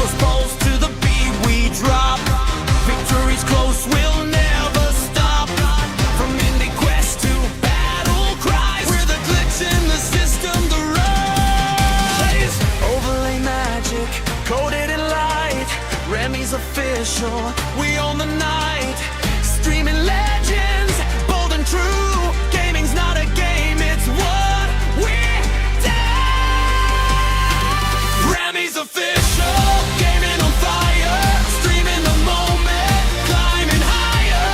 us balls to the beat we drop. Victory's close, we'll never stop. From indie quest to battle cries, we're the glitch in the system, the rise. Overlay magic, coded in light. RAMEES official, we own the night. Streaming legends, bold and true. Gaming's not a game, it's what we do. RAMEES official, gaming on fire. Streaming the moment, climbing higher.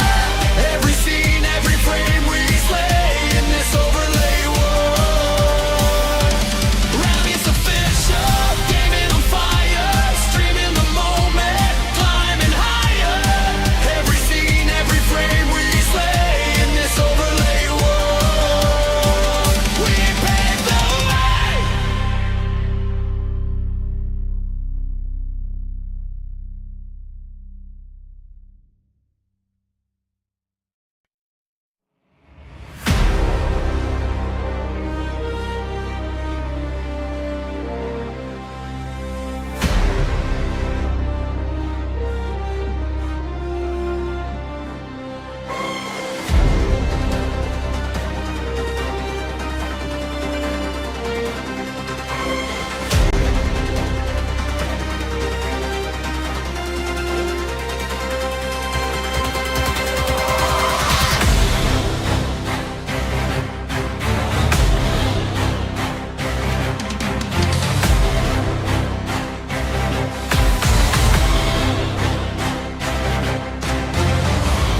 Every scene, every frame we slay in this overlay world. RAMEES official, gaming on fire. Streaming the moment, climbing higher. Every scene, every frame we slay in this overlay world. We pave the way.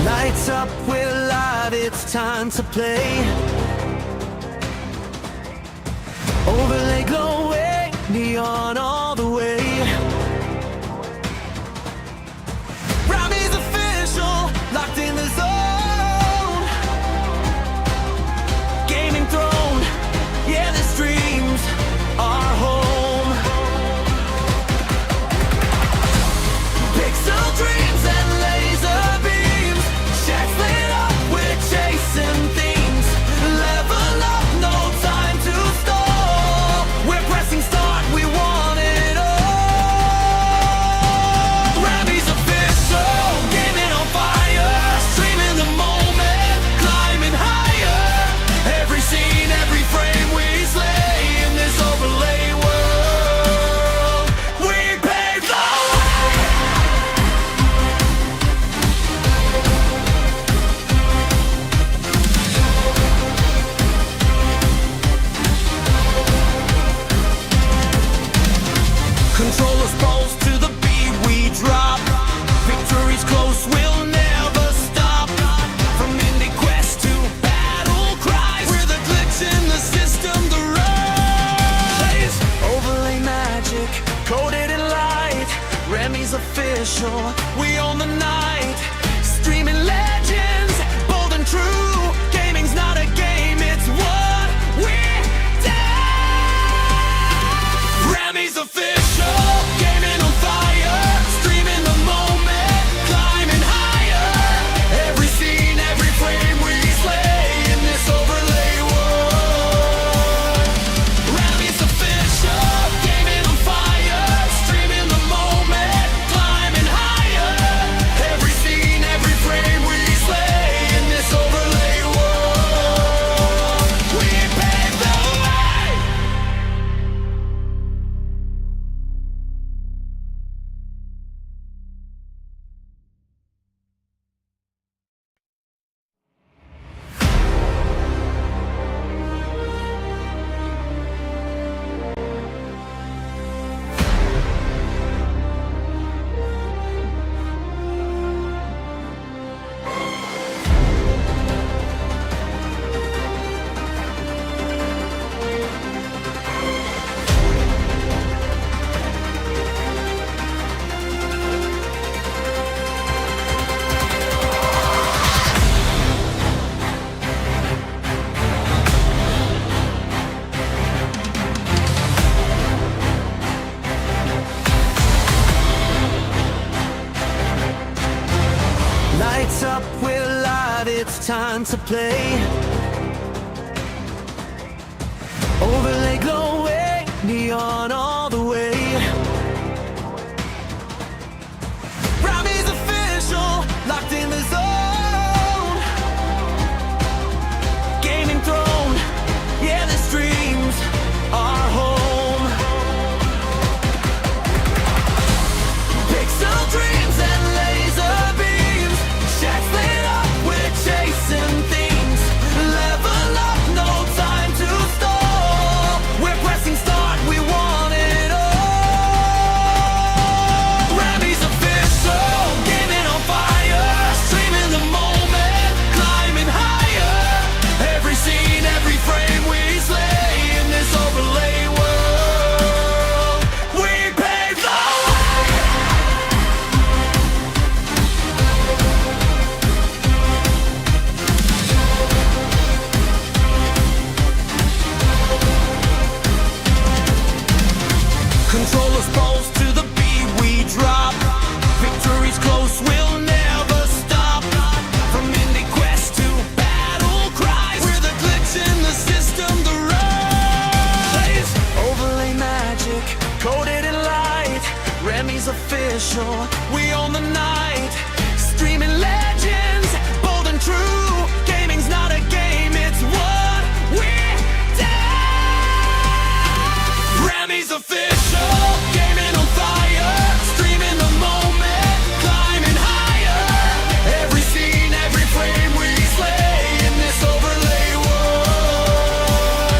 Lights up, we're live, it's time to play. Overlay glowing, neon all the way. RAMEES official, locked in the zone. Gaming throne, yeah, the streams are home. Pixel dreams and laser beams, checks lit up, we're chasing themes. Level up, no time to stall. We're pressing start, we want it all. RAMEES official, gaming on fire. Streaming the moment, climbing higher. Every scene, every frame we slay in this overlay world. We pave the way. Control us balls to the beat we drop. Victory's close, we'll never stop. From indie quest to battle cries, we're the glitch in the system, the rise. Overlay magic, coded in light. RAMEES official, we own the night. Streaming legends, bold and true. Gaming's not a game, it's what we do. RAMEES official, gaming on fire. Streaming the moment, climbing higher. Every scene, every frame we slay in this overlay world. RAMEES official, gaming on fire. Streaming the moment, climbing higher. Every scene, every frame we slay in this overlay world. We pave the way. Lights up, we're live, it's time to play. Overlay glowing, neon all the way. official. We own the night, streaming legends, bold and true. Gaming's not a game, it's what we do. RAMEES official, gaming on fire, streaming the moment, climbing higher. Every scene, every frame we slay in this overlay world.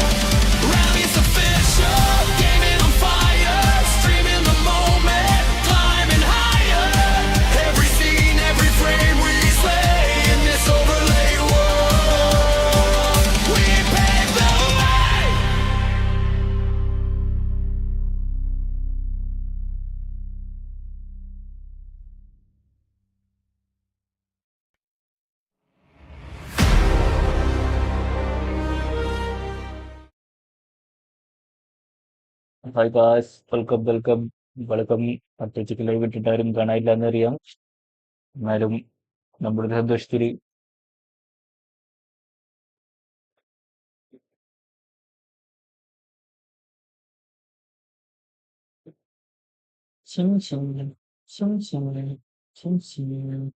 RAMEES official, gaming on fire, streaming the moment, climbing higher. Every scene, every frame we slay in this overlay world. We pave the way. Hi guys, welcome. Athletic live ഇട്ടിട്ടാരും കാണാനില്ല എന്നറിയാം. എന്നാലും നമ്മുടെ സന്തോഷത്തിൽ ചിങ് ചിങ് ചിങ് ചിങ് ചിങ് ചിങ്.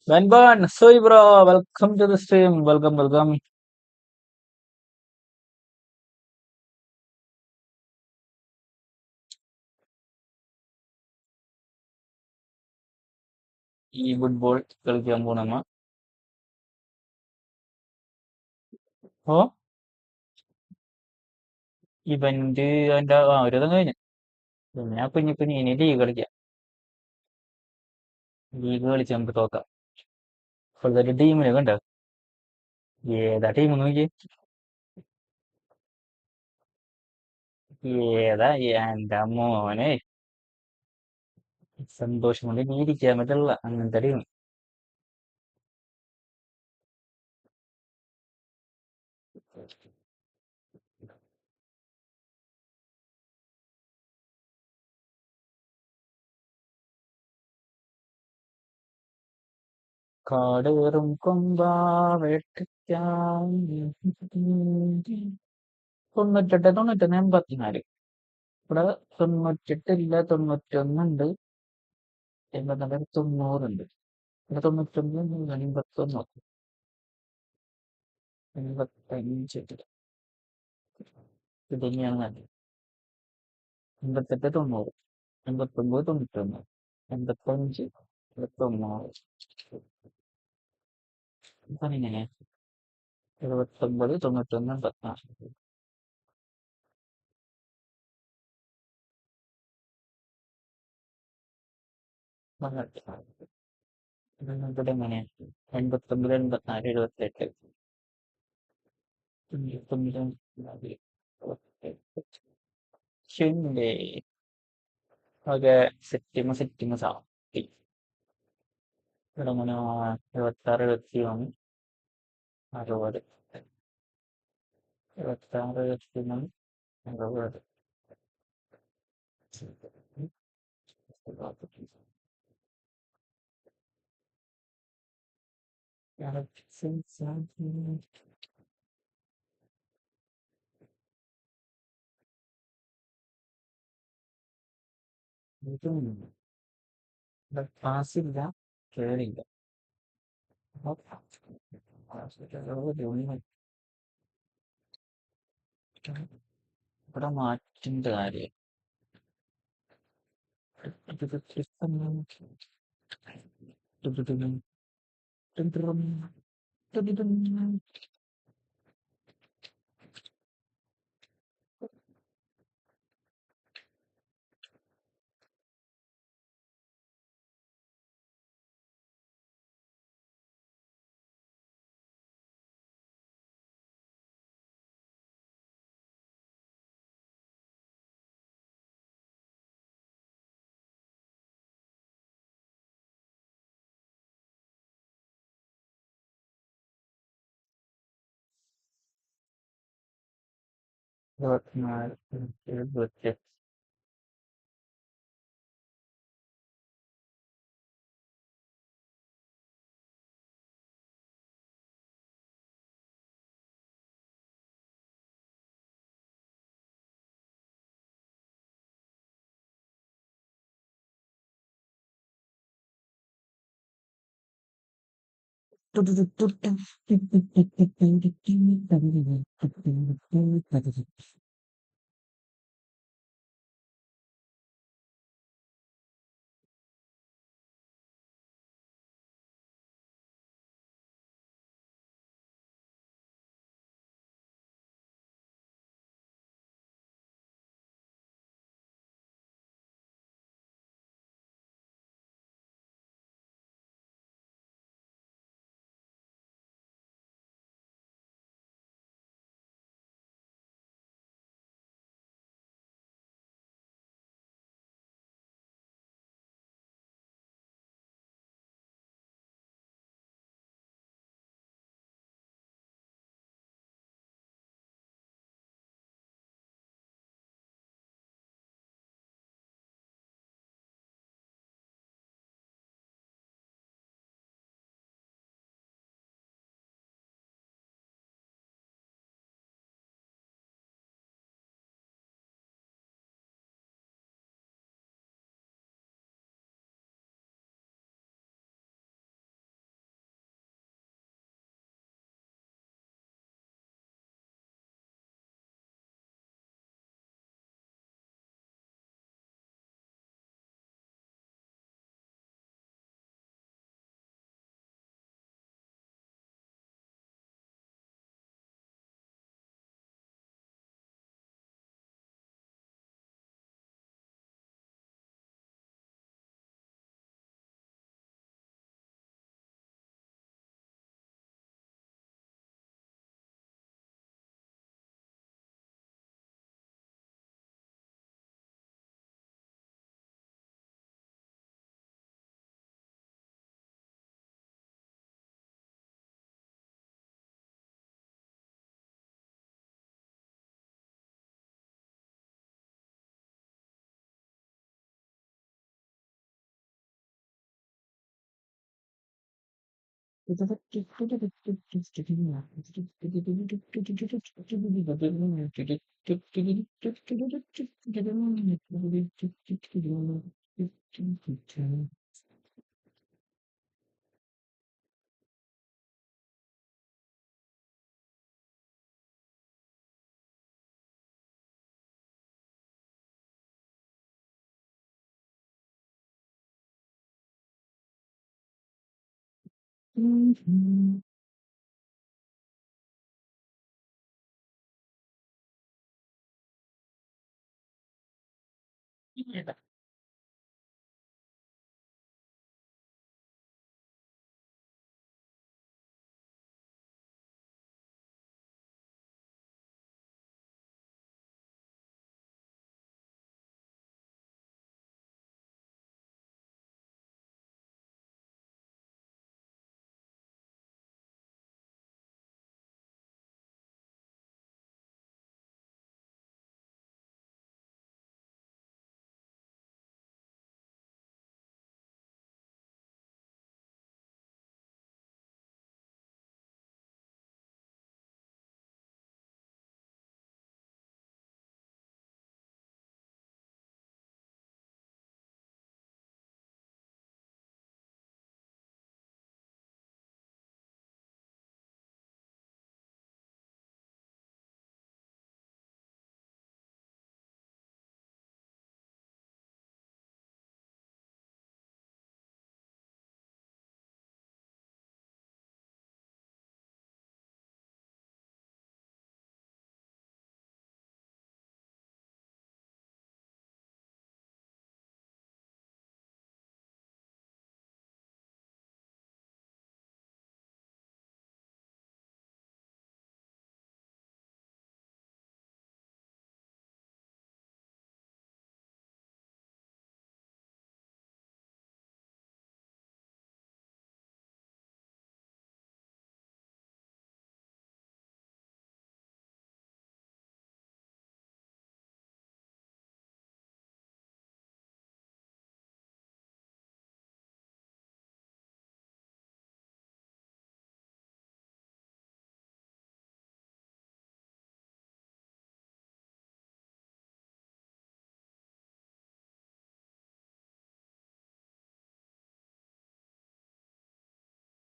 Vanban, soy bro, welcome to the stream. Welcome. ഈ ഫുട്ബോൾ കളിക്കാൻ പോണമ്മ. ഓ ഇവന്റ് അതിന്റെ ഒരു ദിവസം കഴിഞ്ഞു. പിന്നെ കുഞ്ഞു ഇനി ലീഗ് കളിക്കാം. ലീഗ് കളിച്ച് നമുക്ക് തോക്കാം. ഇപ്പോഴത്തെ ടീമിനെ കണ്ടോ? ഏതാ ടീം നോക്കി? ഏതാ എന്റെ മോനെ, സന്തോഷം കൊണ്ട് ഇനി ഇരിക്കാൻ പറ്റില്ല. അങ്ങനത്തെ ടീം. കാടേറും കൊമ്പാ വെട്ടിക്കാൻ 98, 84. ഇവിടെ 98 ഇല്ല, 91 ഉണ്ട്, 89, 90 ഇവിടെ 91, 81, 85. ഇത് തന്നെയാണ് നല്ലത്. 88, 90, 89, 91, 85, 90. ഇതാണ് ഇങ്ങനെ 79, 91, 84. ഇവിടെ എങ്ങനെയാ 89, 84, 78, 99, 78. ശരി. Okay, setting Saathi. ഇവിടെ അങ്ങനെ 76, 71, 60, 76, 71, 60. പാസില്ല, കേറില്ല. ഇവിടെ മാറ്റിന്റെ കാര്യം. ഇരുപത്തിനാല്, 28.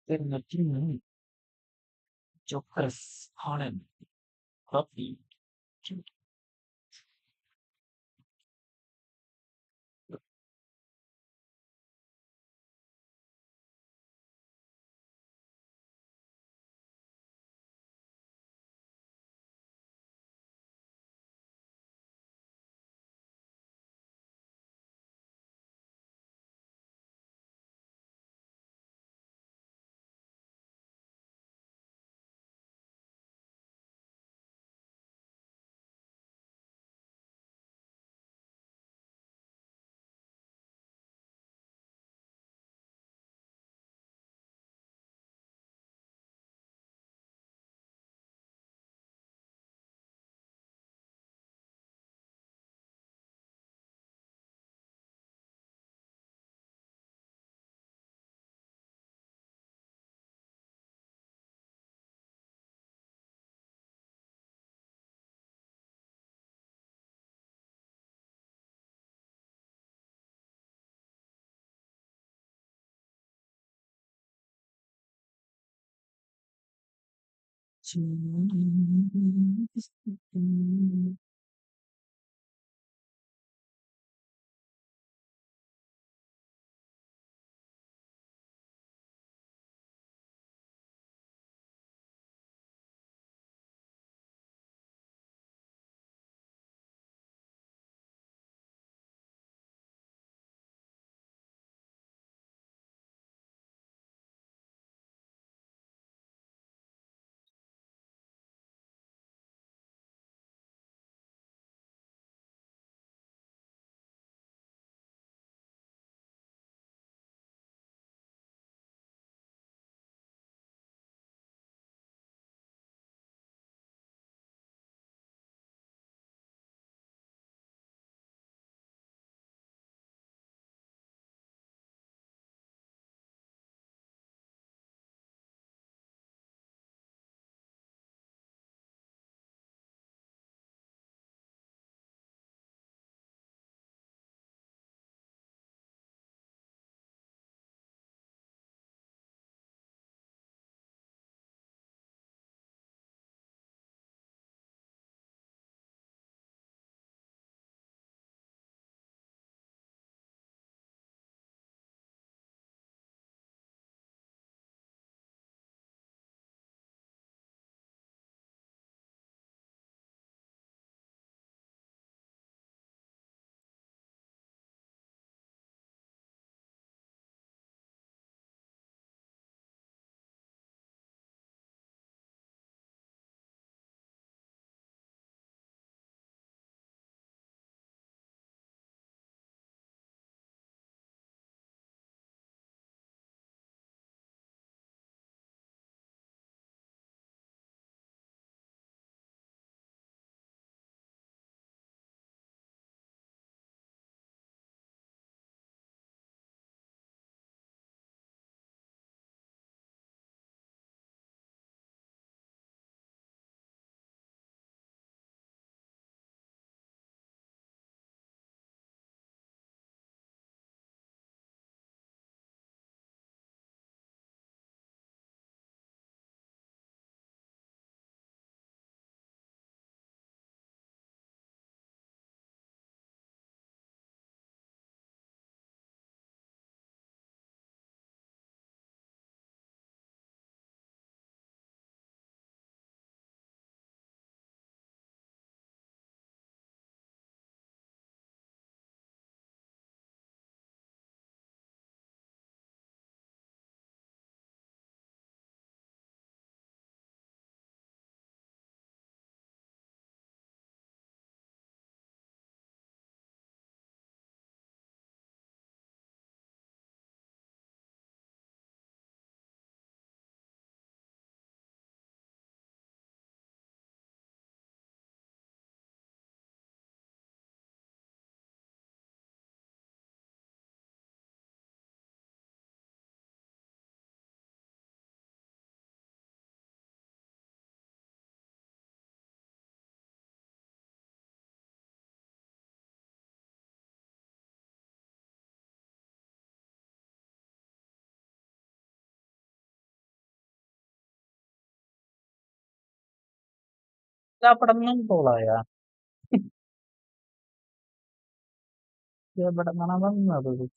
Alternative Jokers Holland Puppy. Dapat pola ya. Dapat mana mana tuh.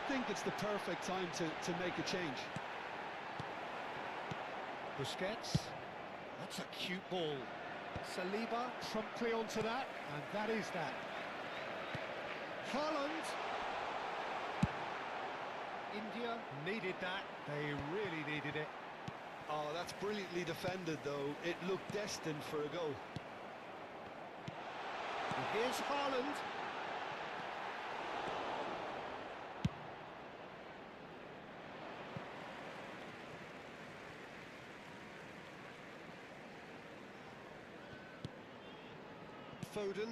think it's the perfect time to make a change. Busquets. That's a cute ball. Saliba promptly onto that, and that is that. Haaland. India needed that. They really needed it. Oh, that's brilliantly defended, though. It looked destined for a goal. And here's Haaland. Foden.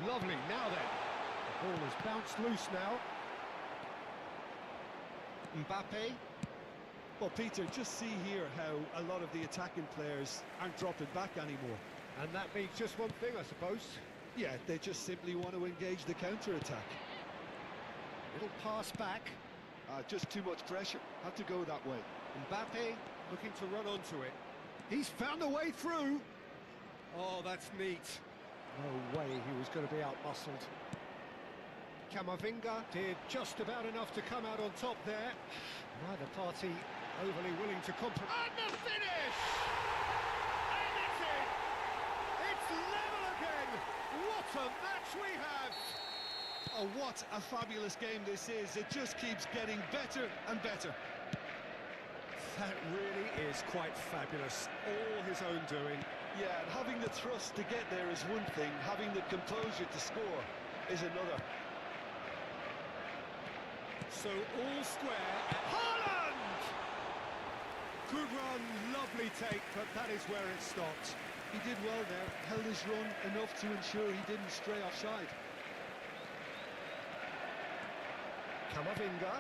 Lovely, now then. The ball has bounced loose now. Mbappe. Well, Peter, just see here how a lot of the attacking players aren't dropping back anymore. And that means just one thing, I suppose. Yeah, they just simply want to engage the counter-attack. Little pass back. Just too much pressure. Had to go that way. Mbappe looking to run onto it. He's found a way through. Oh, that's neat. No way he was going to be out-muscled. Camavinga did just about enough to come out on top there. Neither party overly willing to compromise. And the finish! And it's in! It's level again! What a match we have! Oh, what a fabulous game this is. It just keeps getting better and better. That really is quite fabulous. All his own doing. Yeah, and having the thrust to get there is one thing. Having the composure to score is another. So all square. Haaland! Good run, lovely take, but that is where it stopped. He did well there, held his run enough to ensure he didn't stray offside. Camavinga.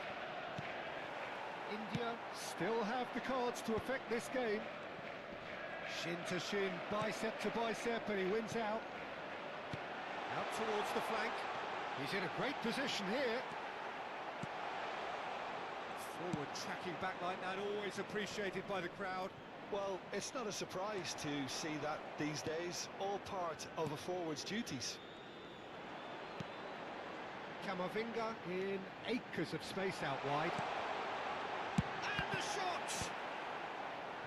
India still have the cards to affect this game. Shin to shin, bicep to bicep, and he wins out. Out towards the flank. He's in a great position here. Forward tracking back like that, always appreciated by the crowd. Well, it's not a surprise to see that these days, all part of a forward's duties. Camavinga in acres of space out wide. And the shot!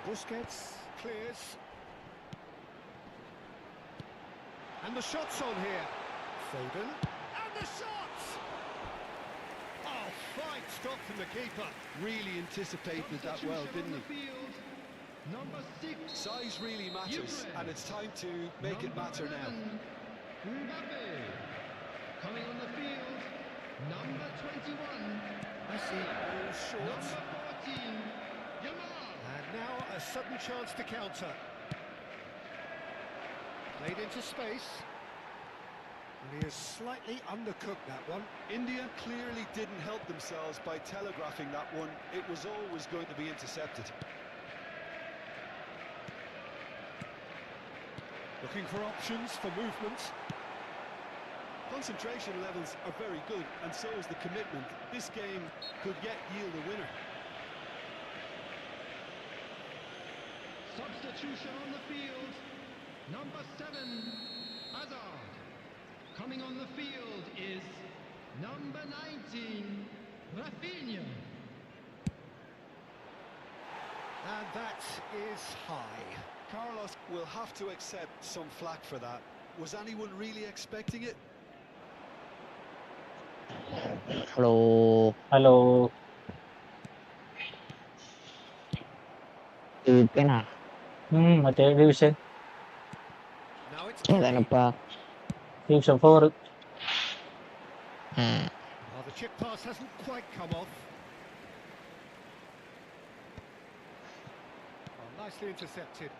Busquets clears. And the shot's on here. Foden. And the shot! Oh, fine stop from the keeper. Really anticipated that well, didn't he? Number 6, Size really matters, Ukraine. and it's time to make it matter now. Mbappe. Coming on the field, number 21. Messi goes short. Number 14, Yamal. And now a sudden chance to counter. Played into space. And he has slightly undercooked that one. India clearly didn't help themselves by telegraphing that one. It was always going to be intercepted. Looking for options for movement. Concentration levels are very good, and so is the commitment. This game could yet yield a winner. Substitution on the field, number 7, Hazard. Coming on the field is number 19, Rafinha. And that is high. Carlos will have to accept some flack for that. Was anyone really expecting it? Hello. Hello ഇരിക്കണാ മറ്റേ division Now it's ഏതാണപ്പാ division 4 Oh, the chip pass hasn't quite come off. Oh, nicely intercepted.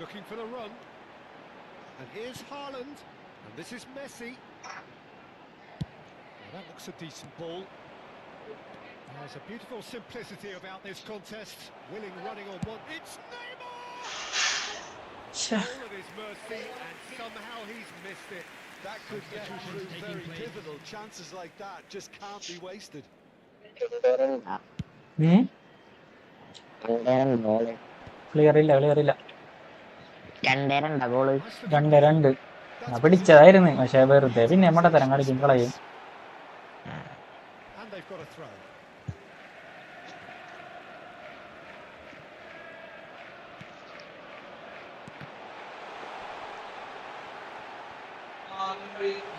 Looking for the run. And here's Haaland. And this is Messi. Well, that looks a decent ball. There's a beautiful simplicity about this contest. Willing running on one. It's Neymar! All at his mercy, and somehow he's missed it. That could yet prove very pivotal. Chances like that just can't be wasted. Clear ഇല്ല രണ്ടേരണ്ടാ goal. രണ്ട് പിടിച്ചതായിരുന്നു പക്ഷേ വെറുതെ പിന്നെ നമ്മുടെ തരം കളിക്കും കളയും. got a throw.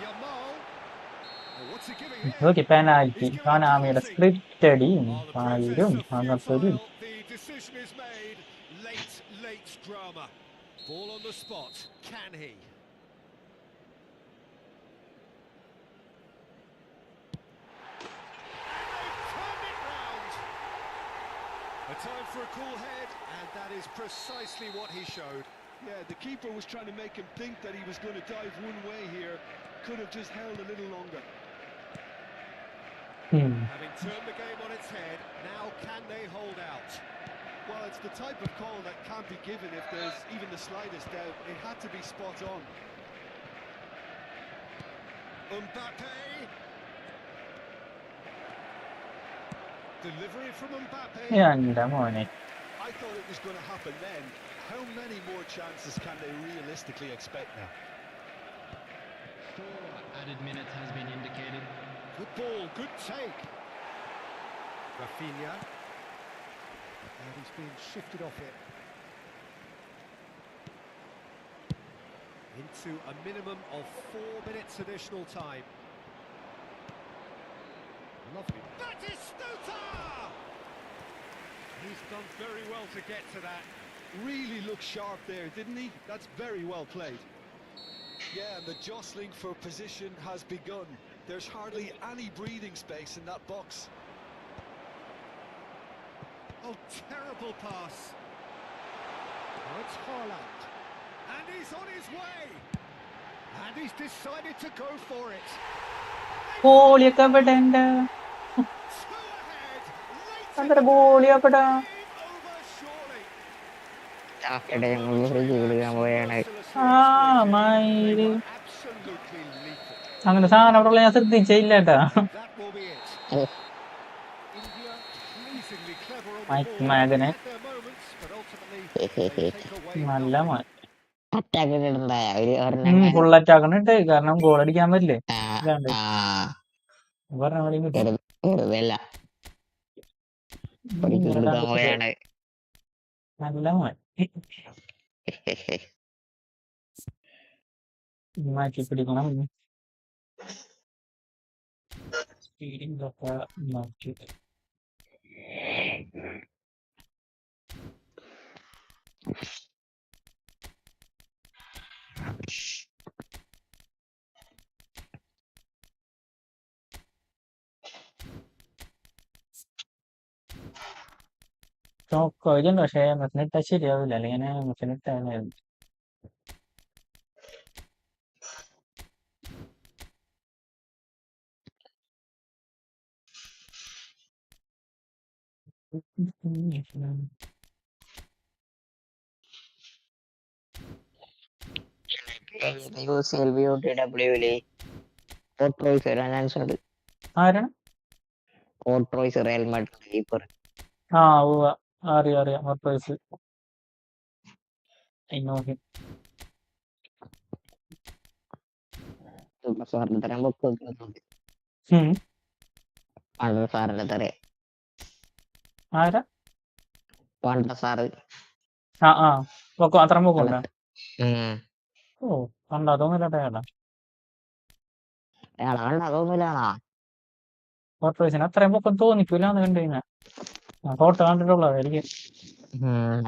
Yamal. Oh, what's he giving here? നോക്കി penalty He's given it to കാനാമിയുടെ Rossi. Script അടിയും Oh, the പണയിലും protests are അങ്ങനത്തൊരു futile. The decision is made. Late drama. Ball on the spot. Can he? Turned it round. A time for a cool head, and that is precisely what he showed. Yeah, the keeper was trying to make him think that he was going to dive one way here. Could have just held a little longer. Having turned the game on its head, now can they hold out? Well, it's the type of call that can't be given if there's even the slightest doubt. It had to be spot on. Mbappe. Delivery from Mbappe. എൻ്റെ മോനെ I thought it was going to happen then. How many more chances can they realistically expect now? 4 added minutes has been indicated. Good ball, good take. Rafinha. And he's been shifted off it. Into a minimum of 4 minutes additional time. Lovely. Batistuta! He's done very well to get to that. Really looked sharp there, didn't he? That's very well played. Yeah, and the jostling for position has begun. There's hardly any breathing space in that box. Oh, terrible pass. Now it's Haaland. And he's on his way. And he's decided to go for it. ഗോളിയൊക്കെ ഇവിടെ ഉണ്ട് Two ahead. Late in അത്ര the ഗോളിയൊക്കെ ഇടാ. game over surely. Fridge കുടിക്കാൻ പോയാണ് ആ മയില് They were absolutely lethal. അങ്ങനെ സാധനം അവിടെ ഉള്ള ഞാൻ ശ്രദ്ധിച്ചില്ല കേട്ടാ. That will be it. Oh India pleasingly clever on the Mike ball. Magane. Had their moments, but ultimately they take away നല്ല nothing. മോൻ അറ്റാക്ക് ഇടണ്ടായ ഒരു ഒരെണ്ണം ഫുൾ അറ്റാക്കാണ് ഇട്ട് കാരണം ഗോൾ അടിക്കാൻ പറ്റില്ലേ ആ ഇല്ലാണ്ട് ആ പറഞ്ഞ കളി കിട്ടും വെറുതെ അല്ല ഒരിക്കൽ കൊടുക്കാൻ പോയാണ് നല്ല മോൻ മാറ്റി പിടിക്കണം സ്പീഡിംഗ് ഒക്കെ മാറ്റി ഇതുണ്ട് പക്ഷേ മെസ്സിനിട്ടാ ശരിയാവില്ല അല്ലെങ്കിൽ മെസ്സിനിട്ടായിരുന്നു UCLBOTWയില് ഓട്രോയ്സ് വരാൻ ചാൻസ് ഉണ്ട് ആരാണ് ഓട്രോയ്സ് റയൽ മാഡ്രിഡ് കീപ്പർ ആ ഉവ്വ അറിയാം ഓർപ്പേഴ്സ് സൂപ്പർ സാറിന്റെ തരം വെക്കുന്നുണ്ട് പണ്ട സാറിന്റെ തറ ആരാ പണ്ട സാറ് ആ പൊക്കോ അത്ര പൊക്കമുണ്ടോ ഓ കണ്ടോ തോന്നില്ലാട്ടെ ഏട്ടാ അയാളെ കണ്ടാ തോന്നില്ലാണോ ഓർപ്പേഴ്സിന് അത്രയും പൊക്കം തോന്നിക്കൂലെന്ന് കണ്ടു കഴിഞ്ഞാൽ ഫോട്ടോ കണ്ടിട്ടുള്ളത് എനിക്ക്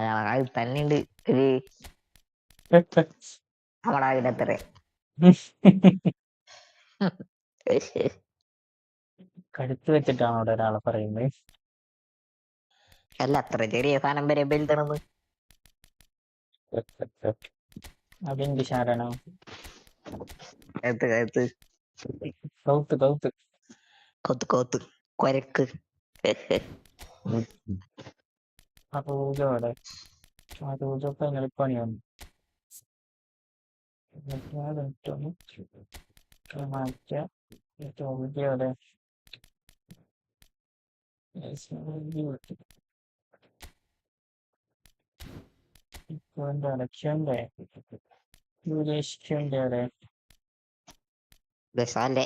അയാളെ കാര്യം തന്നെ ഉണ്ട് ഒരു നമ്മുടെ അതിനത്ര കഴുത്ത് വെച്ചിട്ടാണ് അവിടെ ഒരാളെ പറയുന്നത് അല്ല അത്ര ചെറിയ സാധനം വരെ ബെൽത്തണെന്ന് അതെന്ത് ശാരണോ കഴുത്ത് കഴുത്ത് കൗത്ത് കൊത്ത് കൊത്ത് കൊരക്ക് അറൂജോടെ അറൂജൊക്കെ എളുപ്പണിയാണ് മാറ്റ ചോദ്യോടെ ഇപ്പൊ എന്താ ലക്ഷ്യണ്ടേ ലക്ഷ്യണ്ടേ അവിടെ ഗസാന്റെ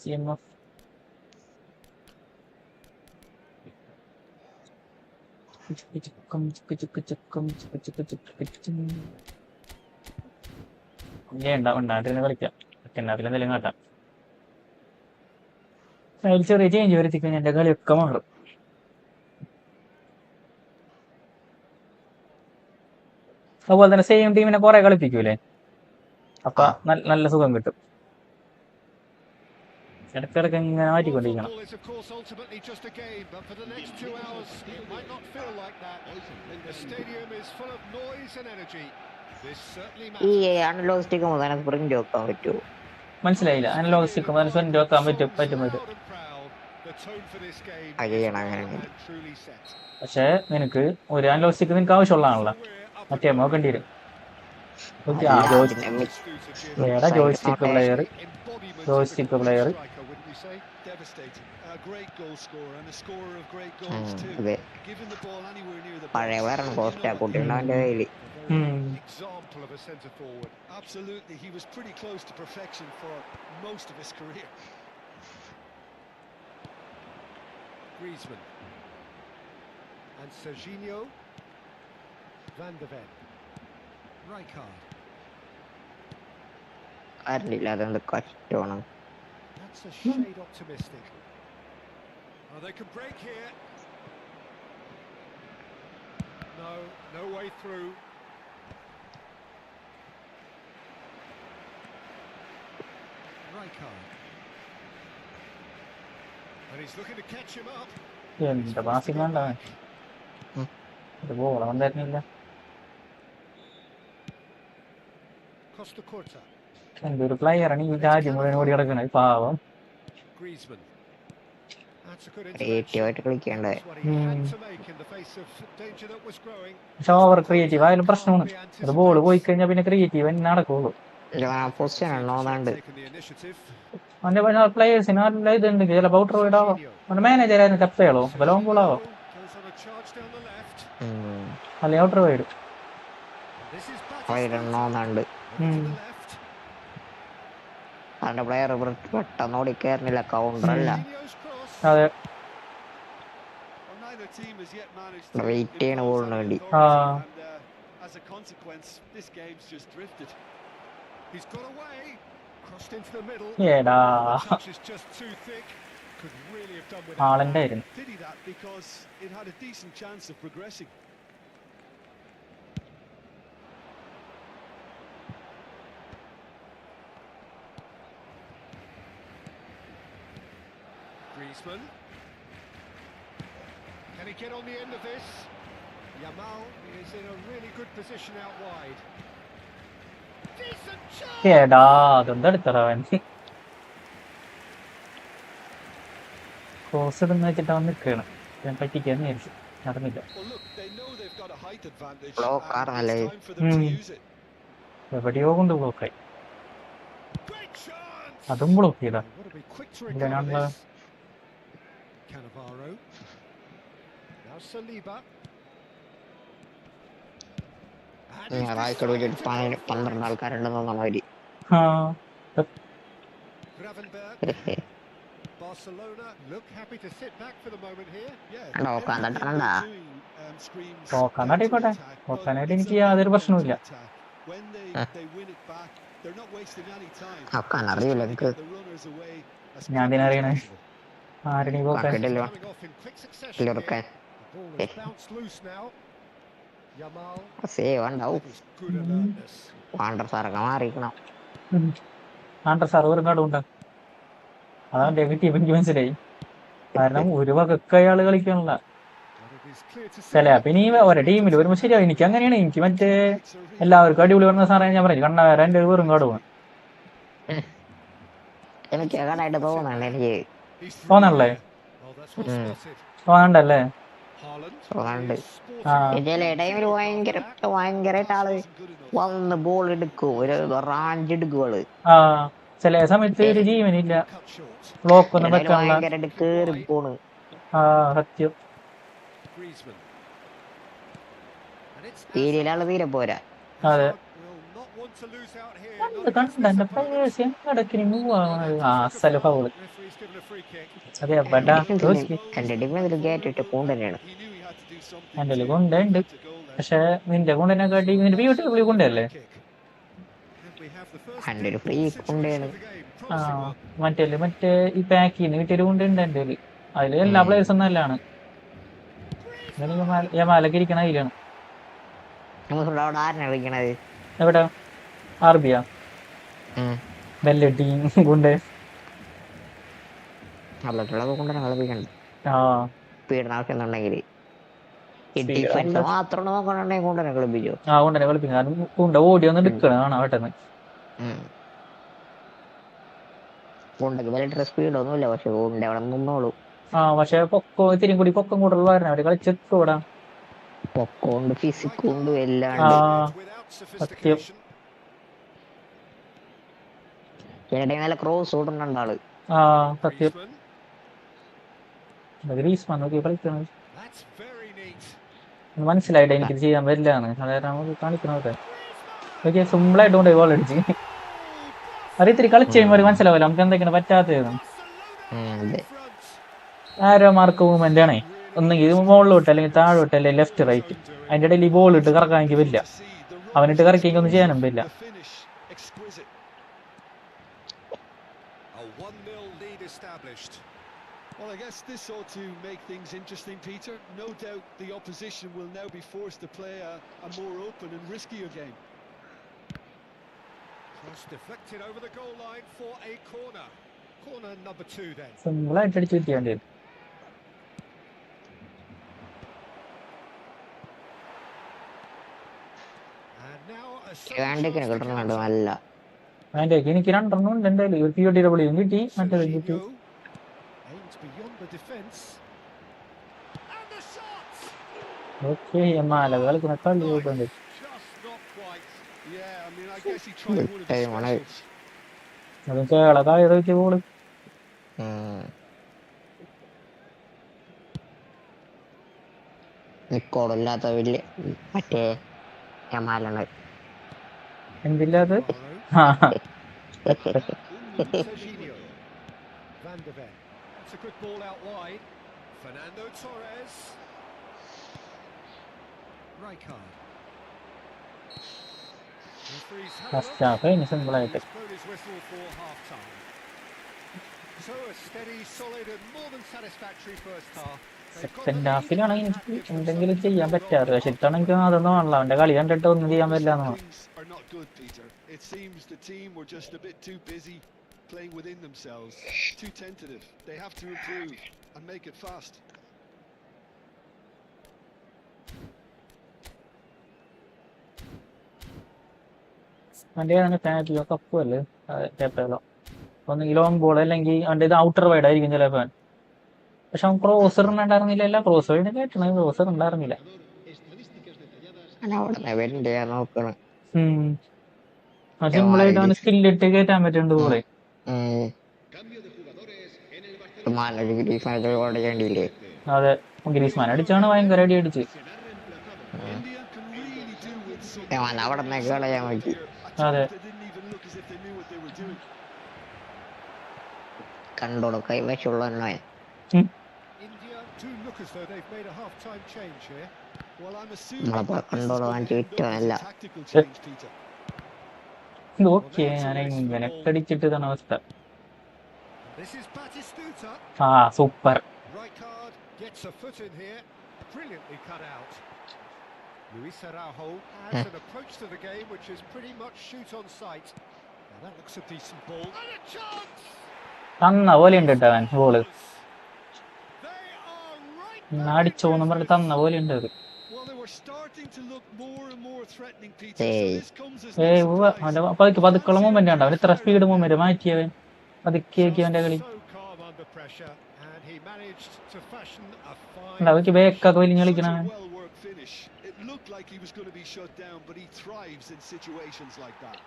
CMF. ഉണ്ടാകുന്ന കളിക്കാം എന്തെങ്കിലും കാട്ടാം. അതിൽ ചെറിയ ചേഞ്ച് വരുത്തിക്കഴിഞ്ഞാൽ എൻ്റെ കളിയൊക്കെ മാറും. അതുപോലെ തന്നെ സെയിം ടീമിനെ കുറെ കളിപ്പിക്കൂലേ, അപ്പൊ നല്ല സുഖം കിട്ടും. ഇടയ്ക്കിടയ്ക്ക് ഇങ്ങനെ മാറ്റിക്കൊണ്ടിരിക്കണം. Football is of course ultimately just a game, but for the next 2 hours it might not feel like that. The stadium is full of noise and energy. This certainly ഈ matters. അനലോഗ് സ്റ്റിക്ക് മുഖേന sprint വെക്കാൻ പറ്റുമോ? മനസ്സിലായില്ല. Analogue stick മുതൽ സ്വന്തം വെക്കാൻ പറ്റും. Loud and proud. The tone for this game അത് is ചെയ്യണം well അങ്ങനെ. and truly set. പക്ഷേ നിനക്ക് ഒരു അനലോഗ് സ്റ്റിക്ക് നിനക്ക് ആവശ്യമുള്ളതാണല്ലോ, മറ്റേ നോക്കേണ്ടി വരും. Joystick player, joystick player. Devastating. A great goal scorer and a scorer of great goals too. അതെ, Giving the ball anywhere near the പഴയ box. വേറെ കോസ്റ്റ് കൂട്ടിണ്ട് അവന്റെ കയ്യില്. Example of a centre forward. Absolutely, he was pretty close to perfection for most of his career. Griezmann and Serginho Van de Ven. Rijkaard. അറിയില്ല, അതെന്ത് കഷ്ടമാണ്. That's a shade optimistic. Oh, they can break here. No way through. Rijkaard. And he's looking to catch him up. എന്താ passing വേണ്ട, ഒരു ബോളവൻ തരുന്നില്ല. Costa Curta. എന്തൊരു പ്ലെയറാണ് ഈ രാജ്യം മുഴുവൻ ഓടി കിടക്കുന്നത്, പാവം. Griezmann. That's a good ക്രിയേറ്റീവായിട്ട് കളിക്കണ്ടേ. That's what he had to make in the face of danger that was growing. പക്ഷെ ഓവർ ക്രിയേറ്റീവ് ആയാലും പ്രശ്നമാണ്. ഒരു ബോൾ പോയി കഴിഞ്ഞാൽ പിന്നെ ക്രിയേറ്റീവ് തന്നെ നടക്കുള്ളൂ. പൊസിഷൻ ഉണ്ടോന്നാണ്ട് Taking the initiative. അവന്റെ പ്ലേയേഴ്സിന് നല്ല ഇതുണ്ട്, ചിലപ്പോൾ ഔട്ടർ പോയിടാവോ. അവന്റെ മാനേജർ ആയിരുന്നു കപ്പയാളോ, അപ്പൊ ലോങ് ബോളാവോ, Goes on a charge down the left. അല്ലെങ്കിൽ ഔട്ടർ പോയിടും. This is വൈഡുണ്ടോന്നാണ്ട്. to the left. അവന്റെ പ്ലെയർ പെട്ടെന്ന് ഓടി കയറുന്നില്ല, കൗണ്ടർ അല്ല. Coutinho's cross. അതെ, Well, neither team has yet managed to Wait, impose Dana any Warren only. authority, and as a consequence, this game's just drifted. He's got away. Crossed into the middle. ഏടാ The touch is just too thick. Could really have done with ആളെന്റെ ആയിരുന്നു. Pity that because it had a decent chance of progressing. Griezmann. Can he get on the end of this? Yamal is in a really good position out wide. Decent chance. ഏടാ അതെന്തെടുത്തറവൻ cross ഇടുന്ന വെച്ചിട്ട് അവൻ നിൽക്കുകയാണ്, ഞാൻ പറ്റിക്കാന്ന് വിചാരിച്ചു, നടന്നില്ല. Well, look, they know they've got a height advantage, Block and ആർന്നല്ലേ? it's time for them to use it. എവിടെയോ കൊണ്ട് ബ്ലോക്കായി, Great chance. അതും ബ്ലോക്ക് ചെയ്താ. They want to be quick to Then recover on this. Cannavaro. Now Saliba. And he's റായ്ക്കോട് വെച്ചിട്ട് decided to go 12 for it. ആൾക്കാരുണ്ടെന്ന് പറഞ്ഞവര്. Gravenberg. Barcelona look happy to sit back for the moment here. Yeah, No, everything കണ്ടിട്ട് they're കണ്ടാ? doing, screams നോക്കാൻ ആയിക്കോട്ടെ, counter-attack, but നോക്കാനായിട്ട് it's എനിക്ക് a യാതൊരു movement പ്രശ്നവുമില്ല. attack. When they win it back, they're not wasting any time. നോക്കാൻ Just അറിയില്ല trying to എനിക്ക്. get the runners away as ഞാൻ quickly as എന്തിനറിയണേ, possible. ആരുടെ പോക്കാൻ. കണ്ടിട്ടില്ല. Coming off in quick succession here. ഇല്ലൊക്കെ The ball is bounced loose now. Yamal. Save ഉണ്ടാവും. That is good alertness. വാണ്ടർ സാറൊക്കെ മാറിക്കണം. ആണ്ടർ സർവറും കാടുണ്ട്, അതാണ് നെഗറ്റീവ് എനിക്ക് മനസ്സിലായി. കാരണം ഒരു വകക്ക് അയാൾ കളിക്കാനുള്ള But it is clear to see ചില പിന്നെ ഈ ഒരേ ടീമിൽ വരുമ്പോ ശരിയാവും. എനിക്ക് അങ്ങനെയാണ്, എനിക്ക് മറ്റേ എല്ലാവർക്കും അടിപൊളി പറഞ്ഞ സാറേ ഞാൻ പറഞ്ഞു കണ്ണാര എന്റെ ഒരു വെറും കാടുവാണ്. എനിക്ക് കണ്ടായിട്ട് തോന്നണ്ട, എനിക്ക് He's through തോന്നണല്ലേ, there. well, that's well spotted. തോന്നണ്ടല്ലേ. Haaland തോന്നണ്ട്. is sporting ചില ടൈമിൽ ഭയങ്കരമായിട്ട് ആള് വന്ന് ബോൾ എടുക്കും, ഒരു റാഞ്ച് എടുക്കുവള്. ആ ചില സമയത്ത് ഒരു ജീവനില്ല, cut short. ബ്ലോക്ക് ഒന്നും വെക്കാനുള്ള. ഭയങ്കരമായിട്ട് കേറി പോണ്. ആ സത്യം. Griezmann. And it's തീരെയിലാള് തീരെ പോരാ. അതെ, Will not One to lose out here. കണ്ട് Not against കണ്ട this എന്റെ opponent. പേഴ്സ് ഇടയ്ക്കിന് മൂവ് Well, ആവണത്. they ആ took a അസല് foul. Foul. Referee's given a free kick. അതെ എവിടാ എന്റെ ഡിഫൻസിൽ കേട്ടിട്ട് കൊണ്ടുതന്നെയാണ്. He knew he had to do something എൻ്റെ to കൊണ്ടുണ്ട്. prevent a goal there. പക്ഷെ നിന്റെ കൊണ്ടിനെക്കാട്ടി നിന്റെ POTW കൊണ്ടല്ലേ? And we have the first എൻ്റെ ഒരു deep ഫ്രീ ball situation കൊണ്ടാണ്. of the game. ആ Promising one. മറ്റേ ഈ പാക്കിന്ന് കിട്ടിയൊരു കൊണ്ടുണ്ട് എൻ്റെ കയ്യില്. അതില് എല്ലാ പ്ലേയേഴ്സും നല്ലതാണ്. യമാലൊക്കെ ഇരിക്കണ അതിലാണ്. നമുക്ക് അവിടെ ആരാണ് കളിക്കണത്? എവിടെ? ആർബിയാ ബെല്ലട്ടി കൊണ്ട് നല്ലിട്ടുള്ളത് കൊണ്ടാണ് കളിപ്പിക്കണ്ടത്. ആ സ്പീഡിന് ആവശ്യമുണ്ടെങ്കിൽ ഈ Speed ഡിഫൻസ് നല്ല- മാത്രം നോക്കണുണ്ടെങ്കിൽ കൊണ്ടുതന്നെ കളിപ്പിച്ചു. കൊണ്ടുതന്നെ കളിപ്പിക്കും. കാരണം കൊണ്ട് ഓടി ഒന്ന് എടുക്കണം കാണാം പെട്ടെന്ന്. കൊണ്ടൊക്കെ വലിയ സ്പീഡൊന്നുമില്ല, പക്ഷെ കൊണ്ട് അവിടെ നിന്നോളൂ. പക്ഷെ ഇത്തിരി കൂടി പൊക്കം കൂടുതൽ പറഞ്ഞ അവര് കളിച്ചെത്തൂടാ. പൊക്കോണ്ട് ഫിസിക്കുണ്ട് ആ എല്ലാണ്ട്. Without സത്യം. sophistication. ചേട്ടൻ നല്ല ക്രോസ് ഓടുന്നുണ്ട് ആള്. സത്യം. Griezmann. ഗ്രീസ്മാൻ നോക്കി കളിക്കണത് That's very neat. മനസ്സിലായിട്ട് എനിക്കിത് ചെയ്യാൻ പറ്റില്ലാന്ന്. അതായത് നമുക്ക് കാണിക്കണത് ഓക്കെ സിമ്പിളായിട്ട് കൊണ്ട് ഗോൾ അടിച്ച് അത് ഇത്തിരി കളിച്ച് കഴിയുമ്പോൾ ഒരു മനസ്സിലാവില്ല നമുക്ക് എന്തൊക്കെയാണ് പറ്റാത്തത്. അതെ. ആരോ മാർക്ക് മൂവ്മെന്റ് ആണേ. ഒന്നെങ്കിൽ മുകളിലോട്ട് അല്ലെങ്കിൽ താഴോട്ട് അല്ലെങ്കിൽ ലെഫ്റ്റ് റൈറ്റ്. അതിന്റെ ഇടയിൽ ഈ ബോൾ ഇട്ട് കറക്കാൻ എനിക്ക് പറ്റില്ല. അവനിട്ട് കറക്കിയെങ്കിൽ ഒന്നും ചെയ്യാനും പറ്റില്ല. The finish exquisite. A 1-0 lead established. Well, I guess this ought to make things interesting, Peter. No doubt the opposition will now be forced to play a more open and riskier game. Cross deflected over the goal line for a corner. Corner number 2 then. സിമ്പിളായിട്ട് അടിച്ചു പറ്റിയാണ്ട് And now a വേണ്ടേക്കിനെ കിട്ടണുണ്ട് നല്ല. അതിന്റെ എനിക്ക് രണ്ടെണ്ണം ഉണ്ട് എന്തായാലും. ഒരു POTW കിട്ടി, മറ്റേത് കിട്ടി. aimed beyond the defense. And the shot. Okay മാല കളിക്കുന്ന കളി പോയിട്ടുണ്ട്. Just not quite. Yeah, I mean, I guess he tried one of his specials. അതും കേള കായത് വെച്ച് ബോള്. നിക്കോളില്ലാത്ത വലിയ മറ്റേ യമാലാണ്. എന്തില്ലാത്? Serginho. Van de Ven. That's a good ball out wide. Fernando Torres. Rijkaard. Referee's had a first look. Half ഇനി സിമ്പിളായിട്ട്. He's blown his whistle for half-time. So a steady, solid and more than satisfactory first half. Second ഹാഫിലാണ് എനിക്ക് എന്തെങ്കിലും ചെയ്യാൻ പറ്റാറ്. പക്ഷെ ഇത്തവണ എനിക്ക് അതൊന്നും ആണല്ലോ. അവന്റെ കളി കണ്ടിട്ട് ഒന്നും ചെയ്യാൻ പറ്റില്ല എന്നാണ്. Things are not good, Peter. It seems the team were just a bit too busy playing within themselves, too tentative. They have to improve and make it fast. അവന്റെ ഫാനറ്റിലോ കപ്പും അല്ലേ കേട്ടോ. ഒന്നെങ്കിൽ ലോങ് ബോൾ അല്ലെങ്കിൽ അവന്റെ ഇത് ഔട്ടർ വൈഡ് ആയിരിക്കും ചിലപ്പോ. പക്ഷെ അവൻ ക്രോസർ ഉണ്ടായിരുന്നില്ല. എല്ലാ ക്രോസ് വൈഡ് കേട്ടണ ക്രോസർ ഉണ്ടായിരുന്നില്ല. അവിടെ വരണ്ടേ നോക്കണം. സിമ്പിളായിട്ട് അവന് സ്കില്ലിട്ട് കയറ്റാൻ പറ്റുന്നുണ്ട് ബോളെ. ഓടിക്കേണ്ടിയില്ലേ? അതെ ഗ്രീസ്മാൻ അടിച്ചാണ് ഭയങ്കര അടി അടിച്ച്. India can really do with some അവിടെ കളയാൻ പറ്റി. അതെ they didn't even look as if they knew what they were doing. കണ്ടോളൂ കൈവശമുള്ള India do look as though they've made a half-time change here. Well, I'm assuming നമ്മളപ്പോ that this is കണ്ടോളൂ going വാങ്ങിച്ച് to end up as വിറ്റല്ല. a tactical change, Peter. Okay ഞാൻ ഇങ്ങനെ കടിച്ചിട്ട് ഇതാണ് അവസ്ഥ. This is Batistuta. Super. Rijkaard gets a foot in here. Brilliantly cut out. Luis Araujo has an approach to the game which is pretty much shoot on sight. Now that looks a decent ball. And a chance! തന്ന പോലെ ഉണ്ട് കേട്ടോ അവൻ ball. They are right. അടിച്ചോന്ന് പറഞ്ഞിട്ട് തന്ന പോലെ ഉണ്ട് അത്. Well, they were starting to look more and more threatening, Peter. So Hey. this comes as no surprise. അവന്റെ പതുക്കുള്ള മൂവ്മെന്റ് ഉണ്ട്. അവൻ ഇത്ര സ്പീഡ് മൂവ്മെന്റ് മാറ്റിയവൻ പതുക്കെ അവന്റെ കളി. So calm under pressure and he managed to fashion a fine. അവർക്ക് ബേക്കൊക്കെ വലിയ കളിക്കണ. Such a well-worked finish. It looked like he was going to be shut down, but he thrives in situations like that.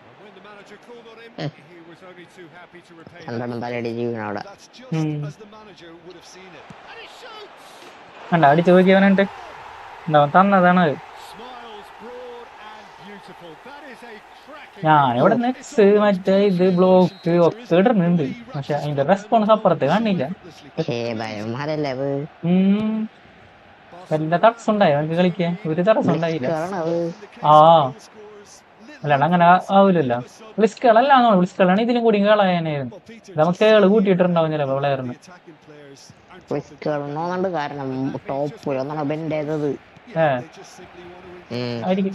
And when the manager called on him, he was only too happy to repay that. രണ്ടെണ്ണം തലടി ജീവിക്കണം അവിടെ. That's just as the manager would have seen it. And he shoots! കണ്ട അടിച്ചു നോക്കിയവനുണ്ട്. ഉണ്ടാവും തന്നതാണ് അത്. Smiles broad and beautiful. That is a cracking. ഞാനിവിടെ nets മറ്റേ ഇത് ബ്ലോക്ക് ഒക്കെ ഇടുന്നുണ്ട്. പക്ഷെ അതിന്റെ റെസ്പോൺസ് അപ്പുറത്ത് കാണില്ല. ഏതായാലും അത് വല്ല തടസ്സം ഉണ്ടായോ എനിക്ക് കളിക്കാൻ? ഒരു തടസ്സം ഉണ്ടായില്ല. ആ അല്ലാണ്ട് അങ്ങനെ ആവൂലല്ലോ. വിളിസ്കളല്ലാന്നോ, വിളിസ്കളാണ് ഇതിലും കൂടി കേളാനായിരുന്നു. നമുക്ക് കേള് കൂട്ടിയിട്ടുണ്ടാവും ചിലപ്പോ പ്ലെയറിന്. വിളിക്കണമെന്നുണ്ട്, കാരണം ടോപ്പ് ഒന്നാണ് ബെൻഡ് ചെയ്തത്. ആയിരിക്കും.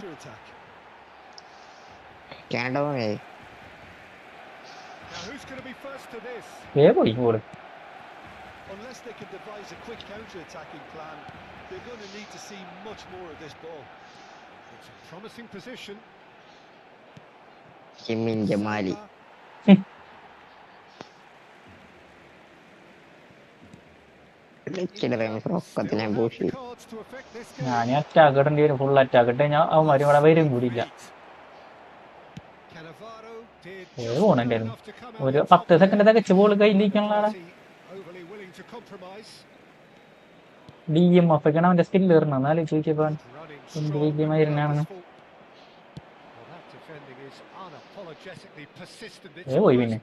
പോയി goal. Unless they can devise a quick counter-attacking plan, they're going to need to see much more of this ball. It's a promising position. ജിമ്മിൻ Jamali ഞാൻ അറ്റാക്ക് ഇടേണ്ടി വരും. ഫുൾ അറ്റാക്ക് ഇട്ട് കഴിഞ്ഞാൽ അവന്മാരും ഇവിടെ വരും കൂടിയില്ല. പോണുണ്ടായിരുന്നു ഒരു 10 സെക്കൻഡ് തികച്ച് ബോൾ കയ്യിലിരിക്കാനുള്ള DMF ഒക്കെയാണ് അവന്റെ സ്കില്ല് ഇറങ്ങുന്നത്. എന്നാലും ചോദിച്ചപ്പോ എന്ത് വിജയമായിരുന്നാണെന്ന് പോയി. പിന്നെ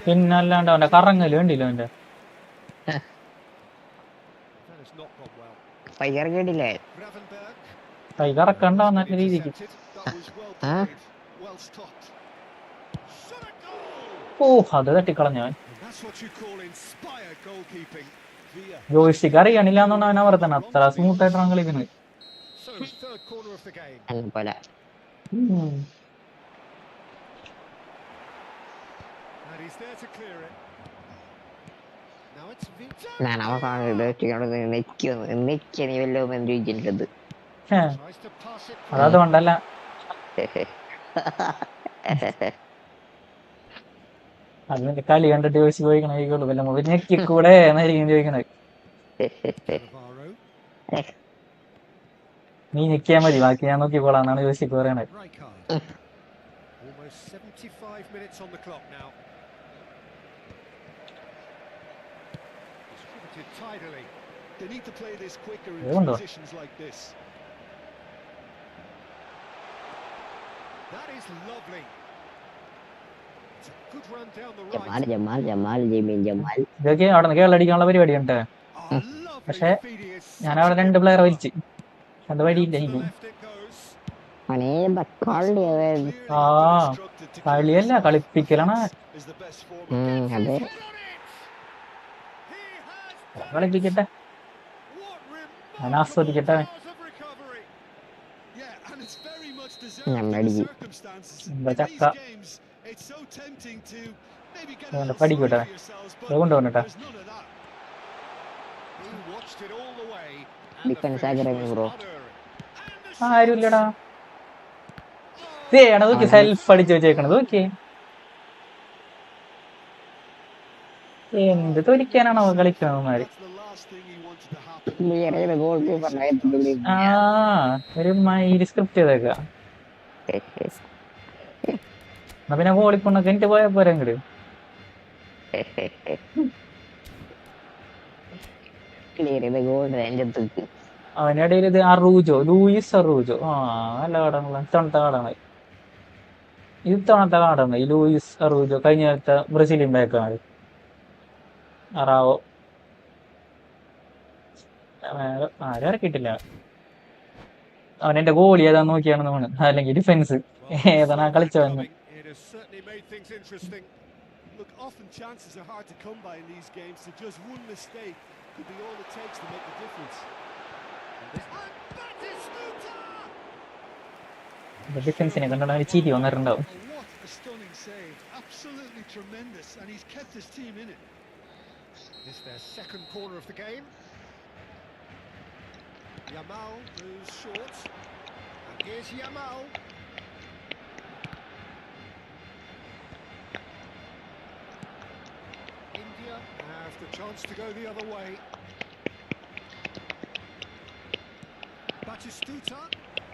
പിന്നല്ലാണ്ട് അവന്റെ കറങ്ങല് വേണ്ടില്ല. അവന്റെ കേട്ടില്ലേ കൈ കറക്കണ്ടാവും നല്ല രീതിക്ക്. ഓ അത് തട്ടിക്കളഞ്ഞവൻ. ജോയിസ്റ്റിക്ക് അറിയണില്ല എന്നുകൊണ്ട് അവൻ അവർ തന്നെ അത്ര സ്മൂത്ത് ആയിട്ടാണ് കളിക്കുന്നത്. ഞാൻ അവസാനം വല്ലോ ചോദിച്ചിട്ടത് അതുകൊണ്ടല്ല. അതിന്റെ കളി കണ്ടിട്ട് ചോദിച്ചു ചോദിക്കണേക്കുള്ളൂ. വല്ല ഞെക്കി കൂടെ എന്നായിരിക്കും ചോദിക്കണത്. നീ ഞെക്കിയാ മതി, ബാക്കി ഞാൻ നോക്കിക്കോളാന്നാണ് ചോദിച്ചിട്ട് പറയണത്. They need to play this quicker in transitions like this. That is lovely. It's a good run down the Jamal right. Jamal Jamal ജിമ്മിൻ Jamal ഇതൊക്കെ അവിടെ നിന്ന് കേളടിക്കാനുള്ള പരിപാടി ഉണ്ട്. പക്ഷെ ഞാൻ അവിടെ 2 പ്ലെയർ വലിച്ച് അത് വഴിയില്ല എനിക്ക്. ആ കളിയല്ല കളിപ്പിക്കലാണ്. അതെ കളിപ്പിക്കട്ടെ, ഞാൻ ആസ്വദിക്കട്ടെ. ചക്ക പഠിക്കട്ടെ, കൊണ്ടുപോകട്ടെ. ഡിഫൻസ് ആഗ്രഹം ബ്രോ ആരുമില്ലടാ. നോക്കി സെൽഫ് അടിച്ചു വെച്ചേക്കണത്. നോക്കി എന്ത് തൊലിക്കാനാണോ കളിക്കണമാര്. ആ ഒരു മൈല് സ്ക്രിപ്റ്റ് ചെയ്തേക്ക. എന്നാ പിന്നെ ഗോളിക്കൊണ്ടൊക്കെ എനിക്ക് പോയാ പോരാ ഇങ്ങട്. അവനിടയിൽ ഇത് അറൂജോ, ലൂയിസ് അറൂജോ. ആ നല്ല കാടാണല്ലോ. ഇത്തവണത്തെ കാടാണ്, ഇത്തവണത്തെ കാടാണ് ഈ ലൂയിസ് അറൂജോ. കഴിഞ്ഞ കാലത്തെ ബ്രസീലിയൻ ബാക്കാണ് അറാവോ. ആരും ഇറക്കിയിട്ടില്ല. അവൻ എന്റെ ഗോളി ഏതാന്ന് നോക്കിയാണെന്ന് തോന്നുന്നു, അല്ലെങ്കിൽ ഡിഫൻസ് ഏതാണ് കളിച്ചവന്ന്. Look, often chances are hard to come by in these games, so just one mistake could be all it takes to make the difference. ഡിഫൻസിനെ കണ്ടാൽ ചീറ്റി വന്നിട്ടുണ്ടാവും. What a stunning save, absolutely tremendous, and he's kept his team in it. It's their second corner of the game. Yamal moves short, and here's Yamal. India have the chance to go the other way. Batistuta.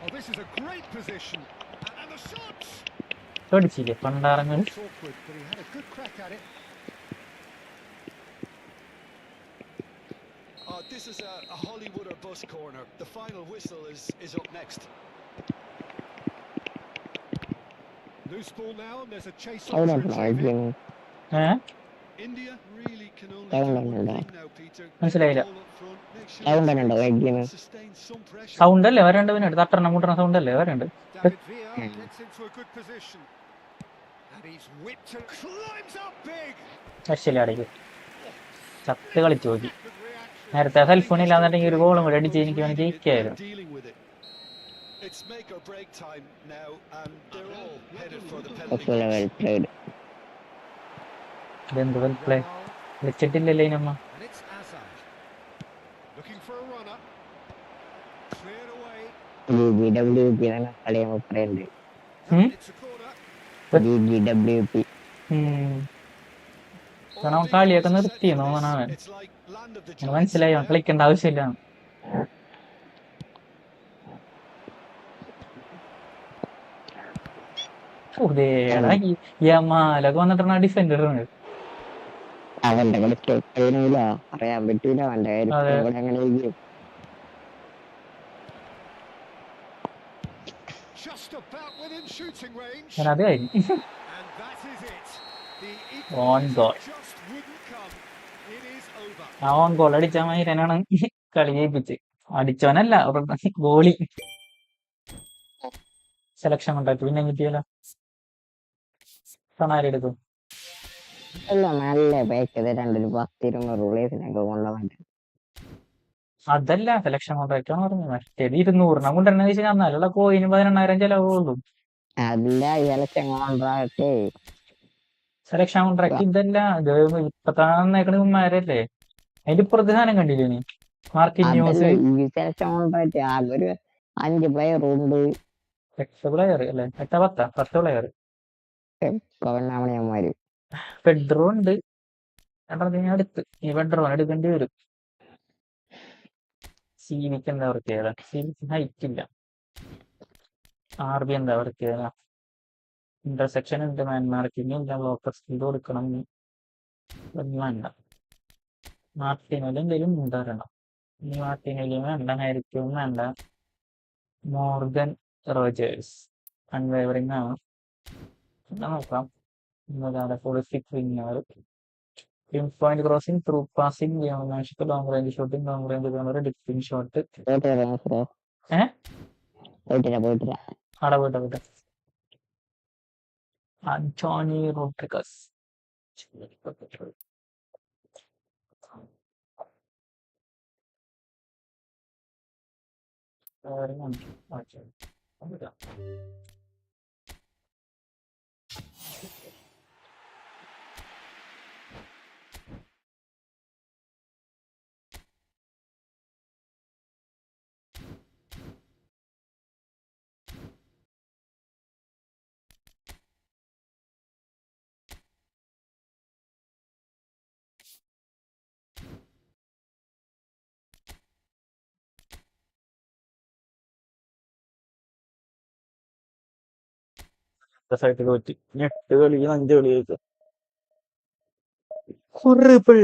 Oh, this is a great position, and the shots. അടിച്ചില്ലേ പണ്ടാറങ്ങൾ. It's awkward, but he had a good crack at it. This is a Hollywood or bus corner. The final whistle is up next. Loose ball now, and there's a chase on to retrieve it. India really can only do one thing now, Peter. Get the മനസ്സിലായില്ല. ball up front, make sure they sustain some pressure. Sound അല്ലേ വരേണ്ട? പിന്നെ തട്ടണം മുട്ടണ sound അല്ലേ വരേണ്ട? David Villa gets into a good position. And he's whipped and climbs up big. ശരി അടിക്കും. ചത്ത് കളിച്ചു നോക്കി. Good reaction. നേരത്തെ സെൽഫോൺ ഇല്ലാന്നുണ്ടെങ്കിൽ ഒരു ഗോളും കൂടെ അടിച്ച് എനിക്ക് അവന് ജയിക്കായിരുന്നു. It's make or break time now, and they're all headed for the penalty box. ഇതെന്ത് വെൽ പ്ലേ വെച്ചിട്ടില്ലല്ലേ നമ്മ. And it's Azad. Looking for a runner. Cleared away. It's a corner. കാരണം കളിയൊക്കെ നിർത്തിയെന്നോ അവൻ. മനസ്സിലായി അവൻ കളിക്കേണ്ട ആവശ്യമില്ല. യമാലൊക്കെ വന്നിട്ടാണ് ഡിഫൻഡറാണ്. അവന്റെ കളിക്കില്ല പറയാൻ പറ്റൂല അവന്റെ അങ്ങനെ. Just about within shooting range. അതെ And that is it. The on goal. just wouldn't come. It is over. ആ ഓൺ ഗോൾ അടിച്ച മൈരനാണ് കളി ജയിപ്പിച്ച്. അടിച്ചവനല്ല ഗോളി. സെലക്ഷൻ കൊണ്ടാക്കി പിന്നെ കിട്ടിയല്ലോ. എടുക്കും അല്ല നല്ല പാക്കത് രണ്ടൊരു 10-20 കൊണ്ടുവന്നു. അതല്ല സെലക്ഷൻ കോൺട്രാക്ട് പറഞ്ഞു. മറ്റേത് 200 കൊണ്ടുവരണം വെച്ചാൽ എന്നാലുള്ള കോയിന് 18,000 ചെലവുള്ളൂ. അല്ല സെലക്ഷൻ കോൺട്രാക്ട് സെലക്ഷൻ കോൺട്രാക്ട് ഇതല്ല. ഇത് ഇപ്പത്താന്നേക്കണമാരല്ലേ. അതിന്റെ ഇപ്പുറത്ത് സാധനം കണ്ടില്ലേ നീ? Market news. ഈ സെലക്ഷൻ കോൺട്രാക്ട് ആകെ ഒരു 5 പ്ലെയർ ഉണ്ട്. 8 പ്ലെയർ അല്ലേ? 10 പ്ലെയർ. പവനാമണിയന്മാര് ഫെഡറോ ഉണ്ട്. അടുത്ത് ഈ ഫെഡറോ എടുക്കേണ്ടി വരും. സിവിക്ക് എന്താ പ്രത്യേകത? സിവിക്ക് ഹൈറ്റ് ഇല്ല. RB എന്താ പ്രത്യേകത? ഇന്റർസെക്ഷൻ ഉണ്ട്, മാൻ മാർക്കിംഗ് ഇല്ല, ബ്ലോക്കർ സ്കിൽ കൊടുക്കണം. വേണ്ട. മാർട്ടിനോല് എന്തെങ്കിലും ഉണ്ടാകണം. ഈ മാർട്ടിനോലും വേണ്ട, ഹാരിക്കും വേണ്ട. മോർഗൻ റോജേഴ്സ് അൺവേവറിംഗ് ആണ്. നോക്കാം. Point crossing, through passing, long range shooting, long range dipping shot. പോയിട്ട് ആന്റോണി റോഡ്രിഗസ്. സൈറ്റ് തോറ്റി 8 കളി 5 കളിയൊക്കെ ഹൊറിബിൾ.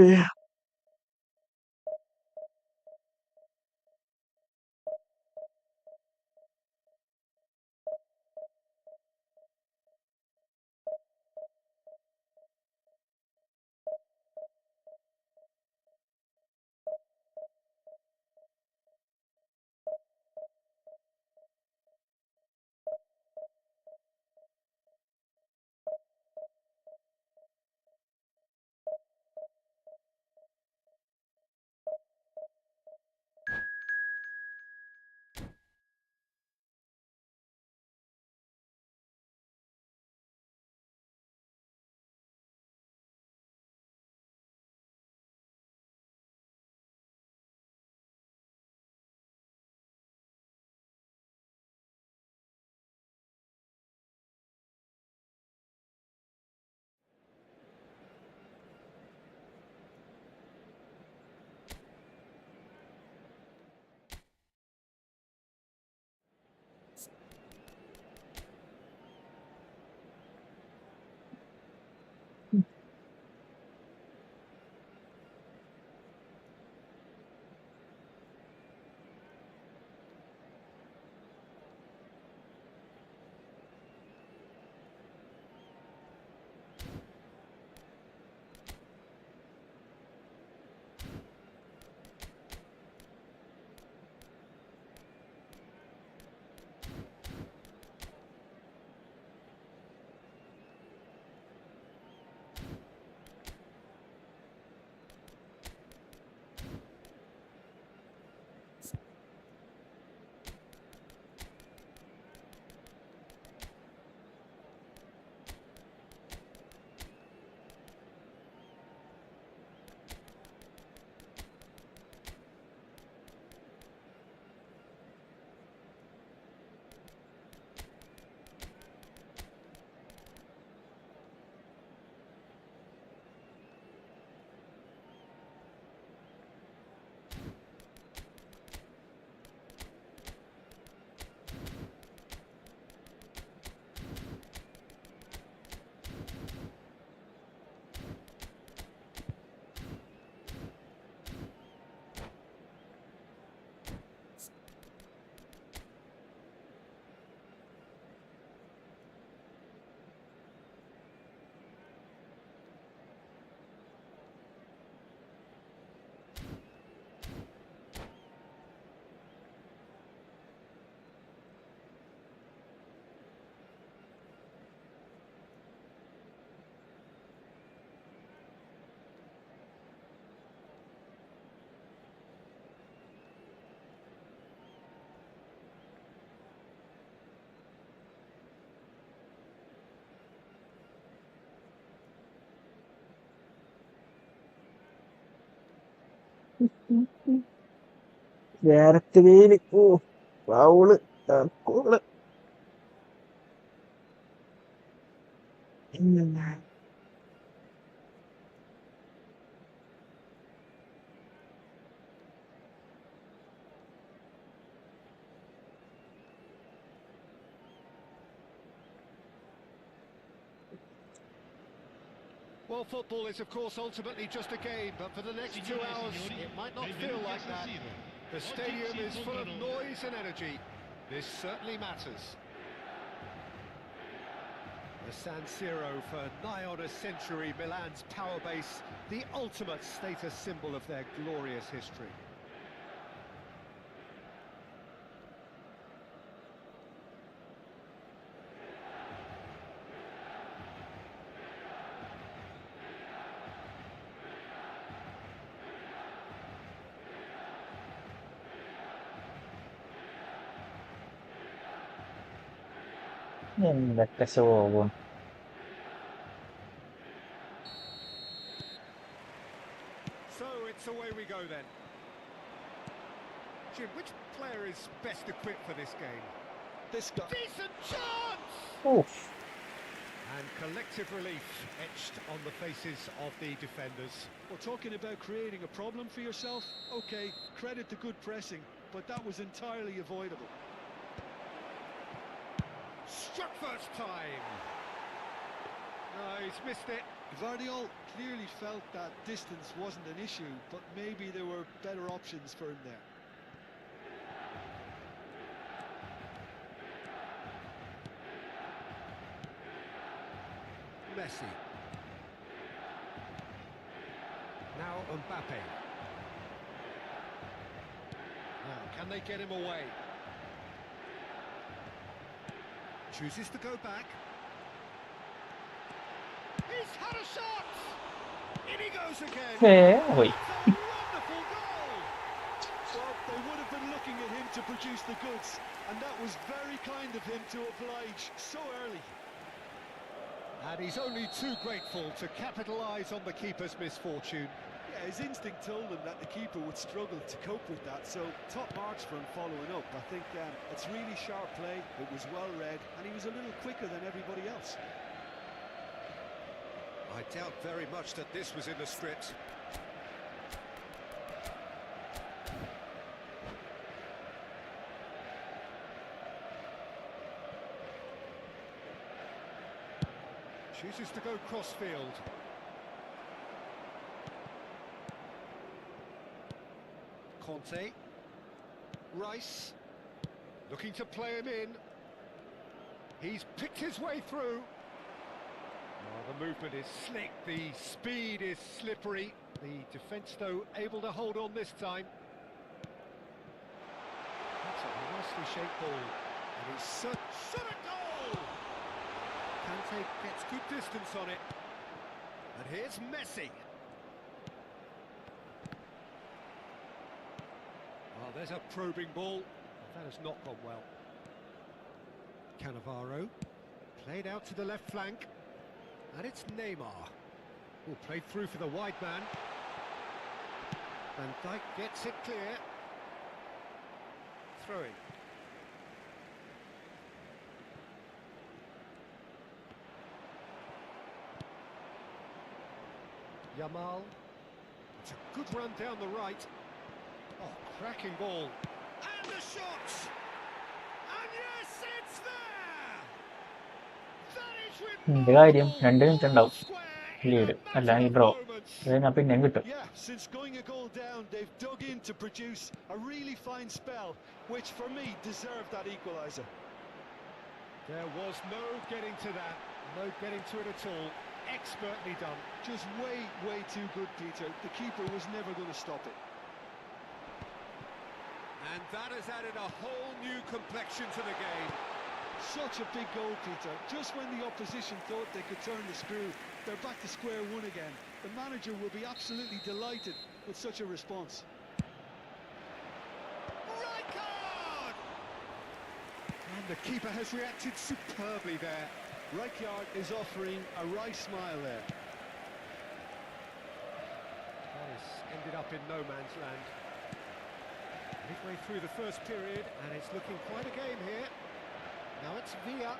വേരത്ത് വെയില്. ഓ foul. Goal. Well, football is, of course, ultimately just a game, but for the next 2 hours, it might not feel like that. The stadium is full of noise and energy. This certainly matters. The San Siro for nigh on a century, Milan's power base, the ultimate status symbol of their glorious history. എന്തൊക്കെ ശോകം. So it's away we go then. Jim, which player is best equipped for this game? This guy. Decent chance! Oof. And collective relief etched on the faces of the defenders. Well, talking about creating a problem for yourself, okay, credit the good pressing, but that was entirely avoidable. Struck first time. No, he's missed it. Guardiola clearly felt that distance wasn't an issue, but maybe there were better options for him there. Messi. Now Mbappe. Now, can they get him away? Chooses to go back. He's had a shot! In he goes again! പോയി. That's a wonderful goal! Well, they would have been looking at him to produce the goods, and that was very kind of him to oblige so early. And he's only too grateful to capitalise on the keeper's misfortune. Yeah, his instinct told him that the keeper would struggle to cope with that, so top marks for him following up. I think it's really sharp play, it was well read, and he was a little quicker than everybody else. I doubt very much that this was in the script. Chooses to go crossfield. Conte. Rice. Looking to play him in. He's picked his way through. Oh, the movement is slick, the speed is slippery. The defence, though, able to hold on this time. That's a nicely shaped ball. And it's such a goal! Kante gets good distance on it. And here's Messi. Oh, there's a probing ball. That has not gone well. Cannavaro. Played out to the left flank. And it's Neymar. Who played through for the wide man. Van Dijk gets it clear. Throwing. Yamal. It's a good run down the right. Oh, cracking ball. And the shot! And yes, it's there! That is എന്റെ കാര്യം 2 minute remarkable! ഉണ്ടാവും Square in lead, a അല്ല matter ഈ of draw. moments. അത് കഴിഞ്ഞാൽ പിന്നെയും കിട്ടും. Yeah, since going a goal down, they've dug in to produce a really fine spell, which for me deserved that equaliser. There was no getting to that, no getting to it at all. Expertly done. Just way too good, Peter. The keeper was never going to stop it. And that has added a whole new complexion to the game. Such a big goal, Peter. Just when the opposition thought they could turn the screw, they're back to square one again. The manager will be absolutely delighted with such a response. Right card! And the keeper has reacted superbly there. Rijkaard is offering a wry smile there. Well, it's ended up up in no man's land. Midway through the first period, and it's looking quite a game here. Now it's Villa.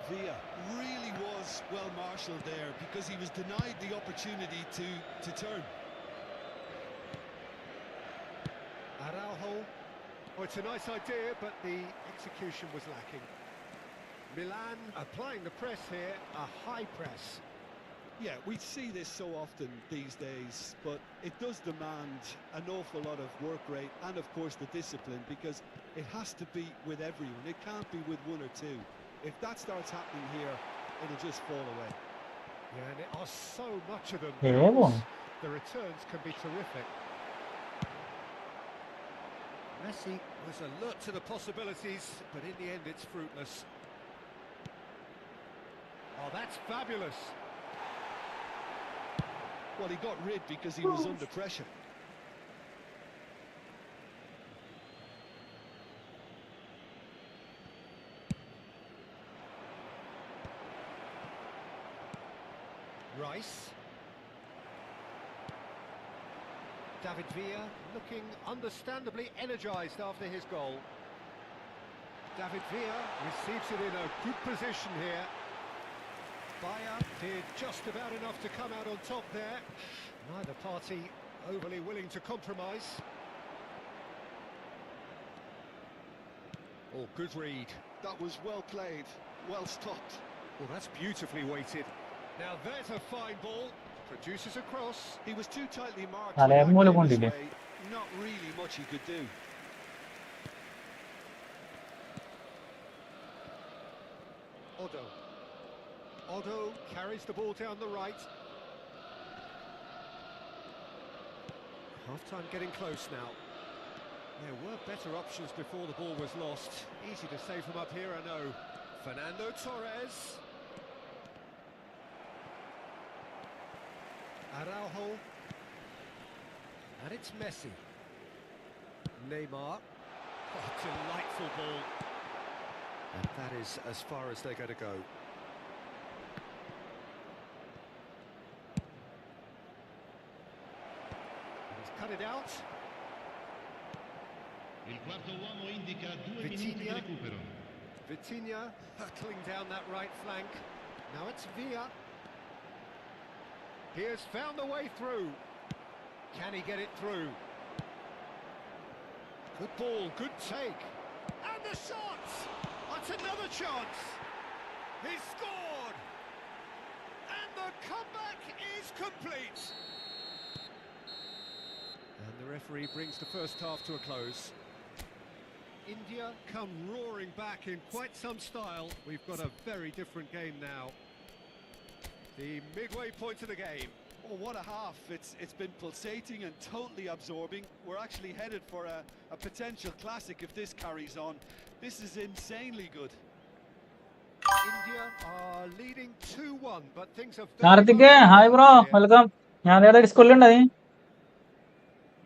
Villa really was well marshalled there because he was denied the opportunity to turn. Araujo. Oh, it's a nice idea, but the execution was lacking. Milan applying the press here, a high press. Yeah, we see this so often these days, but it does demand an awful lot of work rate and, of course, the discipline, because it has to be with everyone. It can't be with one or two. If that starts happening here, it'll just fall away. Yeah, and there are so much of them. Yeah, well. The returns can be terrific. Messi was alert to the possibilities, but in the end it's fruitless. Oh, that's fabulous. Well, he got rid because he was under pressure. Rice. David Villa looking understandably energised after his goal. David Villa receives it in a good position here. Bayer did just about enough to come out on top there. Neither party overly willing to compromise. Oh, good read. That was well played, well stopped. Well, that's beautifully weighted. Now there's a fine ball. Produces a cross. He was too tightly marked. Not Not really much he could do. Odo carries the ball down the right. Half-time getting close now. There were better options before the ball was lost. Easy to save them up here, I know. Fernando Torres. Araujo. And it's Messi. Neymar. Oh, delightful ball. And that is as far as they're going to go. He's cut it out. Il quarto uomo indica 2 minuti di recupero. Vitinha hurtling down that right flank. Now it's Villa. He has found the way through. Can he get it through? Good ball, good take. And the shot! That's another chance. He scored! And the comeback is complete. And the referee brings the first half to a close. India come roaring back in quite some style. We've got a very different game now. The midway point of the game. Oh, what a half. It's been pulsating and totally absorbing. We're actually headed for a potential classic if this carries on. This is insanely good. India are leading 2-1, but things have... Karthik, hi bro, welcome. ഞാൻ അവിടെ സ്കൂളിലുണ്ട് നീ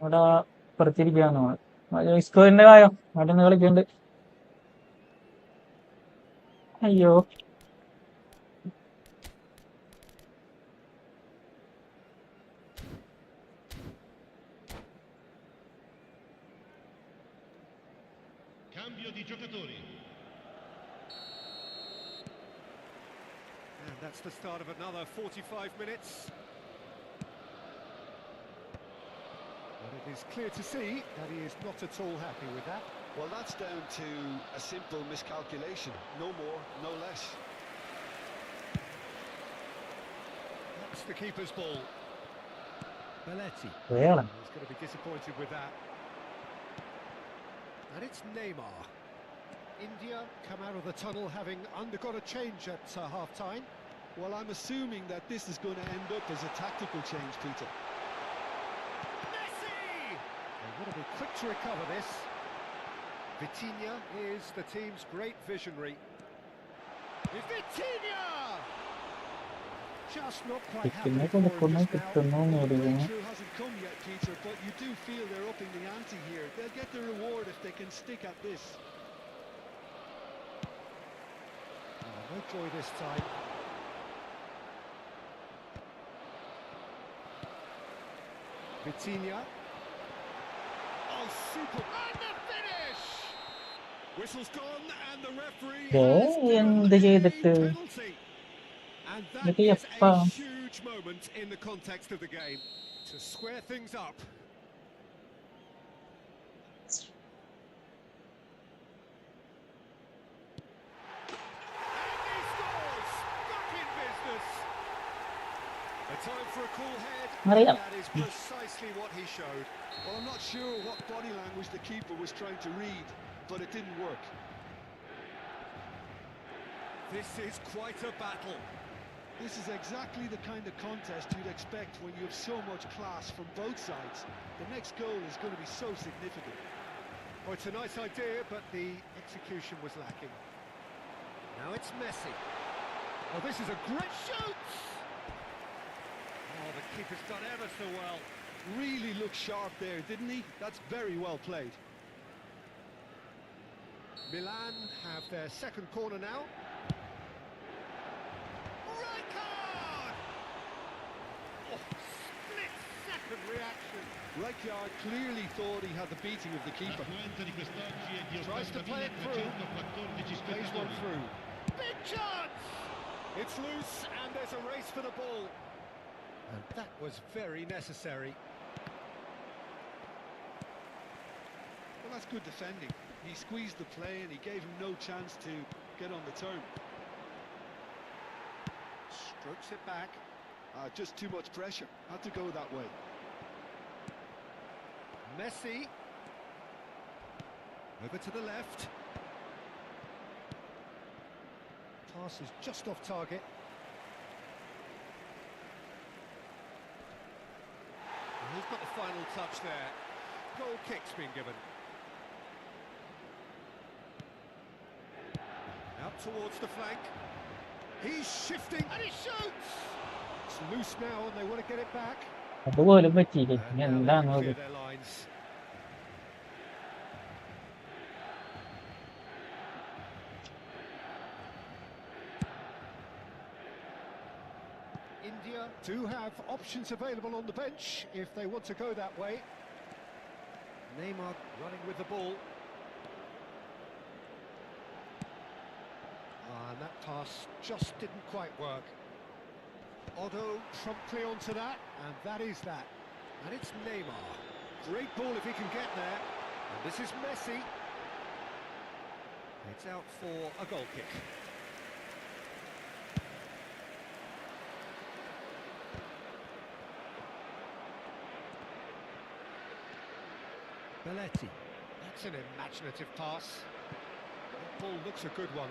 ഇവിടെ പുറത്തിരിക്കുകയാണ് സ്കൂളിന്റെ കായോ അവിടെ കളിക്കുന്നുണ്ട് അയ്യോ Cambio di giocatori. And that's the start of another 45 minutes. But it is clear to see that he is not at all happy with that. Well, that's down to a simple miscalculation. No more, no less. That's the keeper's ball. Belletti. വേണം He's going to be disappointed with that. And it's Neymar. India come out of the tunnel having undergone a change at half-time. Well, I'm assuming that this is going to end up as a tactical change, Peter. Messi! They're going to be quick to recover this. Vitinha is the team's great visionary. Vitinha! Just not quite happening for him just now. Breakthrough hasn't come yet, Peter, but you do feel they're upping the ante here. They'll get the reward if they can stick at this. Oh, no joy this time. Vitinha. Oh, super. And the finish! Whistle's gone and the referee has given എന്ത് a ചെയ്തിട്ട് penalty. And that ഇതൊക്കെ is എപ്പാ a huge moment in the context of the game to square things up. And he scores! Back in business. A time for a cool head, and അറിയാം that is precisely what he showed. Well, I'm not sure what body language the keeper was trying to read, but it didn't work. This is quite a battle. This is exactly the kind of contest you'd expect when you have so much class from both sides. The next goal is going to be so significant. Oh, it's a nice idea, but the execution was lacking. Now it's Messi. Oh, this is a great shoot! Oh, the keeper's done ever so well. Really looked sharp there, didn't he? That's very well played. Milan have their second corner now. Right card! Oh, split-second reaction. Rijkaard clearly thought he had the beating of the keeper. L'affluenza di quest'oggi è di Tries to play it through. 80.314 Plays one spettatori. through. Big chance! It's loose and there's a race for the ball. And that was very necessary. Well, that's good defending. He squeezed the play and he gave him no chance to get on the turn. Strokes it back. Just too much pressure. Had to go that way. Messi. Over to the left. Pass is just off target. And he's got the final touch there. Goal kick's been given. Out towards the flank. He's shifting and he shoots! It's loose now and they want to get it back. അതുപോലും പറ്റിയില്ലേ And ഇനി now they എന്താണ് can അത് clear their lines. India do have options available on the bench if they want to go that way. Neymar running with the ball. And that pass just didn't quite work. Otto promptly onto that, and that is that. And it's Neymar. Great ball if he can get there. And this is Messi. It's out for a goal kick. Belletti. That's an imaginative pass. That ball looks a good one.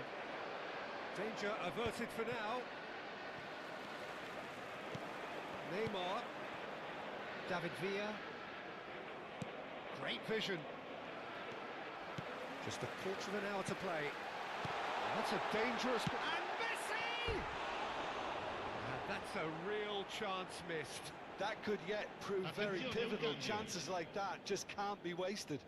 Danger averted for now. Neymar. David Villa. Great vision. Just a quarter of an hour to play. And that's a dangerous... And Messi! And that's a real chance missed. That could yet prove very Attenzione, pivotal. un cambio. Chances like that just can't be wasted.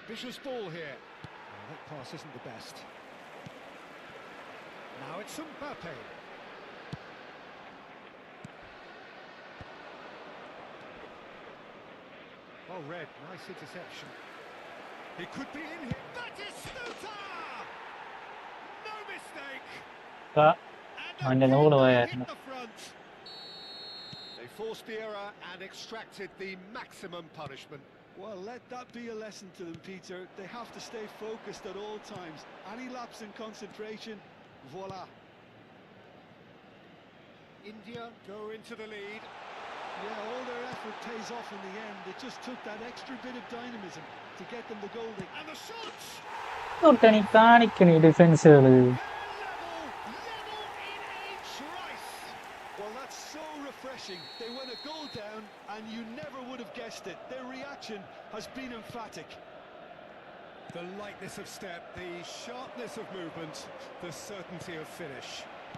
Ambitious ball here. Oh, that pass isn't the best. Now it's Mbappe. Oh, Red, nice interception. He could be in here. Batistuta! No mistake! അവന്റെ And a നൂറ് kick പോയായിരുന്നു hit the front. They forced the error and extracted the maximum punishment. Well, let that be a lesson to them, Peter. They have to stay focused at all times. Any lapse in concentration, voila. India go into the lead. Yeah, all their effort pays off in the end. It just took that extra bit of dynamism to get them the goal. And the shots! തൊട്ടണി കാണിക്കണി ഡിഫൻസുകള് Level in a trice. Well, that's so refreshing. They went a goal down and you never would have guessed it. Their reaction has been emphatic. The lightness of step, the sharpness of movement, the certainty of finish.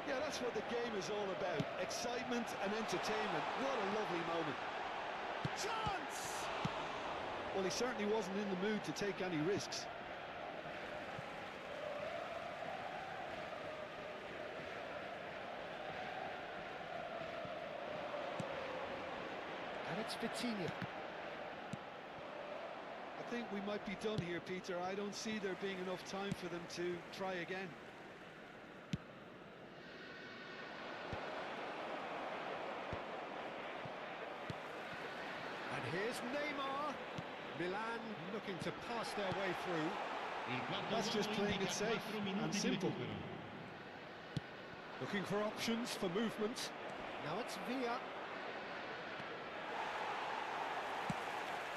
Yeah, that's what the game is all about. Excitement and entertainment. What a lovely moment. Chance! Well, he certainly wasn't in the mood to take any risks. it's Vitinha. I think we might be done here, Peter. I don't see there being enough time for them to try again. And here's Neymar. Milan looking to pass their way through. That's just playing it safe and simple. Looking for options for movement. Now it's Villa.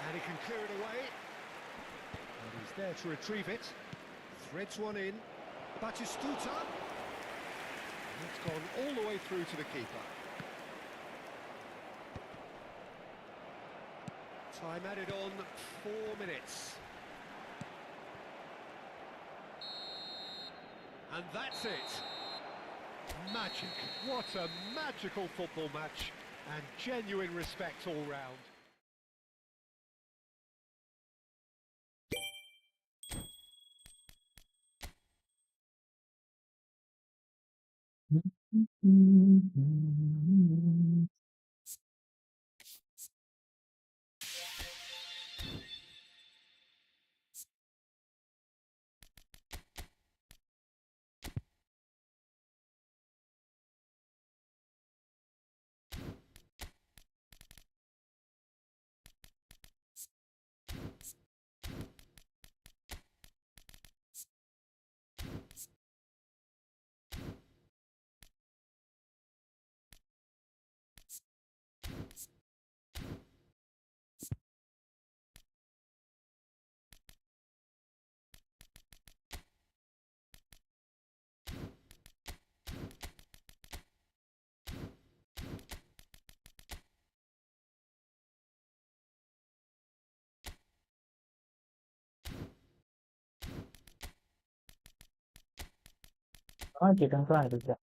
And he can clear it away. And he's there to retrieve it. Threads one in. Batistuta. And it's gone all the way through to the keeper. Time added on 4 minutes. And that's it. Magic. What a magical football match. And genuine respect all round. Chicken fry എടുക്കാം.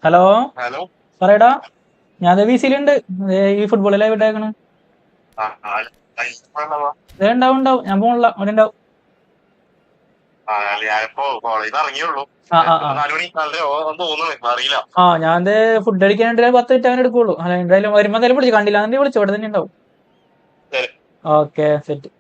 Hello hello. പറയടാ. ഞാൻ വിസിലുണ്ട് ഈ football live ഇട്ടേക്കണ്. ഉണ്ടാവും ഉണ്ടാവും, ഞാൻ പോണില്ല, അവിടെ ഉണ്ടാവും. ഞാനിപ്പോ കോളേജിൽ ഇറങ്ങിയുള്ളൂ. ആ ആ ആ 4 മണി തോന്നുന്നു, അറിയില്ല. ഞാൻ ഫുഡ് അടിക്കാനായിട്ട് 10 മിനിറ്റ് അങ്ങനെ എടുക്കുള്ളൂ. അല്ല എന്തായാലും വരുമ്പോ എന്തായാലും വിളിച്ചു, കണ്ടില്ല എന്നുണ്ടെങ്കിൽ വിളിച്ചു, ഇവിടെ തന്നെ ഉണ്ടാവും. ശരി. Okay set.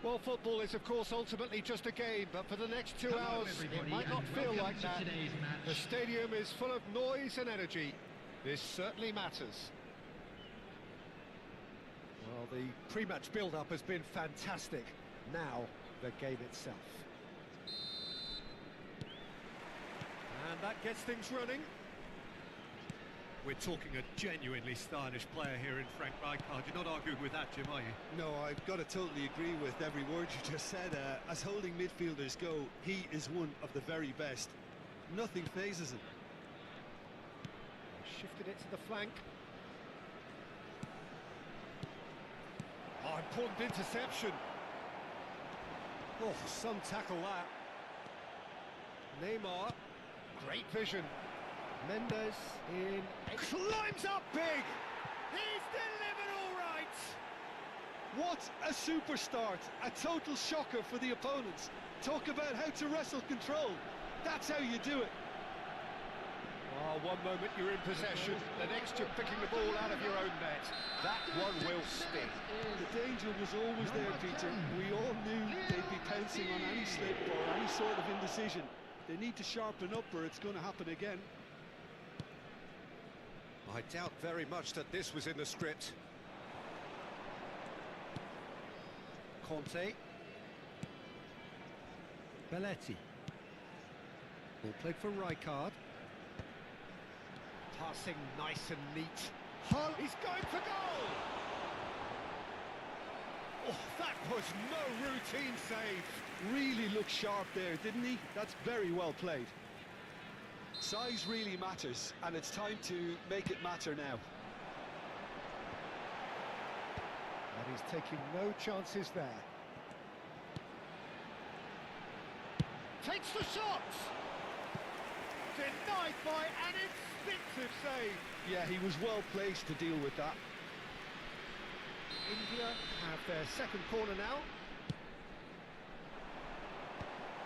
Well, football is, of course, ultimately just a game, but for the next 2 hours, it might not feel like that. The stadium is full of noise and energy. This certainly matters. Well, the pre-match build-up has been fantastic. Now, the game itself. And that gets things running. We're talking a genuinely stylish player here in Frank Rijkaard. You're not arguing with that, Jim, are you? No, I've got to totally agree with every word you just said. As holding midfielders go, he is one of the very best. Nothing phases him. Shifted it to the flank. Oh, important interception. Oh, some tackle that. Neymar, great vision. Mendes in, climbs up big. He's delivered all right. What a super start. A total shocker for the opponents. Talk about how to wrestle control. That's how you do it. Oh, one moment you're in possession, the next you're picking the ball out of your own net. That one will sting. The danger was always there, Peter. We all knew they'd be pouncing on any slip or any sort of indecision. They need to sharpen up or it's going to happen again. I doubt very much that this was in the script. Conte. Belletti. Ball played for Rijkaard. Passing nice and neat. Hull, he's going for goal! Oh, that was no routine save. Really looked sharp there, didn't he? That's very well played. Size really matters, and it's time to make it matter now. And he's taking no chances there. Takes the shot! Denied by an instinctive save. Yeah, he was well placed to deal with that. India have their second corner now.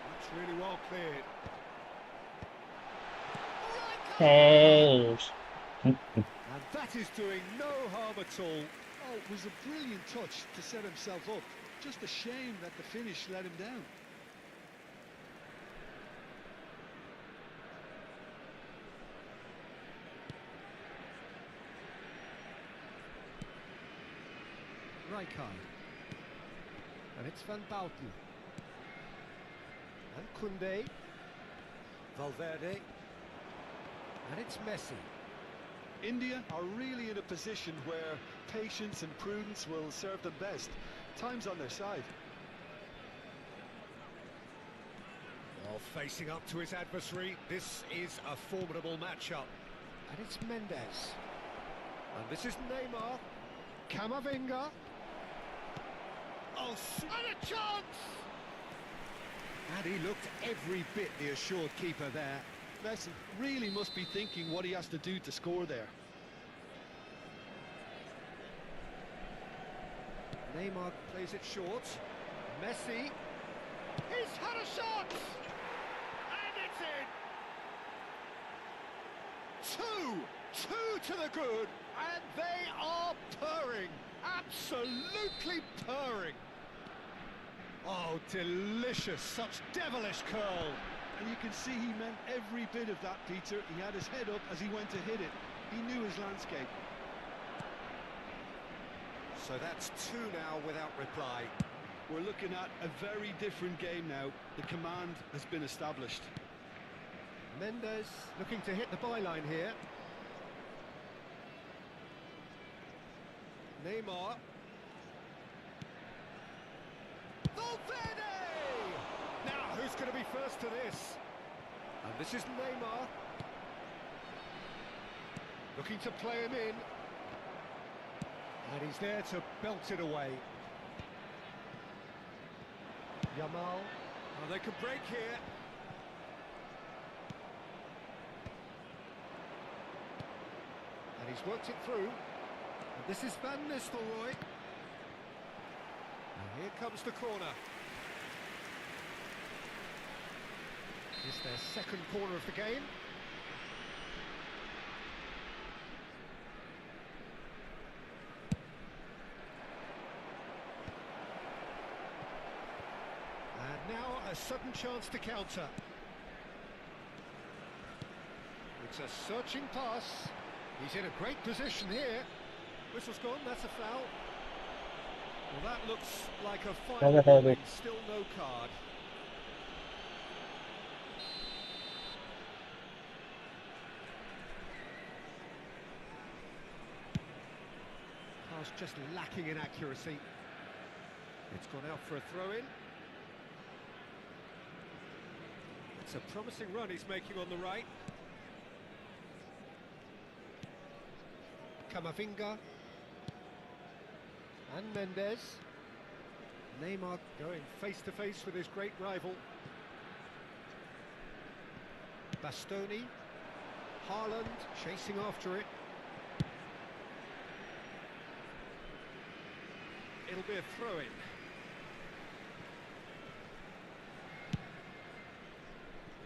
That's really well cleared. And that is doing no harm at all. Oh, it was a brilliant touch to set himself up. Just a shame that the finish let him down. Rijkaard. And it's Van Bouten. And Koundé. Valverde. And it's Messi. India are really in a position where patience and prudence will serve them best. Time's on their side. Well, facing up to his adversary, this is a formidable matchup. And it's Mendes. And this is Neymar. Camavinga. Oh, and a chance! And he looked every bit the assured keeper there. Messi really must be thinking what he has to do to score there. Neymar plays it short. Messi. He's had a shot! And it's in! Two to the good, and they are purring. Absolutely purring. Oh, delicious. Such devilish curl. And you can see he meant every bit of that, Peter. He had his head up as he went to hit it. He knew his landscape. So that's two now without reply. We're looking at a very different game now. The command has been established. Mendes looking to hit the byline here. Neymar. Valverde! Now, who's going to be first to this? And this is Neymar. Looking to play him in. And he's there to belt it away. Yamal. Oh, they could break here. And he's worked it through. And this is Van Nistelrooy. And here comes the corner. It's their second corner of the game. And now a sudden chance to counter. It's a searching pass. He's in a great position here. Whistle's gone, that's a foul. Well, that looks like a final warning, still no card. Pass just lacking in accuracy. It's gone out for a throw-in. It's a promising run he's making on the right. Camavinga and Mendes. Neymar going face-to-face with his great rival. Bastoni. Haaland chasing after it. It'll be a throw-in.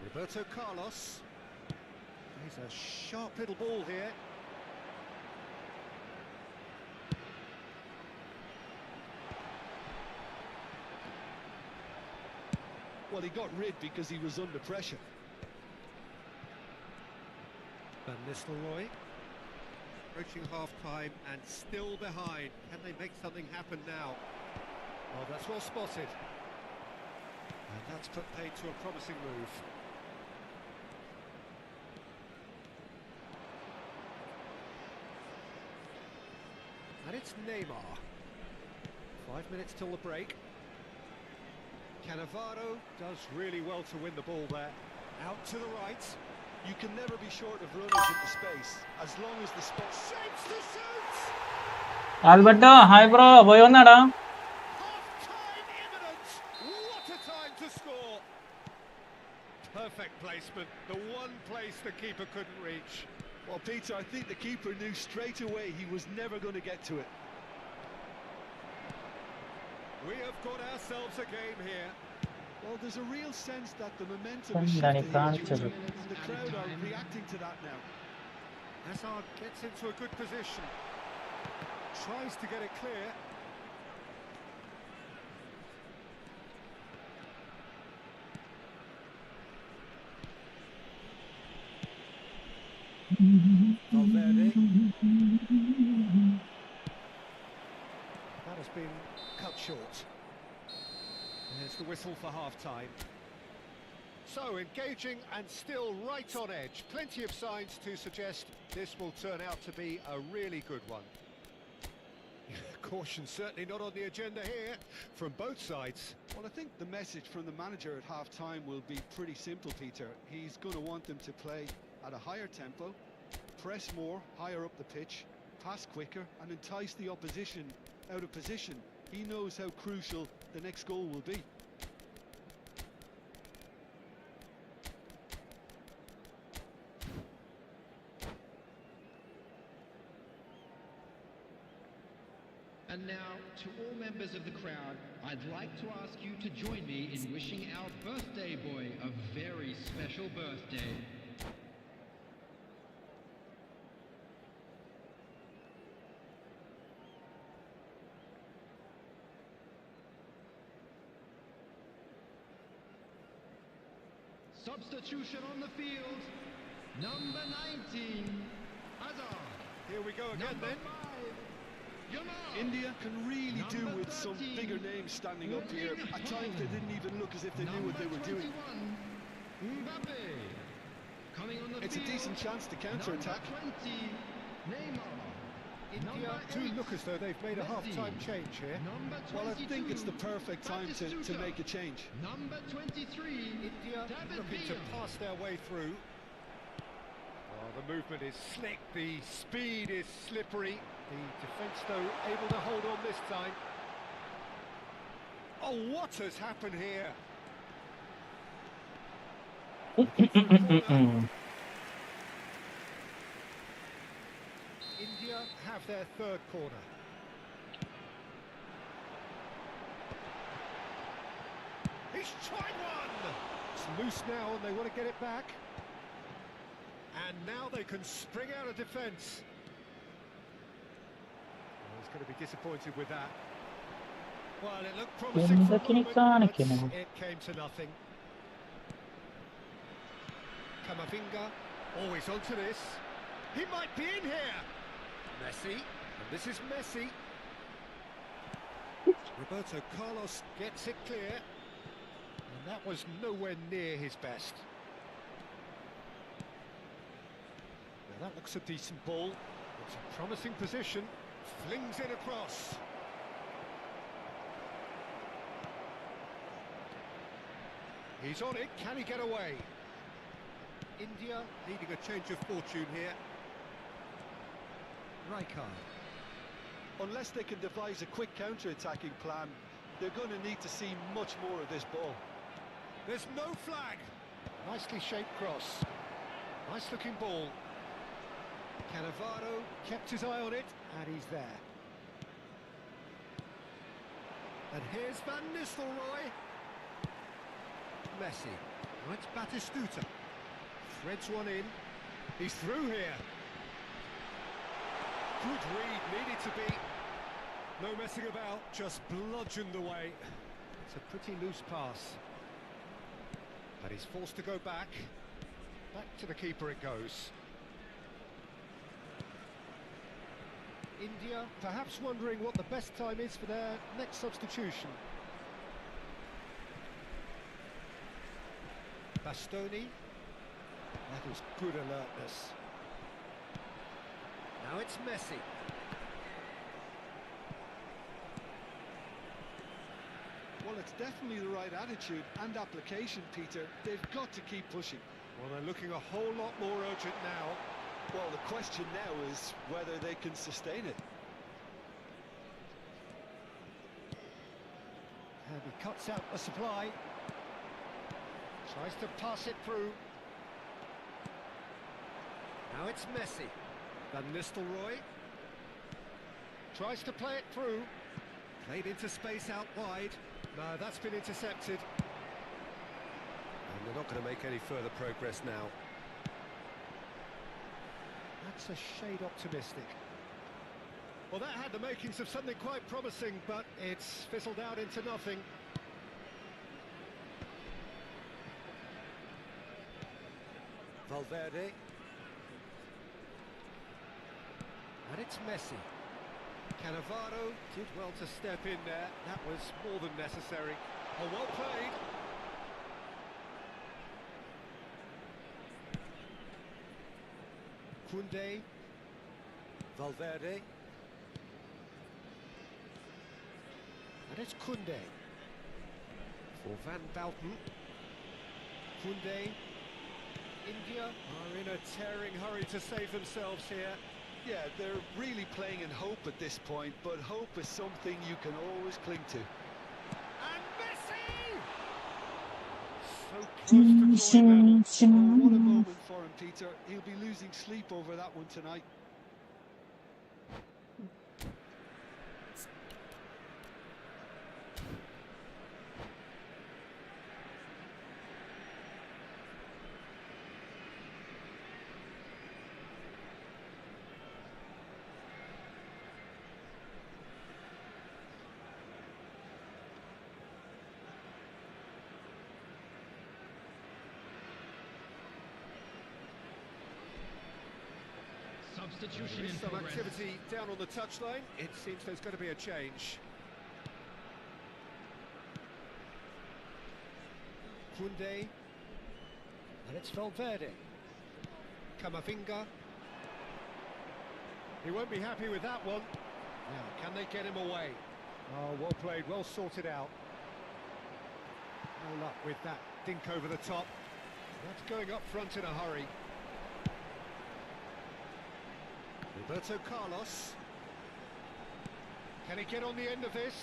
Roberto Carlos. He's a sharp little ball here. Well, he got rid because he was under pressure. Van Nistelrooy. Approaching half-time and still behind. Can they make something happen now? Oh, that's well spotted. And that's put paid to a promising move. And it's Neymar. 5 minutes till the break. Cannavaro does really well to win the ball there. Out to the right. You can never be short of runners into space, as long as the space... Shapes the suit! Alberto, hi bro, boy onnada. Half-time imminent! What a time to score! Perfect placement. The one place the keeper couldn't reach. Well, Peter, I think the keeper knew straight away he was never going to get to it. We have got ourselves a game here. Well, there's a real sense that the momentum is shifting, and the crowd are reacting to that now. Hazard gets into a good position. Tries to get it clear. Valverde. That has been cut short. There's the whistle for half-time. So, engaging and still right on edge. Plenty of signs to suggest this will turn out to be a really good one. Caution certainly not on the agenda here from both sides. Well, I think the message from the manager at half-time will be pretty simple, Peter. He's going to want them to play at a higher tempo, press more, higher up the pitch, pass quicker, and entice the opposition out of position. He knows how crucial the next goal will be. And now, to all members of the crowd, I'd like to ask you to join me in wishing our birthday boy a very special birthday. Substitution on the field, number 19, Hazard. Here we go again Number then. 5, India can really do with some bigger names standing up here. At times they didn't even look as if they knew what they were doing. It's a decent chance to counter-attack. India do look as though they've made a half-time change here. Well, I think it's the perfect time to make a change. Number 23, India looking to pass their way through. Oh, the movement is slick, the speed is slippery. The defence, though, able to hold on this time. Oh, what has happened here? Looking for a corner. India have their third corner. He's tried one! It's loose now and they want to get it back. And now they can spring out of defence. Oh, he's going to be disappointed with that. Well, it looked promising for a moment, but it came to nothing. Kamavinga, always onto this. He might be in here. Messi, and this is Messi. Roberto Carlos gets it clear, and that was nowhere near his best. Now that looks a decent ball. It's a promising position. Flings it across. He's on it. Can he get away? India needing a change of fortune here. Rijkaard. Unless they can devise a quick counter-attacking plan, they're going to need to see much more of this ball. There's no flag. Nicely shaped cross. Nice looking ball. Cannavaro kept his eye on it, and he's there. And here's Van Nistelrooy. Messi. Right, Batistuta. Threads one in. He's through here. Good read, needed to be. No messing about, just bludgeoned away. It's a pretty loose pass. But he's forced to go back. Back to the keeper it goes. India perhaps wondering what the best time is for their next substitution. Bastoni. That was good alertness. Now it's Messi. Well, it's definitely the right attitude and application, Peter. They've got to keep pushing. Well, they're looking a whole lot more urgent now. Well, the question now is whether they can sustain it. And he cuts out the supply. Tries to pass it through. Now it's Messi. Van Nistelrooy. Tries to play it through. Played into space out wide. No, that's been intercepted. And they're not going to make any further progress now. That's a shade optimistic. Well, that had the makings of something quite promising, but it's fizzled out into nothing. Valverde. And it's Messi. Cannavaro did well to step in there. That was more than necessary. Oh, well played. Koundé. Valverde. And it's Koundé. For Van Bouten. Koundé. India are in a tearing hurry to save themselves here. Yeah, they're really playing in hope at this point, but hope is something you can always cling to. And Messi! So close to drawing level. Oh, what a moment for him, Peter. He'll be losing sleep over that one tonight. Substitution in Some progress. activity down on the touchline. It seems there's going to be a change. Kunde. And it's Valverde. Camavinga. He won't be happy with that one. Now, can they get him away? Oh, well played, well sorted out. No luck with that dink over the top. That's going up front in a hurry. Roberto Carlos. Can he get on the end of this?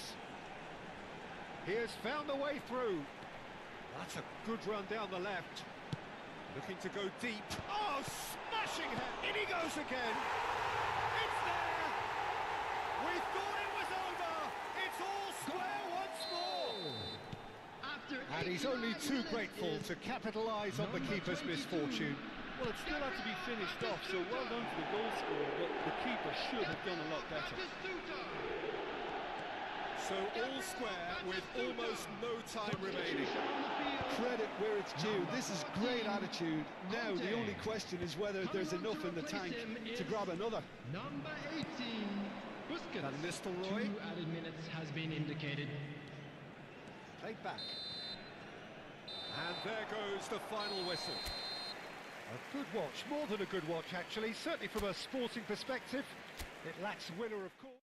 He has found the way through. That's a good run down the left. Looking to go deep. Oh, smashing head. In he goes again. It's there. We thought it was over. It's all square once more. And he's only too grateful to capitalise on the keeper's misfortune. Well, it still had to be finished off, so well done to the goal scorer, but the keeper should have done a lot better. So all square with almost no time remaining. Credit where it's due. This is great attitude. Now the only question is whether there's enough in the tank to grab another. Number 18, Busquets. Van Nistelrooy. 2 added minutes has been indicated. Played back. And there goes the final whistle. A good watch, more than a good watch actually, certainly from a sporting perspective. It lacks winner, of course.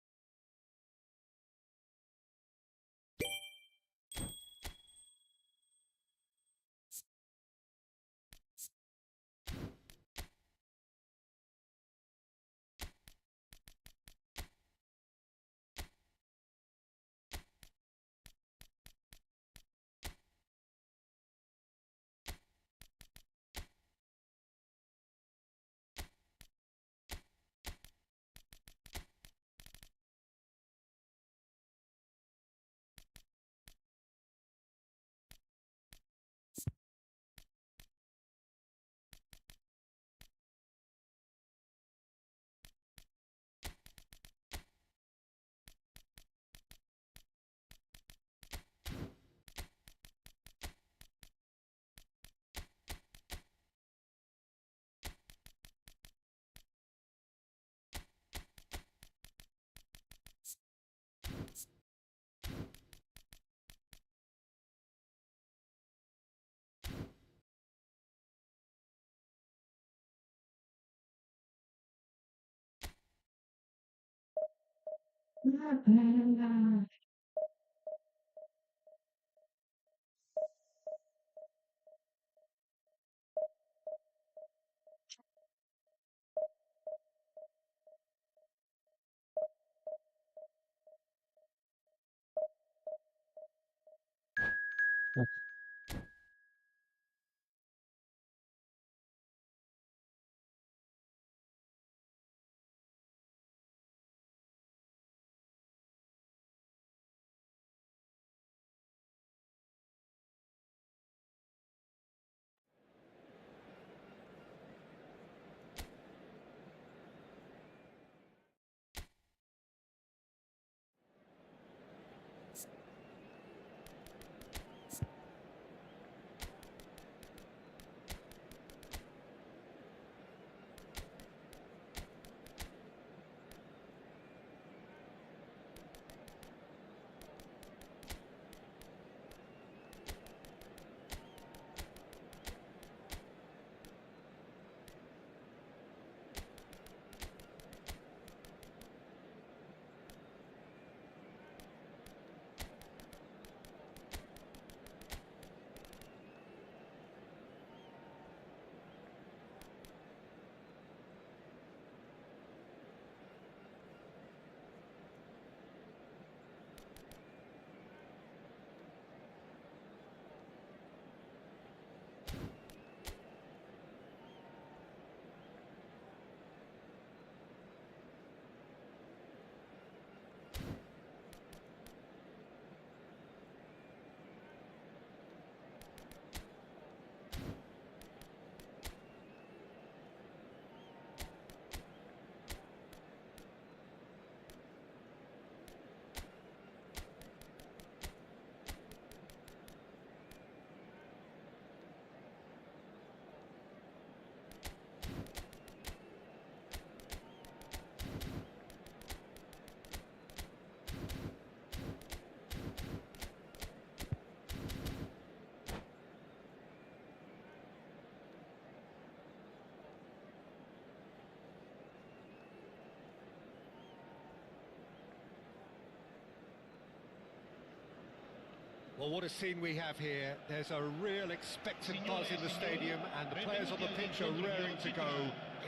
Well, what a scene we have here. There's a real expectant buzz in the stadium, and the players on the pitch are raring to go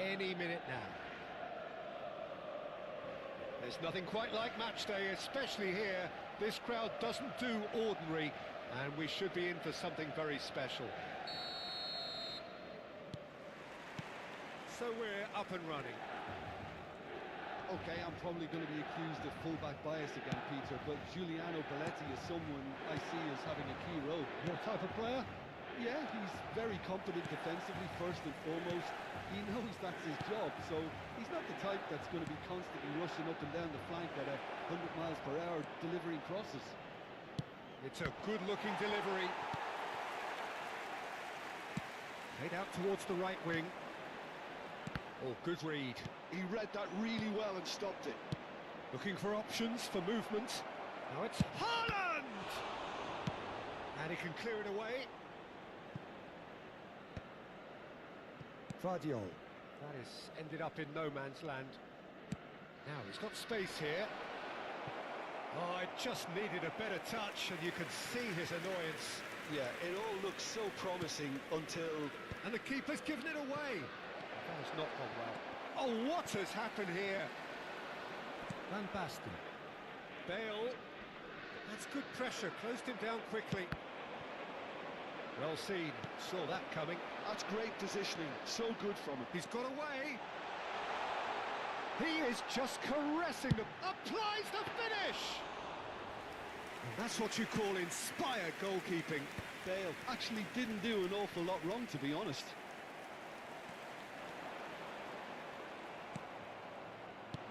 any minute now. There's nothing quite like match day, especially here. This crowd doesn't do ordinary, and we should be in for something very special. So we're up and running. Okay, I'm probably going to be accused of fullback bias again, Peter, but Giuliano Belletti is someone I see as having a key role. Your type of player? Yeah, he's very competent defensively, first and foremost. He knows that's his job, so he's not the type that's going to be constantly rushing up and down the flank at 100 miles per hour, delivering crosses. It's a good-looking delivery. Played out towards the right wing. Oh, good read. He read that really well and stopped it. Looking for options for movement. Now it's Haaland! And he can clear it away. Vardiol. That has ended up in no man's land. Now he's got space here. Oh, it just needed a better touch, and you can see his annoyance. Yeah, it all looks so promising until... And the keeper's given it away. That has not gone well. Oh, what has happened here? Van Basten. Bale. That's good pressure, closed him down quickly. Well seen, saw that coming. That's great positioning, so good from him. He's got away. He is just caressing them. Applies the finish. And that's what you call inspired goalkeeping. Bale actually didn't do an awful lot wrong, to be honest.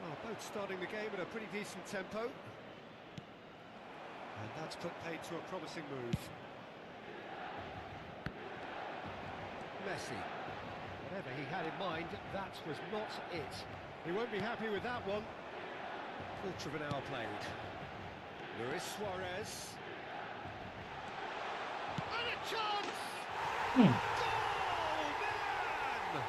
Oh, both starting the game at a pretty decent tempo. And that's put paid to a promising move. Messi. Whatever he had in mind, that was not it. He won't be happy with that one. Quarter of an hour played. Luis Suarez. And a chance! Goal, man!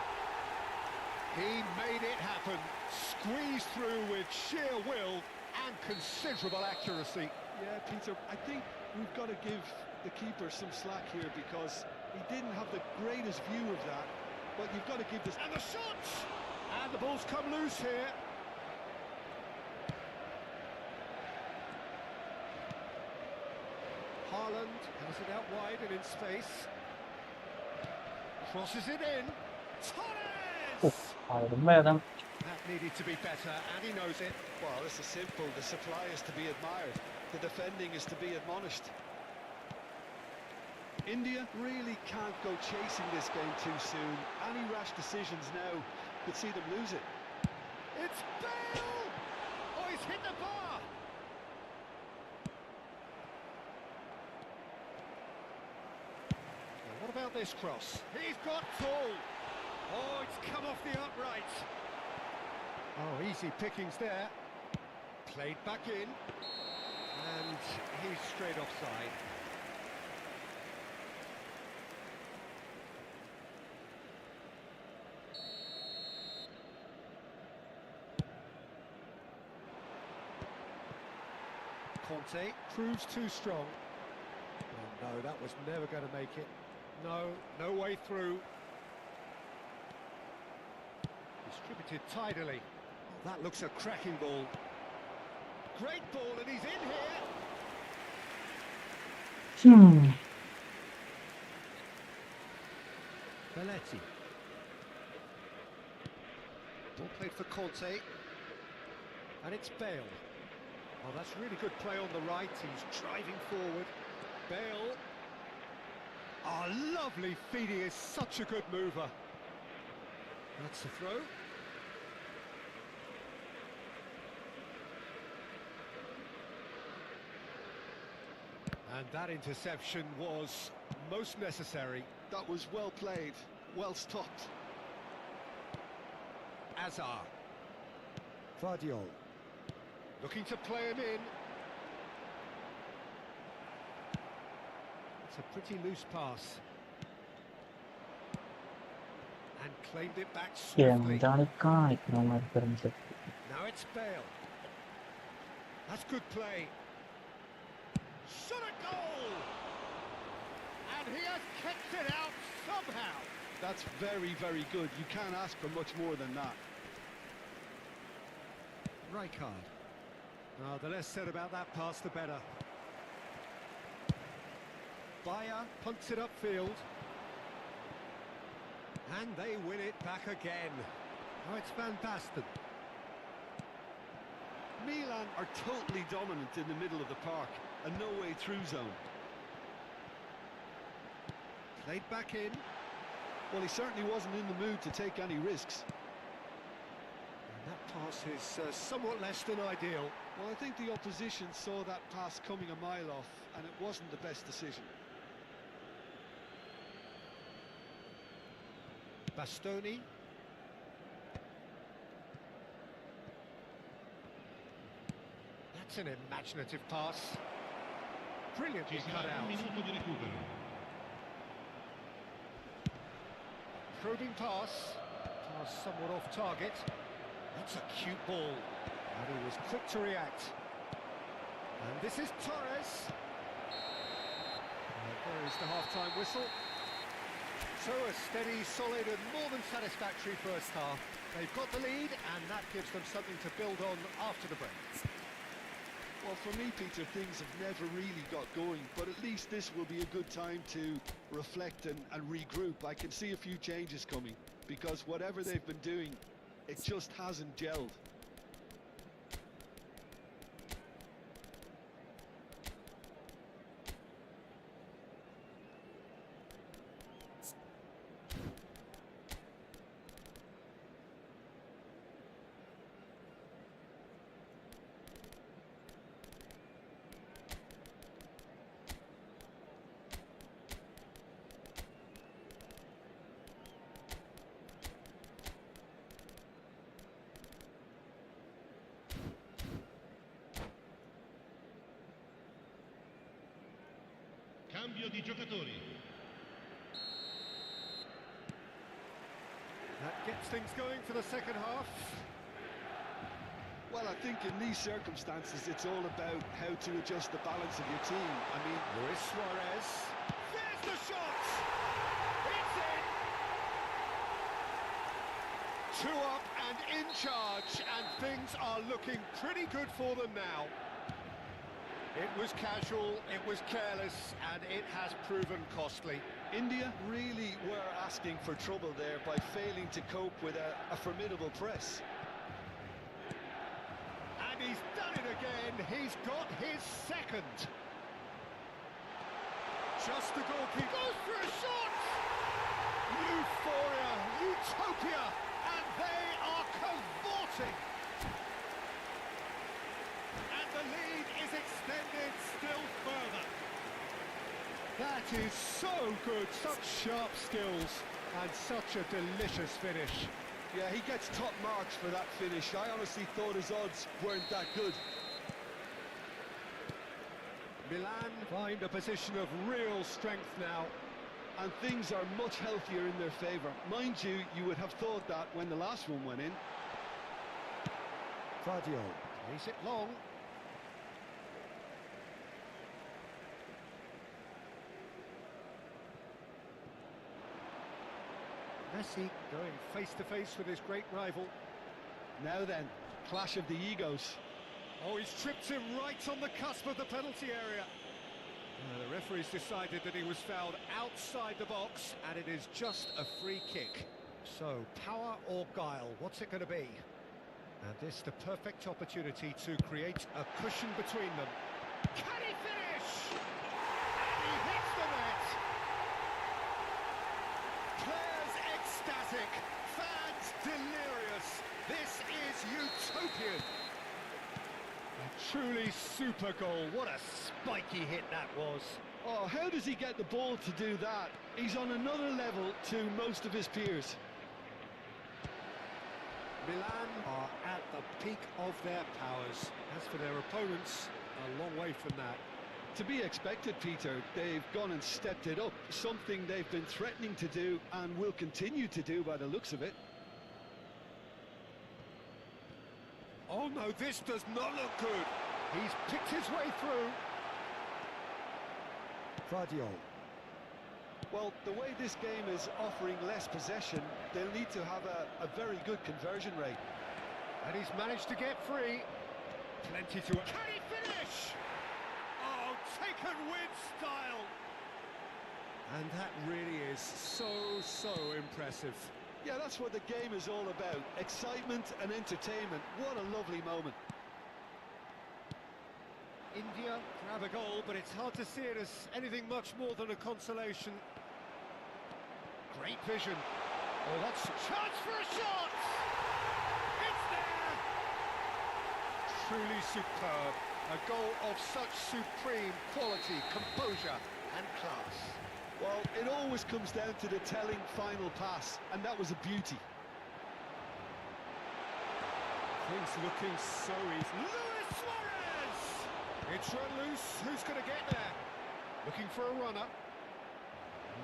He made it happen. Squeezed through with sheer will and considerable accuracy. Yeah, Peter, I think we've got to give the keeper some slack here because he didn't have the greatest view of that, but you've got to give this... And the shot! And the ball's come loose here. Haaland has it out wide and in space. Crosses it in. Torres! That needed to be better, and he knows it. Well, this is simple. The supply is to be admired. The defending is to be admonished. India really can't go chasing this game too soon. Any rash decisions now could see them lose it. It's Bale! Oh, he's hit the bar! Now, what about this cross? He's got full! Oh, it's come off the upright. Oh, easy pickings there. Played back in. And he's straight offside. Conte proves too strong. Oh no, that was never going to make it. No way through. Distributed tidily. Oh, that looks a cracking ball. Great ball, and he's in here. Belletti. Ball played for Conte. And it's Bale. Oh, that's really good play on the right. He's driving forward. Bale. Oh, lovely feed. He is such a good mover. That's the throw. And that interception was most necessary. That was well played, well stopped. Azar. Vardiol. Looking to play him in. It's a pretty loose pass. And claimed it back swiftly. Now it's Bale. That's good play. Shot a goal! And he has kept it out somehow. That's very, very good. You can't ask for much more than that. Rijkaard. Oh, the less said about that pass, the better. Bayer punts it upfield. And they win it back again. Oh, it's Van Basten. Milan are totally dominant in the middle of the park, a no-way through zone. Played back in. Well, he certainly wasn't in the mood to take any risks. And that pass is somewhat less than ideal. Well, I think the opposition saw that pass coming a mile off, and it wasn't the best decision. Bastoni. That's an imaginative pass. Brilliantly Ci cut sarà un out. minuto di recupero. Probing pass. Pass somewhat off target. That's a cute ball. And he was quick to react. And this is Torres. And there is the half-time whistle. So a steady, solid and more than satisfactory first half. They've got the lead and that gives them something to build on after the break. Well, for me, Peter, things have never really got going, but at least this will be a good time to reflect and regroup. I can see a few changes coming, because whatever they've been doing, it just hasn't gelled. Cambio di giocatori. That gets things going for the second half. Well, I think in these circumstances, it's all about how to adjust the balance of your team. I mean, Luis Suarez. There's the shot! It's in! 2 up and in charge, and things are looking pretty good for them now. It was casual, it was careless, and it has proven costly. India really were asking for trouble there by failing to cope with a formidable press. And he's done it again, he's got his second. Just the goalkeeper goes for a shot! Euphoria, utopia, and they are cavorting. And the lead is extended still further. That is so good, such sharp skills, and such a delicious finish. Yeah, he gets top marks for that finish. I honestly thought his odds weren't that good. Milan find a position of real strength now. And things are much healthier in their favour. Mind you, you would have thought that when the last one went in. Fadio plays it long. Messi going face-to-face with his great rival. Now then, clash of the egos. Oh, he's tripped him right on the cusp of the penalty area. The referee's decided that he was fouled outside the box, and it is just a free kick. So, power or guile, what's it going to be? And this the perfect opportunity to create a cushion between them. Can he finish? And he hits the net! Players ecstatic, fans delirious. This is utopian. A truly super goal. What a spiky hit that was. Oh, how does he get the ball to do that? He's on another level to most of his peers. Milan are at the peak of their powers. As for their opponents, a long way from that. To be expected, Peter. They've gone and stepped it up. Something they've been threatening to do and will continue to do by the looks of it. Oh no, this does not look good. He's picked his way through. Vardiol. Well, the way this game is offering less possession, they'll need to have a very good conversion rate. And he's managed to get free. Plenty to... Can he finish? Oh, taken with style. And that really is so impressive. Yeah, that's what the game is all about. Excitement and entertainment. What a lovely moment. India grab a goal, but it's hard to see it as anything much more than a consolation. Great vision. Oh, that's a chance for a shot! It's there! Truly superb. A goal of such supreme quality, composure and class. Well, it always comes down to the telling final pass, and that was a beauty. Things looking so easy. Luis Suarez! It's run loose. Who's going to get there? Looking for a runner.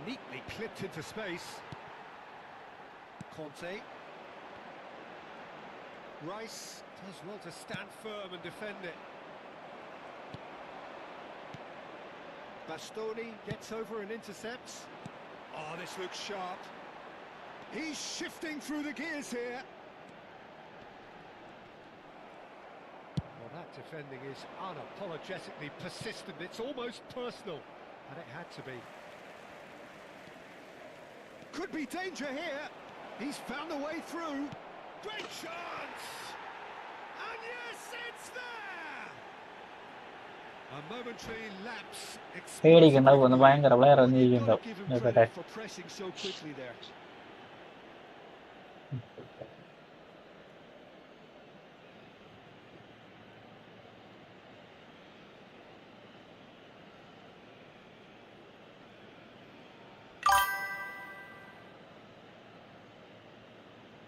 Neatly clipped into space. Conte. Rice does well to stand firm and defend it. Bastoni gets over and intercepts. Oh, this looks sharp. He's shifting through the gears here. Well, that defending is unapologetically persistent. It's almost personal, and it had to be. Could be danger here. He's found a way through. Great chance! And yes, it's there! A momentary lapse. പേടിക്കണ്ടാവും ഒന്ന് ഭയങ്കര player ഇറങ്ങിയിരിക്കുന്നുണ്ടാവും നോക്കട്ടെ. For pressing so quickly there.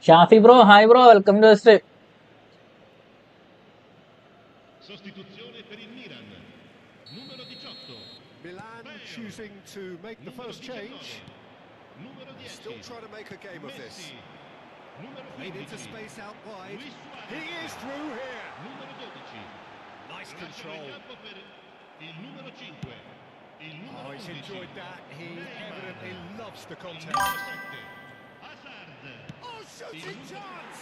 Shafi bro, hi bro, welcome to stream. Sostituzione per il Milan. Numero 18. Milan choosing to make the first change. Numero 10. Still trying to make a game of this. Messi. Numero Made into 15. space out wide. Luis Suarez. He is through here. Numero 12. Nice Lasciano control. il campo per il numero 5. Il numero Oh, he's 11. enjoyed that. He evidently loves the Il contest. numero 7. Hazard. Oh, shooting chance!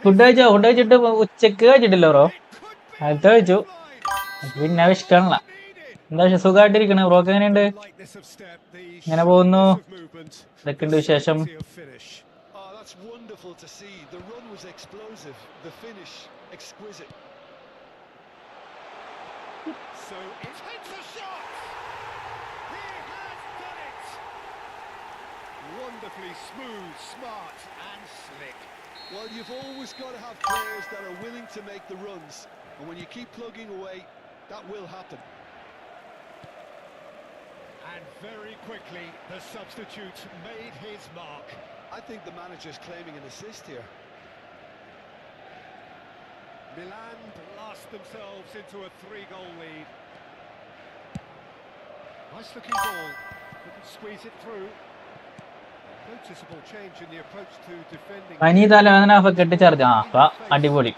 Food കഴിച്ചിട്ട് ഉച്ചക്ക് കഴിച്ചിട്ടില്ല bro. It could be അടുത്ത കഴിച്ചു. lifeline. പിന്നെ വിശക്കണില്ല. Needed. എന്താ സുഖമായിട്ടിരിക്കണ ബ്രോക്ക് എങ്ങനെയുണ്ട്? Lightness of step, the ഇങ്ങനെ പോകുന്നു. sharpness of movement, ഇതൊക്കെയുണ്ട് the വിശേഷം. certainty of finish. Oh, that's wonderful to see. The run was explosive, the finish exquisite. So it hits a shot. He has done it. Wonderfully smooth, smart and slick. Well, you've always got to have players that are willing to make the runs, and when you keep plugging away, that will happen. And very quickly, the substitute made his mark. I think the manager's claiming an assist here. Milan blast themselves into a 3-goal lead. Nice looking ball, couldn't squeeze it through. Noticeable change in the approach to defending. പനി തലവേദന വെക്കട്ട് charge. അടിപൊളി.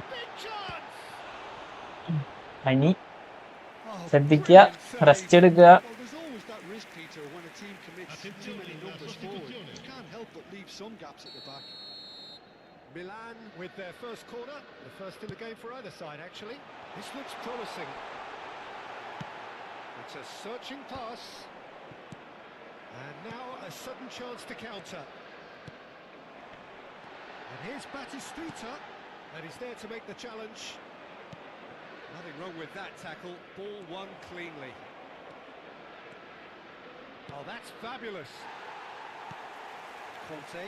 പനി ശ്രദ്ധിക്കുക, rest എടുക്കുക. Well, there's always that risk, Peter, when a team commits too many numbers forward. You can't help but leave some gaps at the back. Milan with their first corner, the first in the game for either side, actually. This looks promising. It's a searching pass. And now a sudden chance to counter. And here's Batistuta, and he's there to make the challenge. Nothing wrong with that tackle. Ball won cleanly. Oh, that's fabulous. Conte.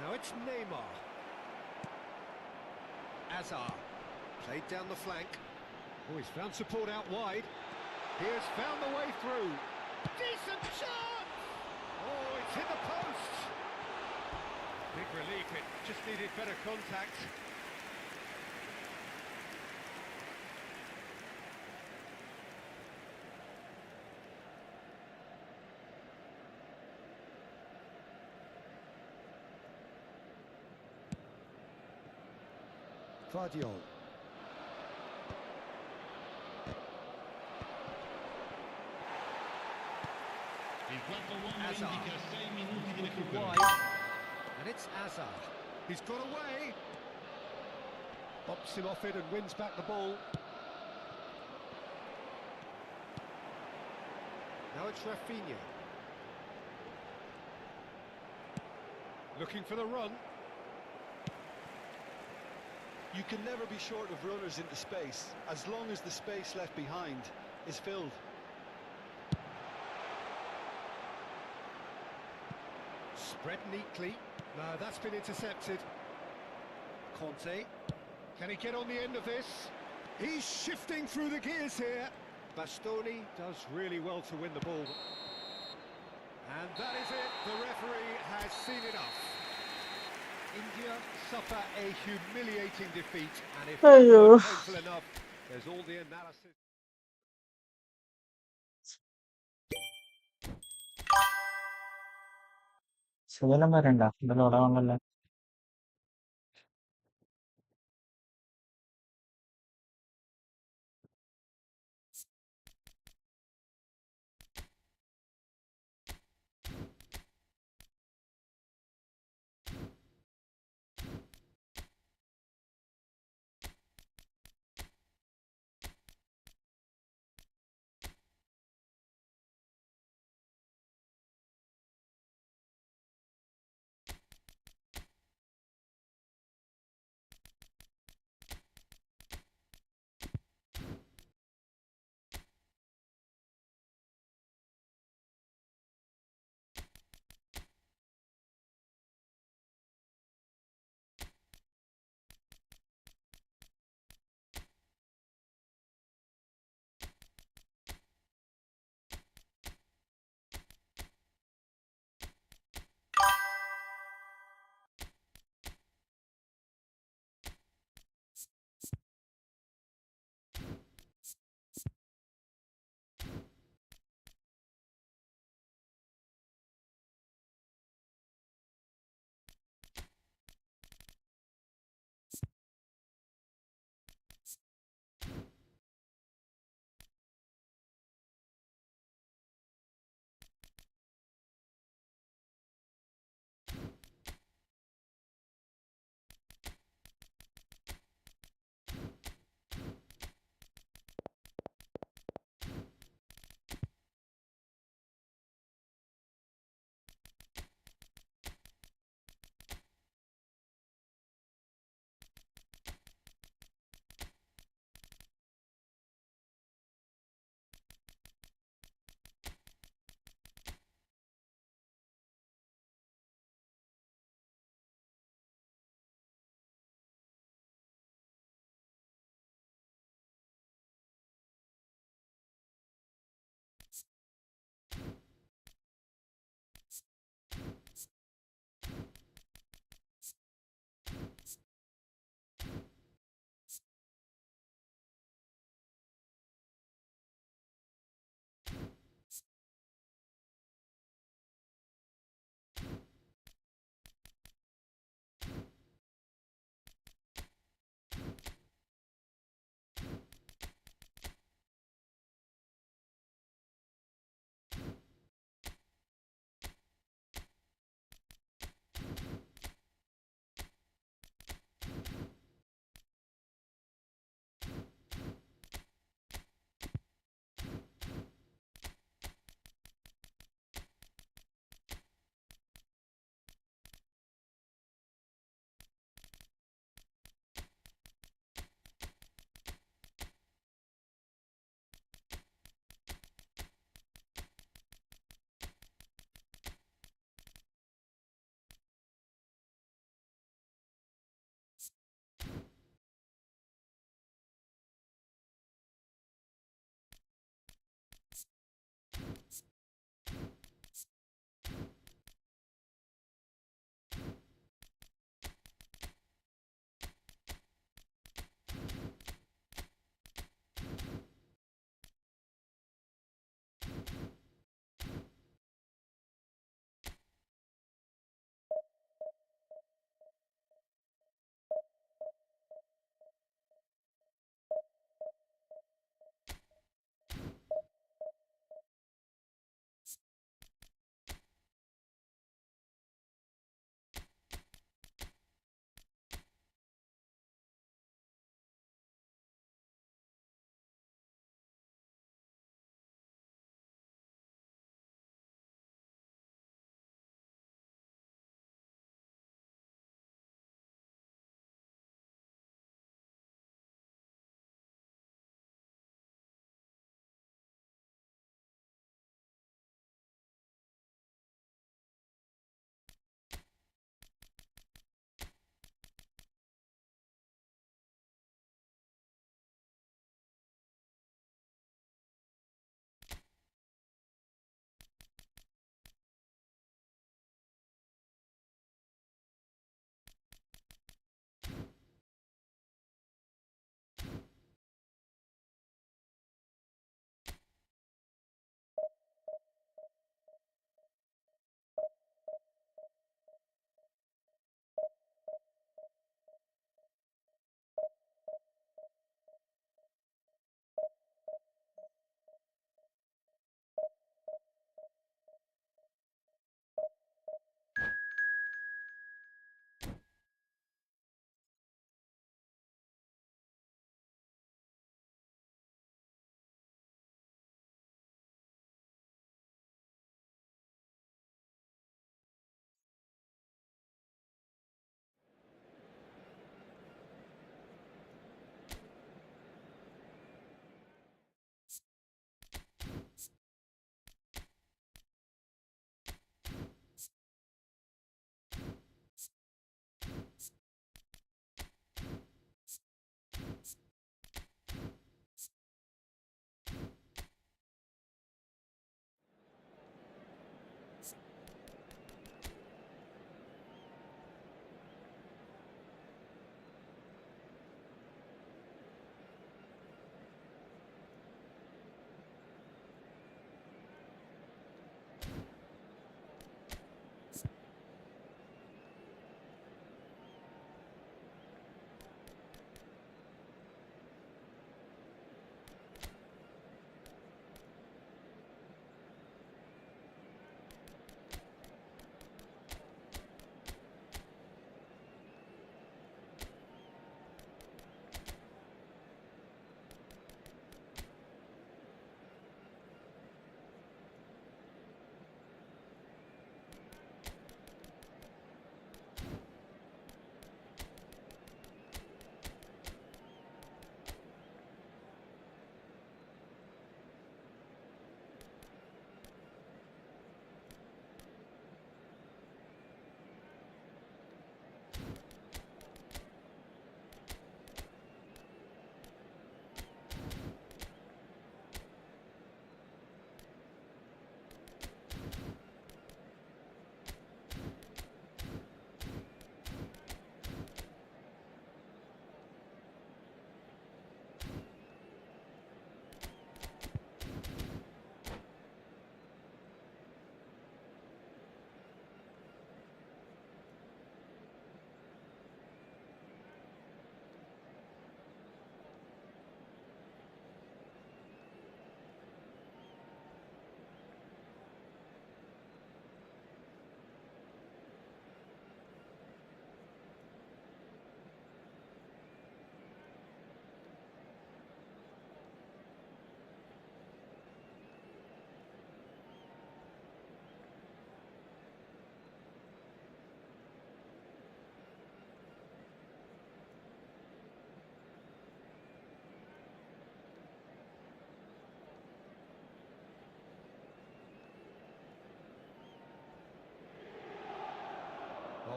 Now it's Neymar. Azar. Played down the flank. Oh, he's found support out wide. He has found the way through. Decent chance! Oh, it's hit the post. Big relief, it just needed better contact. Vardiol. Hazard. indica 6 minuti di Looking recupero. wide. And it's Hazard. He's got away. Bumps him off it and wins back the ball. Now it's Rafinha. Looking for the run. You can never be short of runners into space, as long as the space left behind is filled. Spread neatly. No, that's been intercepted. Conte. Can he get on the end of this? He's shifting through the gears here. Bastoni does really well to win the ball. And that is it. The referee has seen enough. India suffer a humiliating defeat. And if that Aiyo. weren't painful enough, there's all the analysis. ശകലം വരണ്ട എന്തായാലും അവിടെ വന്നല്ലേ.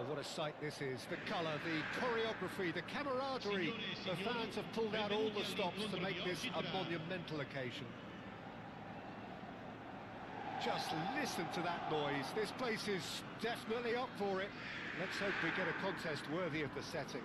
Well, what a sight this is. The colour, the choreography, the camaraderie. The fans have pulled out all the stops to make this a monumental occasion. Just listen to that noise. This place is definitely up for it. Let's hope we get a contest worthy of the setting.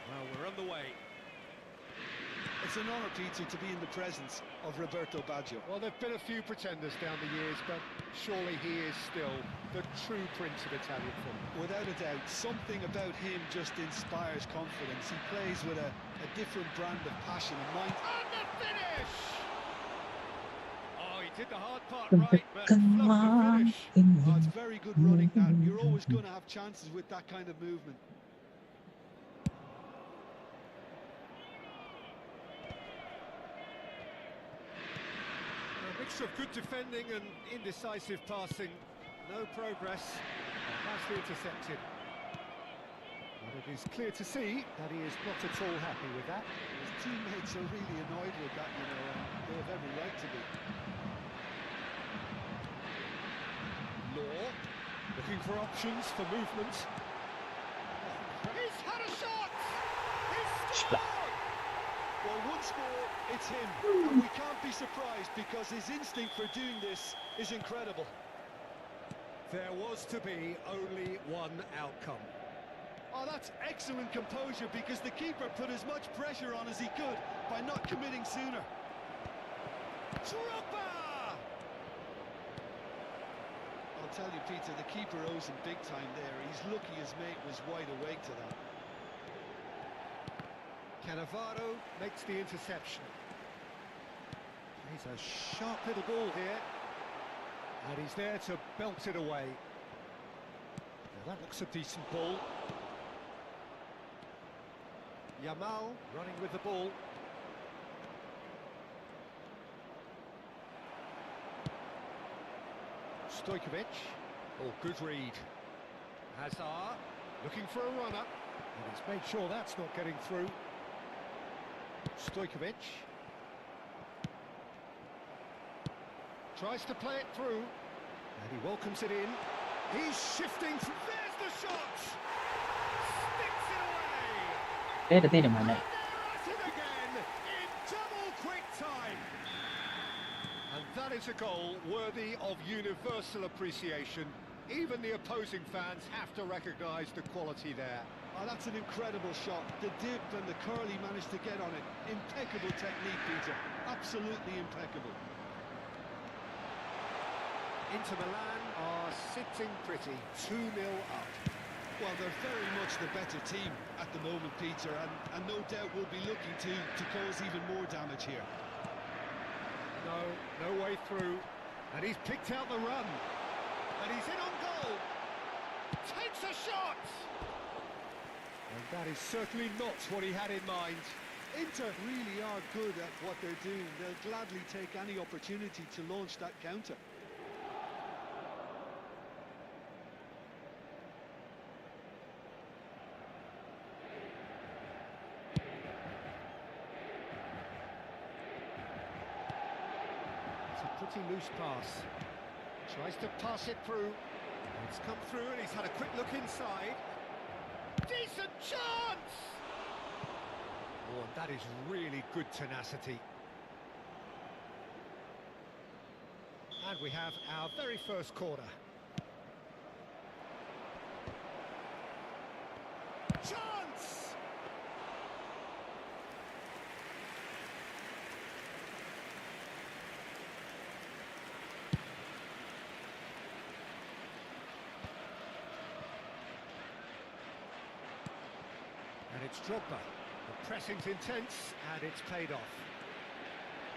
Well, we're on the way. It's an honour, Peter, to be in the presence of Roberto Baggio. Well, there've been a few pretenders down the years, but surely he is still the true prince of Italian football. Without a doubt, something about him just inspires confidence. He plays with a different brand of passion and mind. And the finish! Oh, he did the hard part right, but flubbed the finish. Oh, it's very good running, that. You're always going to have chances with that kind of movement. A mixture of good defending and indecisive passing. No progress. Nicely intercepted. But it is clear to see that he is not at all happy with that. His teammates are really annoyed with that, you know, and they have every right to be. Law, looking for options for movement. He's had a shot! He's scored! Well, one score, it's him. And we can't be surprised because his instinct for doing this is incredible. There was to be only one outcome. Oh, that's excellent composure because the keeper put as much pressure on as he could by not committing sooner. Drogba! I'll tell you, Peter, the keeper owes him big time there. He's lucky his mate was wide awake to that. Cannavaro makes the interception. He's a sharp little ball here. And he's there to belt it away. Now that looks a decent ball. Yamal running with the ball. Stojkovic. Oh, good read. Hazard looking for a runner. And he's made sure that's not getting through. Stojkovic. Tries to play it through. And he welcomes it in. He's shifting. There's the shot! Sticks it away! തീരുമാനം And they're at it again in double quick time. And that is a goal worthy of universal appreciation. Even the opposing fans have to recognise the quality there. Oh, that's an incredible shot. The dip and the curl he managed to get on it. Impeccable technique, Peter. Absolutely impeccable. Inter Milan are sitting pretty, 2-0 up. Well, they're very much the better team at the moment, Peter, and no doubt will be looking to cause even more damage here. No way through. And he's picked out the run. And he's in on goal. Takes a shot! And that is certainly not what he had in mind. Inter really are good at what they're doing. They'll gladly take any opportunity to launch that counter. It's a pretty loose pass. Tries to pass it through. It's come through and he's had a quick look inside. Decent chance! Oh, and that is really good tenacity. And we have our very first corner. Chance! And it's Drogba. The pressing's intense, and it's paid off.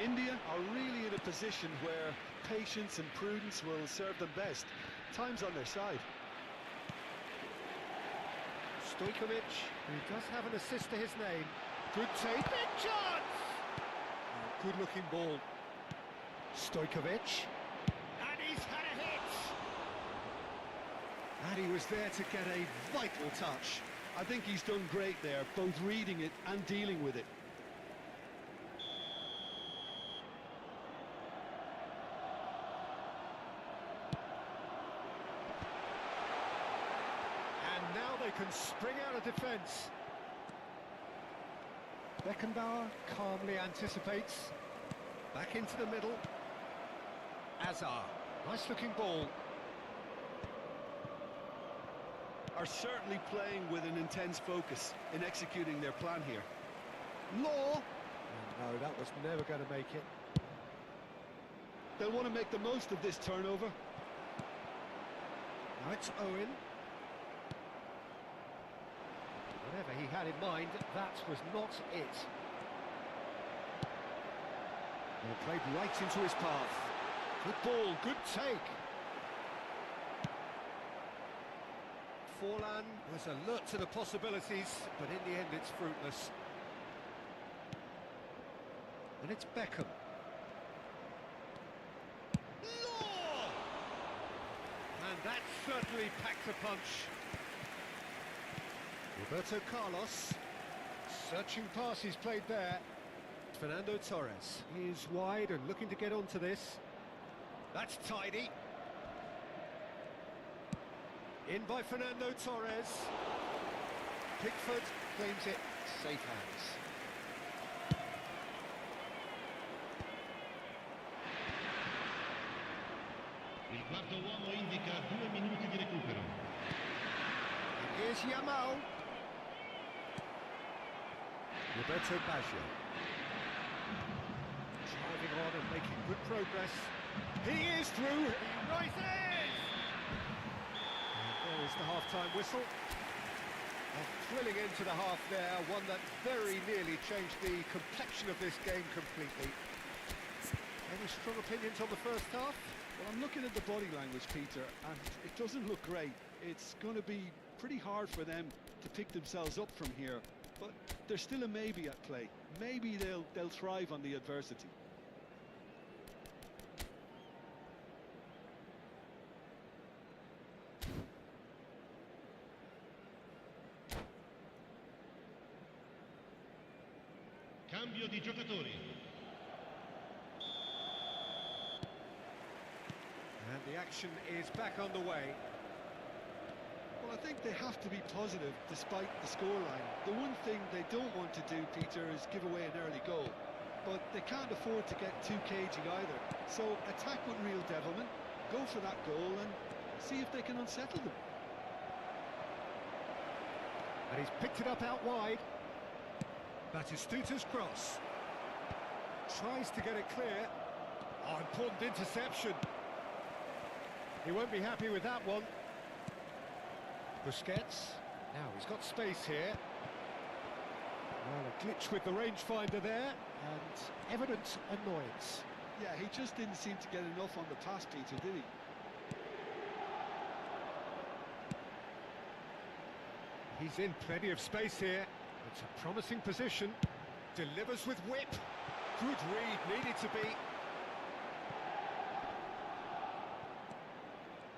India are really in a position where patience and prudence will serve them best. Time's on their side. Stojkovic, who does have an assist to his name. Good take. Big chance! Oh, good-looking ball. Stojkovic. And he's had a hit! And he was there to get a vital touch. I think he's done great there, both reading it and dealing with it. And now they can spring out of defence. Beckenbauer calmly anticipates. Back into the middle. Azar. Nice looking ball. Are certainly playing with an intense focus in executing their plan here. Law! No, that was never going to make it. They'll want to make the most of this turnover. Now it's Owen. Whatever he had in mind, that was not it. Well, played right into his path. Good ball, good take. Forlan was alert to the possibilities, but in the end it's fruitless. And it's Beckham. Law! And that certainly packed a punch. Roberto Carlos. Searching pass he's played there. Fernando Torres. He is wide and looking to get onto this. That's tidy. In by Fernando Torres. Pickford claims it. Safe hands. Il quarto uomo indica 2 minuti di recupero. Here's Yamal. Roberto Baggio. Driving on and making good progress. He is through. He rises! And there is the half-time whistle. A thrilling end to the half there, one that very nearly changed the complexion of this game completely. Any strong opinions on the first half? Well, I'm looking at the body language, Peter, and it doesn't look great. It's going to be pretty hard for them to pick themselves up from here, but there's still a maybe at play. Maybe they'll thrive on the adversity. Cambio di giocatori. And the action is back underway. Well, I think they have to be positive despite the scoreline. The one thing they don't want to do, Peter, is give away an early goal. But they can't afford to get too cagey either. So attack with real devilment, go for that goal and see if they can unsettle them. And he's picked it up out wide. Batistuta's cross. Tries to get it clear. Oh, important interception. He won't be happy with that one. Busquets. Now he's got space here. Well, a glitch with the rangefinder there, and evident annoyance. Yeah, he just didn't seem to get enough on the pass, Peter, did he? He's in plenty of space here. It's a promising position. Delivers with whip. Good read, needed to be.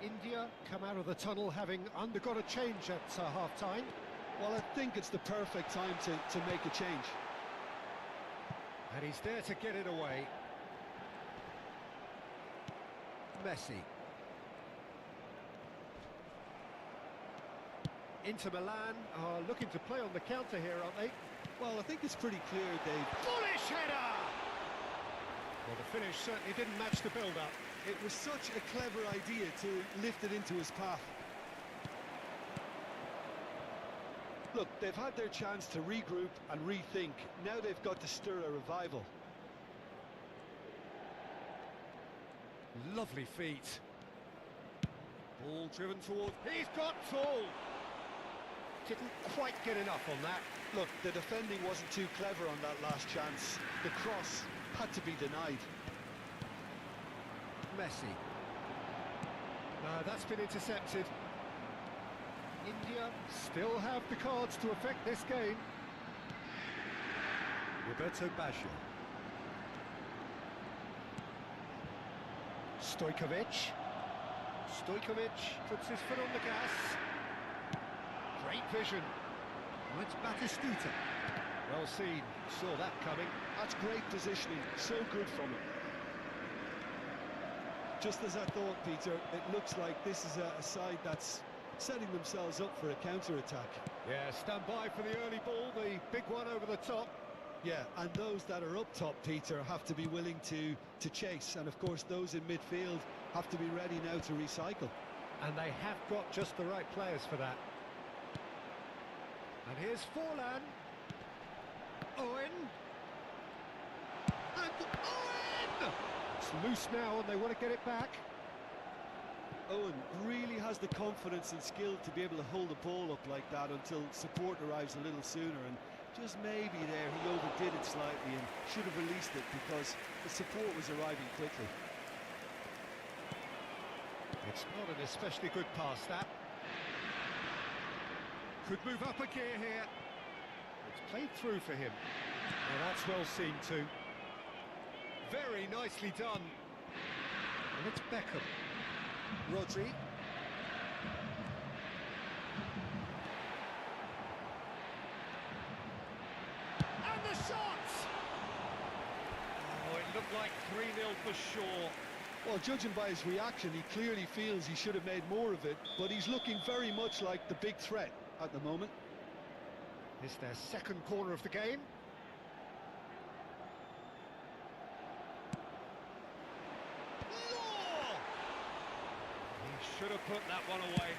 India come out of the tunnel having undergone a change at half-time. Well, I think it's the perfect time to make a change. And he's there to get it away. Messi. Inter Milan are looking to play on the counter here, aren't they? Well, I think it's pretty clear they've... Bullish header! Well, the finish certainly didn't match the build-up. It was such a clever idea to lift it into his path. Look, they've had their chance to regroup and rethink. Now they've got to stir a revival. Lovely feet. Ball driven towards... He's got tall! Didn't quite get enough on that. Look, the defending wasn't too clever on that last chance. The cross had to be denied. Messi. No, that's been intercepted. India still have the cards to affect this game. Roberto Baggio. Stojkovic. Stojkovic puts his foot on the gas. Great vision. Now it's Batistuta. Well seen, saw that coming. That's great positioning, so good from him. Just as I thought, Peter, it looks like this is a side that's setting themselves up for a counter-attack. Yeah, stand by for the early ball, the big one over the top. Yeah, and those that are up top, Peter, have to be willing to chase. And of course, those in midfield have to be ready now to recycle. And they have got just the right players for that. And here's Forlan. Owen. And Owen! It's loose now and they want to get it back. Owen really has the confidence and skill to be able to hold the ball up like that until support arrives a little sooner. And just maybe there he overdid it slightly and should have released it because the support was arriving quickly. It's not an especially good pass, that. Could move up a gear here. It's played through for him. Well, that's well seen too. Very nicely done. And it's Beckham. Rodri. And the shot! Oh, it looked like 3-0 for sure. Well, judging by his reaction, he clearly feels he should have made more of it, but he's looking very much like the big threat at the moment. It's their second corner of the game. Law! He should have put that one away.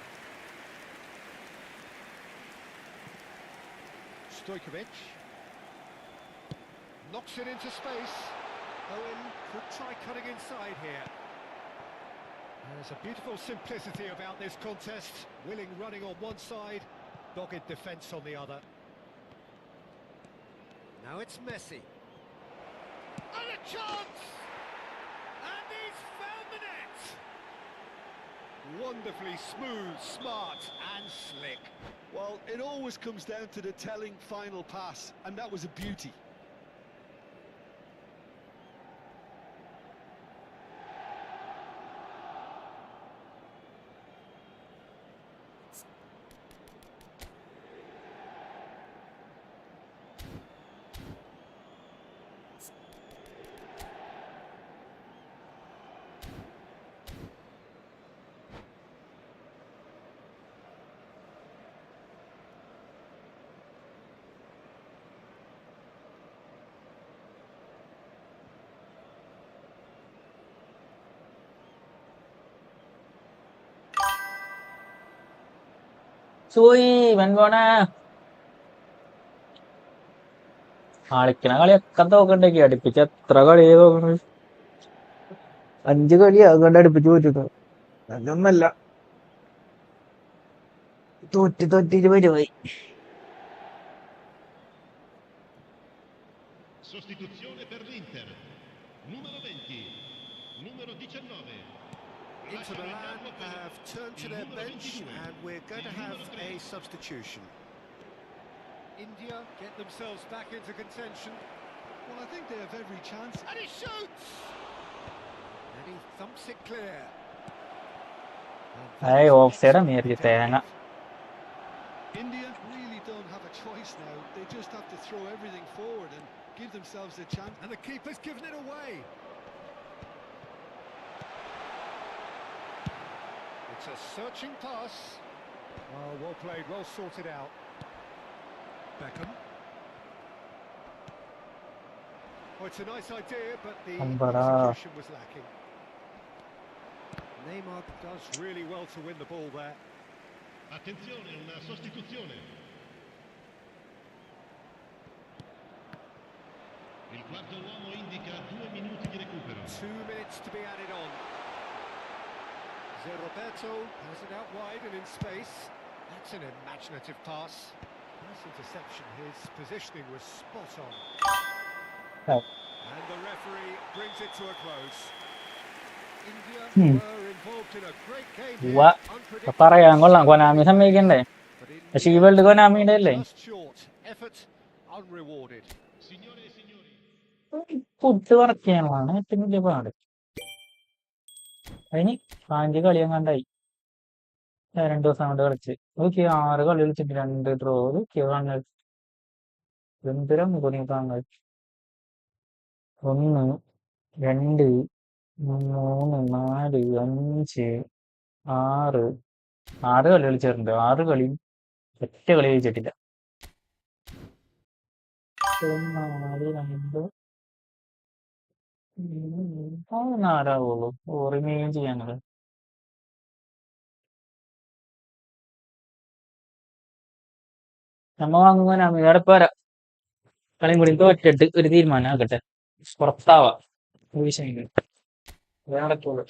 Stojkovic knocks it into space. Owen could try cutting inside here. There's a beautiful simplicity about this contest. Willing running on one side, dogged defence on the other. Now it's Messi. And a chance! And he's found the net! Wonderfully smooth, smart and slick. Well, it always comes down to the telling final pass, and that was a beauty. സൂയി വെൻപോണ കളിക്കണ കളിയൊക്കെ തോക്കണ്ടേക്ക് അടുപ്പിച്ച് എത്ര കളി തോക്കണ 5 കളി അതുകൊണ്ട് അടുപ്പിച്ച് പോറ്റിട്ടു അതൊന്നല്ല തോറ്റിട്ട് വരുമായി. Sostituzione per l'Inter. Numero 20. Numero 19. Inter Milan have turned to their bench and we're going to have a substitution. India get themselves back into contention. Well, I think they have every chance. And he shoots! And he thumps it clear. Of side നേരിട്ട് തേങ്ങ. India really don't have a choice now. They just have to throw everything forward and give themselves a chance. And the keeper's given it away. It's a searching pass. Oh, well played, well sorted out. Beckham. Oh, it's a nice idea, but the execution was lacking. Neymar does really well to win the ball there. Attenzione, una sostituzione. Il quarto uomo indica 2 minuti di recupero. 2 minutes to be added on. Roberto has it out wide and in space. That's an imaginative pass. Nice interception. His positioning was spot on. Oh. And the referee brings it to a close. India were involved in a great game here. പറയാൻ കൊള്ളാം Konami സമ്മതിക്കണ്ടേ പക്ഷെ ഈ world കൊനാമിയുടെ അല്ലേ Just short. Effort unrewarded. Signore e signori. Footwork ചെയ്യാനുള്ളതാണ് ഏറ്റവും വലിയ പാട് അതിന് 5 കളി അങ്ങാണ്ടായി 2 ദിവസം കൊണ്ട് കളിച്ച്. ഓക്കെ 6 കളി കളിച്ചിട്ട് 2 ഡ്രോ. ഓക്കെ എന്തിനാ കുണിക്കാങ്ങൾ. 1 2 3 4 5 6 കളി കളിച്ചിട്ടുണ്ട്. 6 കളി ഒറ്റ കളി കളിച്ചിട്ടില്ല. 4 2 4ആവുള്ളൂ. റിമെയിൻ ചെയ്യാനുള്ളത്. നമ്മ വാങ്ങുവാനാ വേറെ പോരാ. കളിയും കൂടി തോറ്റിട്ട് ഒരു തീരുമാനം ആക്കട്ടെ. പുറത്താവാ വിഷയം വേറെക്കുള്ളൂ.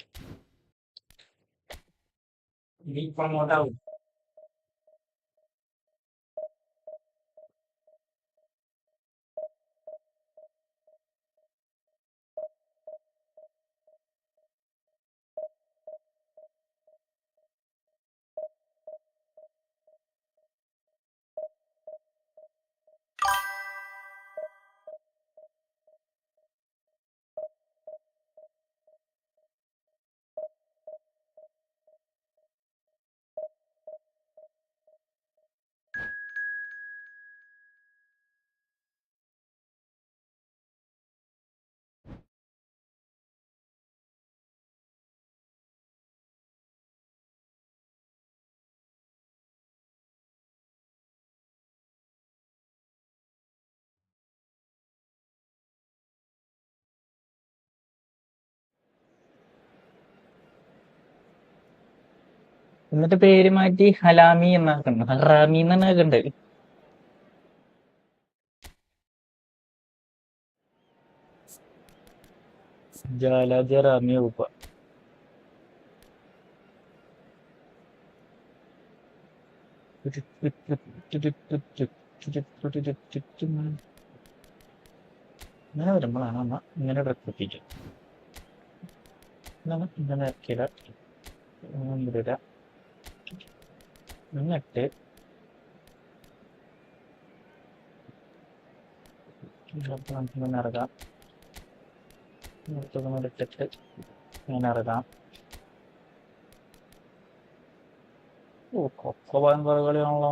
ഇനി അങ്ങോട്ടാവും. എന്നിട്ട് പേര് മാറ്റി ഹലാമി എന്നാക്കുന്നുണ്ട്. ഹറാമി എന്നാക്കുന്നുണ്ട്. ജാലാജറാമി ഉപ്പ ഇങ്ങനെ വരുമ്പോഴാണ് അമ്മ ഇങ്ങനെ പ്രവർത്തിക്കും. ഇങ്ങനെ ഇറക്കിയിട ഇടുക. എന്നിട്ട് നമുക്കിങ്ങനെ ഇറങ്ങാം. ഇട്ടിട്ട് ഇങ്ങനെ ഇറങ്ങാം. കൊക്കോ ഭയങ്കര കളിയാണല്ലോ.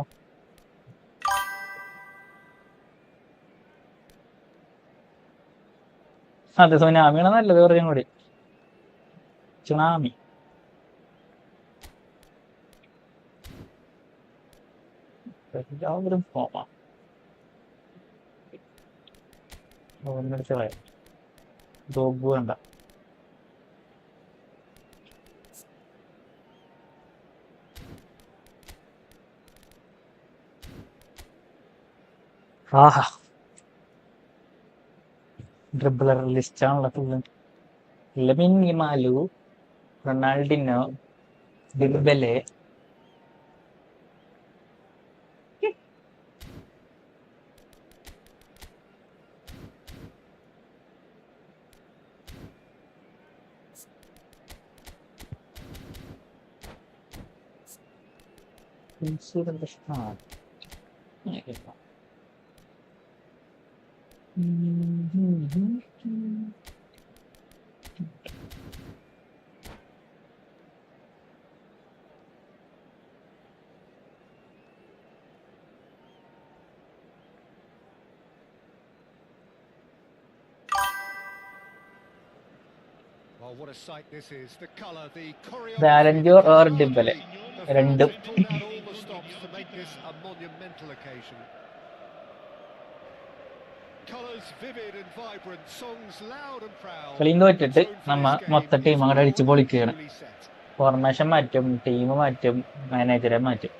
അതെ സുനാമിയാണ് നല്ലത്. കുറച്ചും കൂടി സുനാമി. എല്ലാവരും പോവാം. ഒന്നിടിച്ച് കളയാം. ഡോഗ് വേണ്ട. ആഹാ ഡ്രിബിളർ ലിസ്റ്റാണല്ലോ full. Lamine Yamal, Ronaldinho, Dembele, Well, what a sight this is. The colour, the വാലന്റിയോർ choreography, or the Dembele harmony. The fans രണ്ടും. have pulled out all the stops to make this a monumental occasion. Colours vivid and vibrant, songs loud and proud. കളിയും തോറ്റിട്ട് നമ്മ മൊത്തം team അങ്ങോട്ട് അടിച്ച് പൊളിക്കുകയാണ്. Truly set. Formation മാറ്റും, team മാറ്റും, മാനേജറെ മാറ്റും.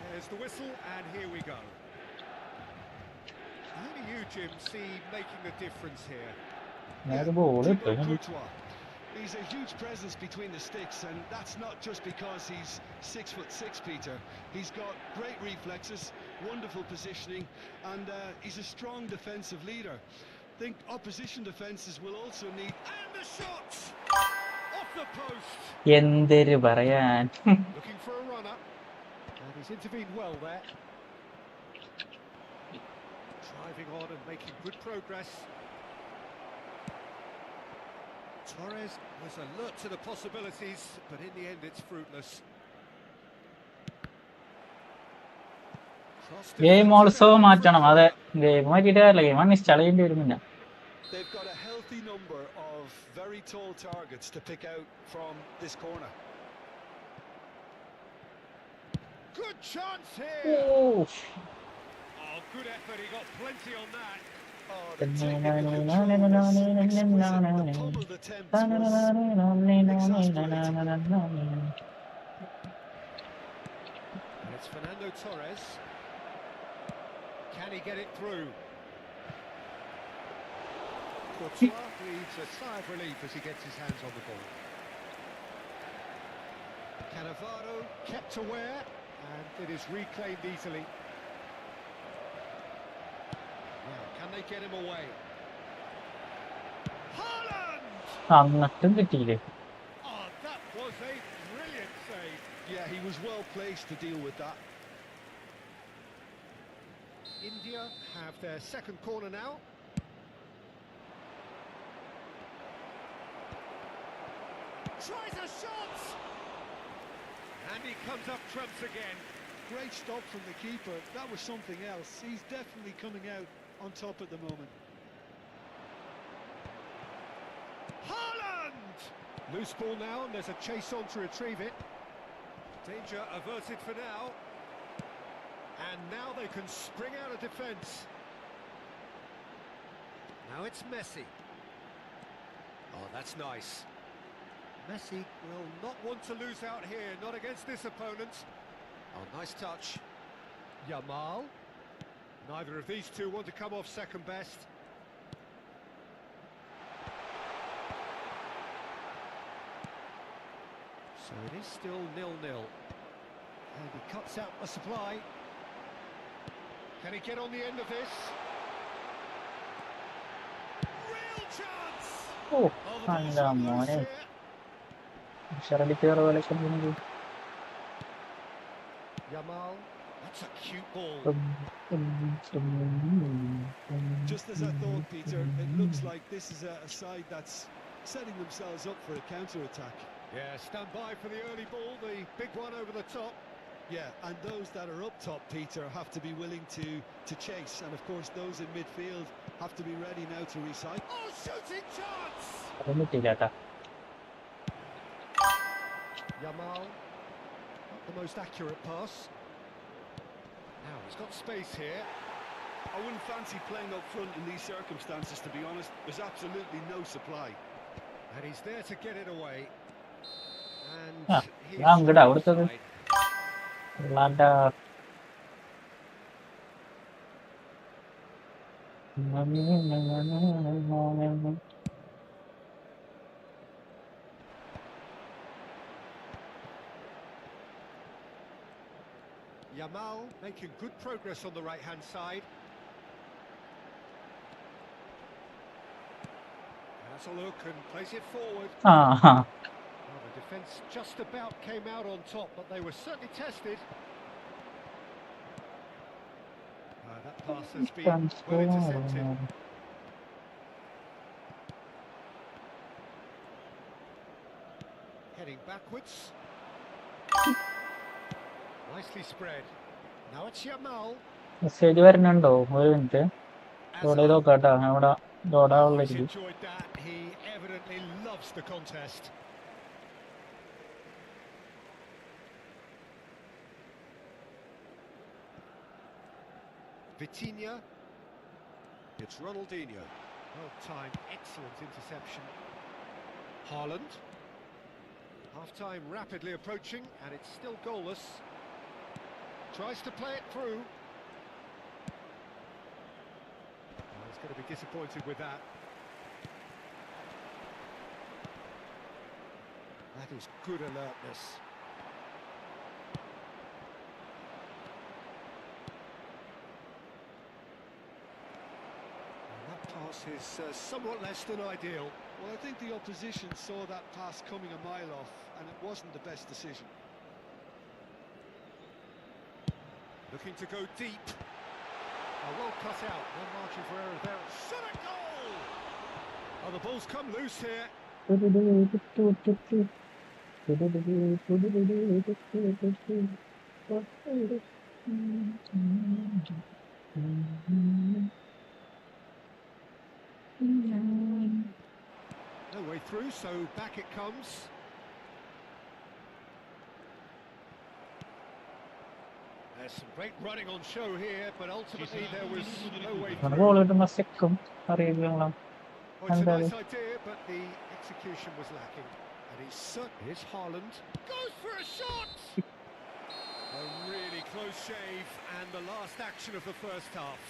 There's the whistle, and here we go. Who do you, Jim, see making the difference here? Ball Thibaut കിട്ടും. Courtois. He's a huge presence between the sticks, and that's not just because he's 6'6", Peter. He's got great reflexes, wonderful positioning, and he's a strong defensive leader. I think opposition defences will also need... And the shots! Off the post! എന്തൊരു പറയാൻ. Looking for a runner. And he's intervened well there. Driving on and making good progress. Torres was alert to the possibilities, but in the end it's fruitless. Game also മാറ്റണം. അതെ, game മാറ്റിയിട്ട് കാര്യമില്ല, game uninstall ചെയ്യേണ്ടി വരുന്നില്ല. They've got a healthy number of very tall targets to pick out from this corner. Good chance here. Oh, good effort. He got plenty on that. Oh, the technical control was exquisite. The pummeled attempt was exasperating. And it's Fernando Torres. Can he get it through? Courtois breathes a sigh of relief as he gets his hands on the ball. Cannavaro kept aware, and it is reclaimed easily. Now, can they get him away? Haaland! എന്നിട്ടും കിട്ടിയില്ലേ? Oh, that was a brilliant save. Yeah, he was well placed to deal with that. India have their second corner now. Tries a shot! And he comes up trumps again. Great stop from the keeper. That was something else. He's definitely coming out on top at the moment. Haaland! Loose ball now, and there's a chase on to retrieve it. Danger averted for now. And now they can spring out of defence. Now it's Messi. Oh, that's nice. Messi will not want to lose out here, not against this opponent. Oh, nice touch. Yamal. Neither of these two want to come off second best. So it is still 0-0. And he cuts out the supply. Can he get on the end of this? Real chance! Oh, Oh, the ball's നല്ല run loose മോനെ, here. ഷറടിക്കേറ പോലെ കളിക്കുന്നത്. Yamal, that's a cute ball. Just as I thought, Peter, it looks like this is a side that's setting themselves up for a counter-attack. Yeah, stand by for the early ball, the big one over the top. Yeah, and those that are up top, Peter, have to be willing to chase. And of course, those in midfield have to be ready now to recycle. Oh, shooting chance! അതൊന്നും കിട്ടിയില്ല കേട്ടാ. Yamal, not the most accurate pass. Now he's got space here. I wouldn't fancy playing up front in these circumstances, to be honest. There's absolutely no supply. And he's there to get it away. And Ah, he's I'm good out of it. offside. ലാഡാ. Yamal making good progress on the right-hand side. Has a look and plays it forward. ആ ഹാ. Well, the defence just about came out on top, but they were certainly tested. That pass has been well intercepted. Heading backwards. Nicely spread. Now it's Yamal. Message വരുന്നുണ്ടോ? ഒരു minute load ചെയ്ത് നോക്കാട്ടാ. അവിടെ He's ലോഡാവുള്ളായിരിക്കും. enjoyed that. He evidently loves the contest. Vitinha. It's Ronaldinho. Well timed, excellent interception. Haaland. Half-time rapidly approaching, and it's still goalless. Tries to play it through. Well, he's going to be disappointed with that. That is good alertness. And that pass is somewhat less than ideal. Well, I think the opposition saw that pass coming a mile off, and it wasn't the best decision. Looking to go deep. Well cut out. No margin for error there. Shot a goal! Oh, the ball's come loose here. No way through, so back it comes. There's some great running on show here, but ultimately there was no way goal through. കിട്ടുമ്പോ സെക്കും അറിയില്ല Oh, it's a എന്തായാലും nice idea, but the execution was lacking. And here's Haaland. Goes for a shot! A really close shave, and the last action of the first half.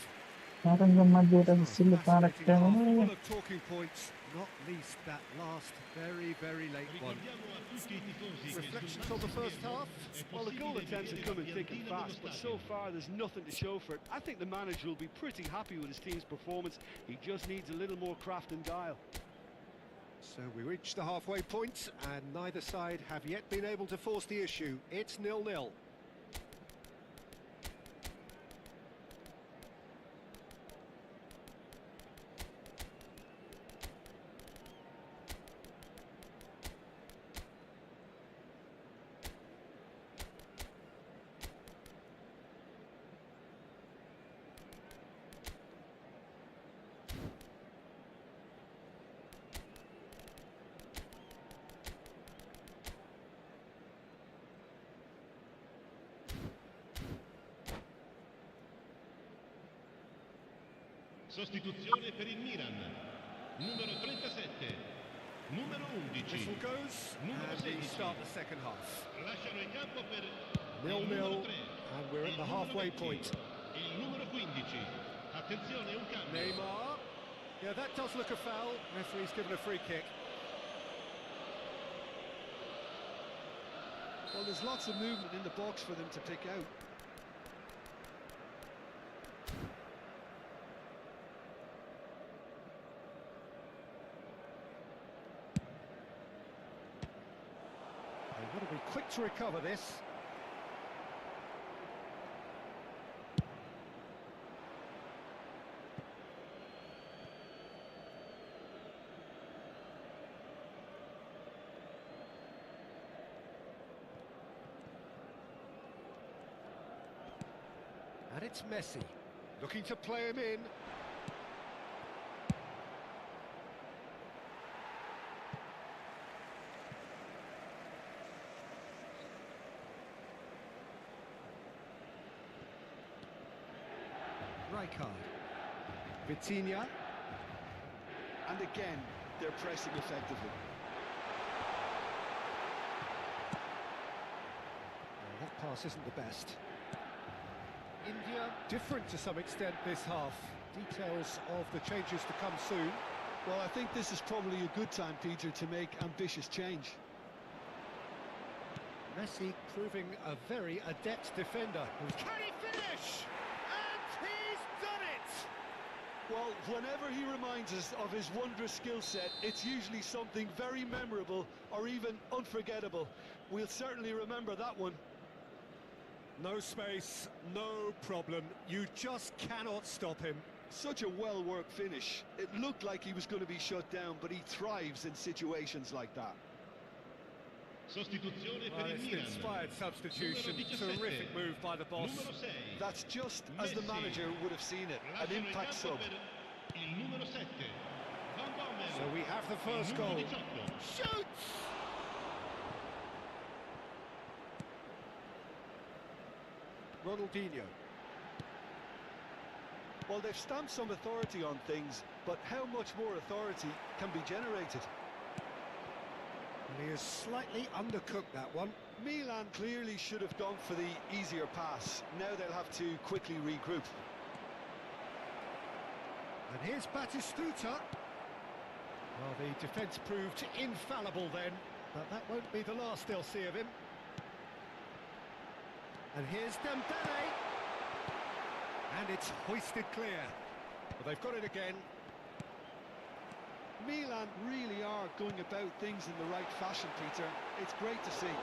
മധ്യത്തിൽ Fascinating half, full of talking points, not least that last very late one. Ricordiamo a tutti i tifosi che Reflections sul on the first half? Well, the goal attempts are coming thick and fast, but so far there's nothing to show for it. I think the manager will be pretty happy with his team's performance. He just needs a little more craft and guile. So we reached the halfway point, and neither side have yet been able to force the issue. It's 0-0. Sostituzione per il Milan. Numero 37. Numero 11. Whistle goes, Numero and we 16. start the second half. Lasciano il campo per 0-0, il 3. and we're at the halfway point. Il numero 15. Attenzione, un cambio. Neymar. Yeah, that does look a foul. Referee's given a free kick. Well, there's lots of movement in the box for them to pick out. They've got to be quick to recover this. And it's Messi, looking to play him in. Rijkaard. Vitinha. And again, they're pressing effectively. Oh, that pass isn't the best. India different to some extent this half. Details of the changes to come soon. Well, I think this is probably a good time, Peter, to make ambitious change. Messi proving a very adept defender. Can he finish? And he's done it! Well, whenever he reminds us of his wondrous skill set, it's usually something very memorable or even unforgettable. We'll certainly remember that one. No space, no problem. You just cannot stop him. Such a well-worked finish. It looked like he was going to be shut down, but he thrives in situations like that. Sostituzione per Well, il it's an Milan. inspired substitution. Numero 17. Terrific move by the boss. Numero 6. That's just as the Messi. manager would have seen it. An Lasciano il impact campo sub. per il numero 7. Van Bommel. So we have the Il first numero goal. 18. Shoots! Ronaldinho. Well, they've stamped some authority on things, but how much more authority can be generated? And he has slightly undercooked that one. Milan clearly should have gone for the easier pass. Now they'll have to quickly regroup. And here's Batistuta. Well, the defence proved infallible then, but that won't be the last they'll see of him. And here's Dembele. And it's hoisted clear. But they've got it again. Milan really are going about things in the right fashion, Peter. It's great to see.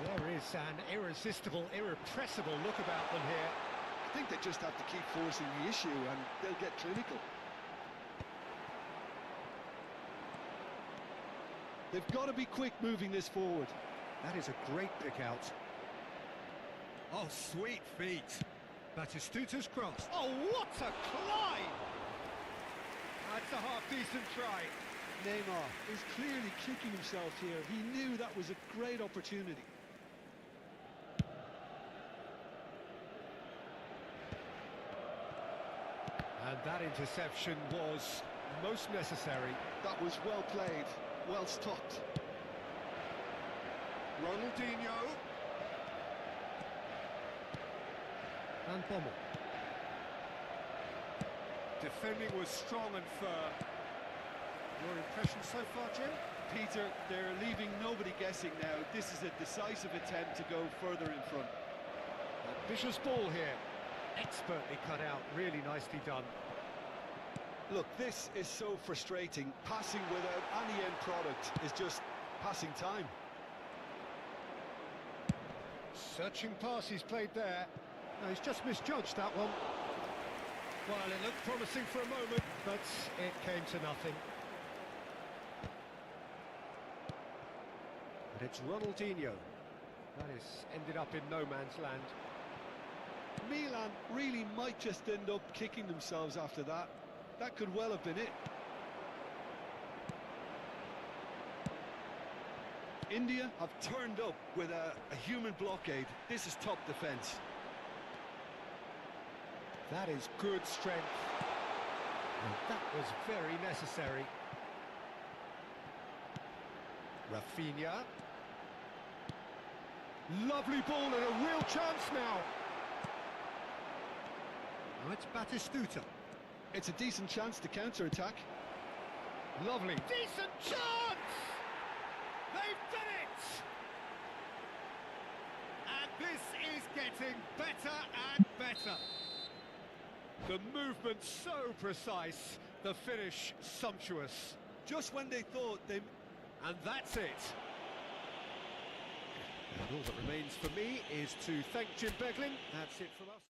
There is an irresistible, irrepressible look about them here. I think they just have to keep forcing the issue and they'll get clinical. They've got to be quick moving this forward. That is a great pick out. Oh, sweet feet. Batistuta's cross. Oh, what a climb! That's a half-decent try. Neymar is clearly kicking himself here. He knew that was a great opportunity. And that interception was most necessary. That was well played, well stopped. Ronaldinho. And Bommel. Defending was strong and firm. Your impression so far, Jim? Peter, they're leaving nobody guessing now. This is a decisive attempt to go further in front. Ambitious ball here. Expertly cut out, really nicely done. Look, this is so frustrating. Passing without any end product is just passing time. Searching pass he's played there. No, he's just misjudged that one. Well, it looked promising for a moment, but it came to nothing. But it's Ronaldinho. That has ended up in no man's land. Milan really might just end up kicking themselves after that. That could well have been it. India have turned up with a human blockade. This is top defence. That is good strength. And that was very necessary. Rafinha. Lovely ball and a real chance now. Now it's Batistuta. It's a decent chance to counter-attack. Lovely. Decent chance! They've done it! And this is getting better and better. The movement so precise, the finish sumptuous. Just when they thought they... And that's it. And all that remains for me is to thank Jim Beglin. That's it from us.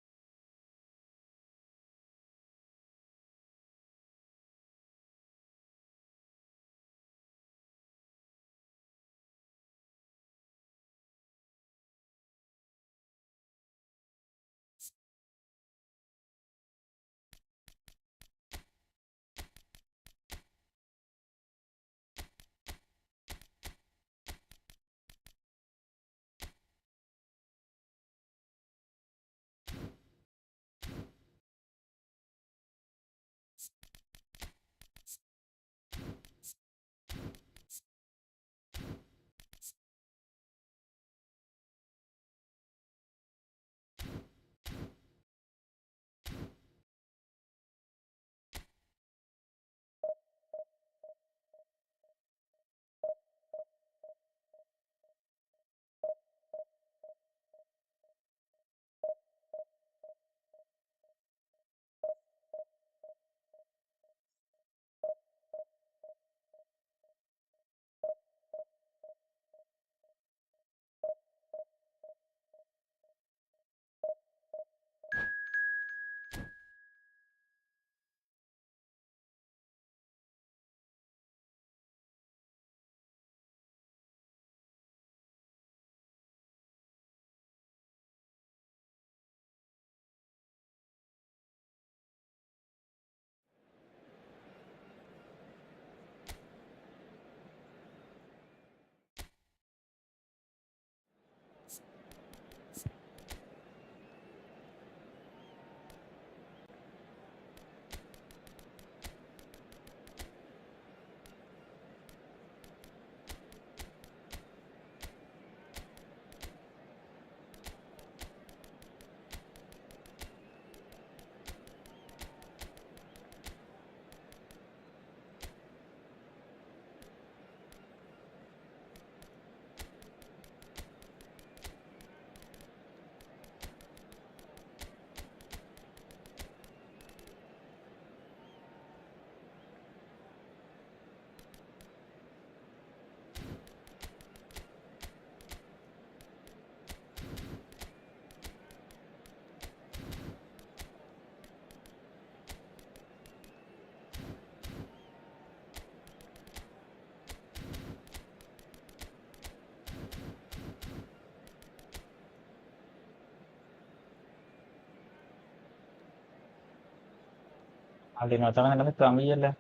അതിനകത്താണ് നല്ല നിൽക്കാൻ വയ്യല്ലേ.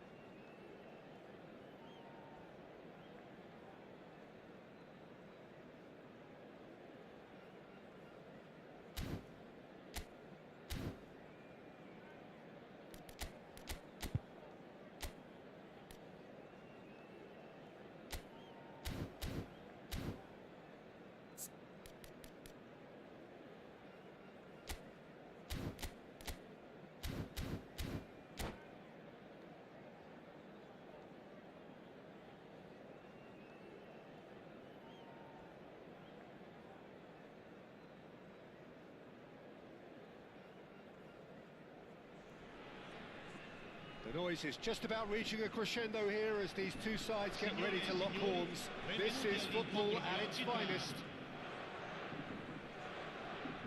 The noise is just about reaching a crescendo here as these two sides get ready to lock horns. This is football at its finest.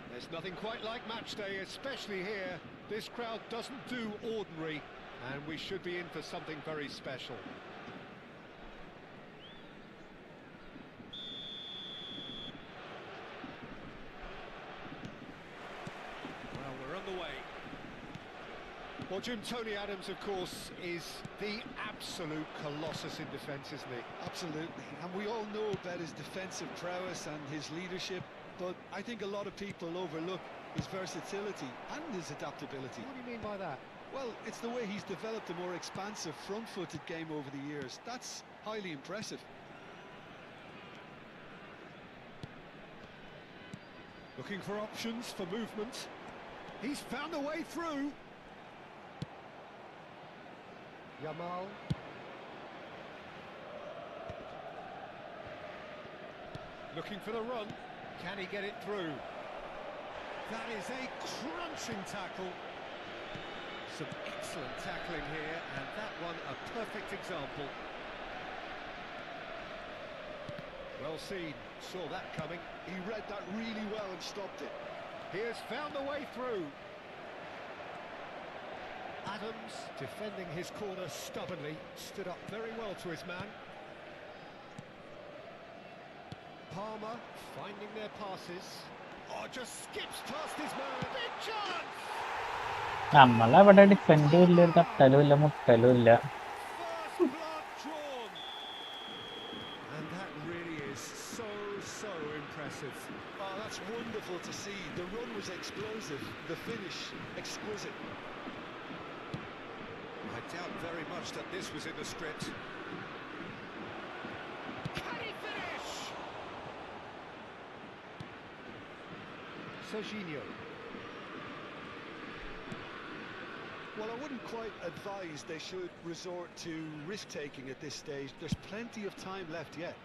There's nothing quite like match day, especially here. This crowd doesn't do ordinary, and we should be in for something very special. Well, we're underway. Well, Jim, Tony Adams, of course, is the absolute colossus in defence, isn't he? Absolutely, and we all know about his defensive prowess and his leadership, but I think a lot of people overlook his versatility and his adaptability. What do you mean by that? Well, it's the way he's developed a more expansive front-footed game over the years. That's highly impressive. Looking for options for movement. He's found a way through. Yamal. Looking for the run. Can he get it through? That is a crunching tackle. Some excellent tackling here, and that one a perfect example. Well seen, saw that coming. He read that really well and stopped it. He has found a way through. Adams, defending his corner stubbornly, stood up very well to his man. Palmer, finding their passes. Oh, just skips past his man. Big chance! നമ്മളവിടെ ഡിഫെൻഡും ഇല്ല, ഒരു തട്ടലും ഇല്ല, മുട്ടലും ഇല്ല. First blood drawn. And that really is so impressive. Oh, that's wonderful to see. The run was explosive, the finish exquisite. I doubt very much that this was in the script. Can he finish? Serginho. Well, I wouldn't quite advise they should resort to risk-taking at this stage. There's plenty of time left yet.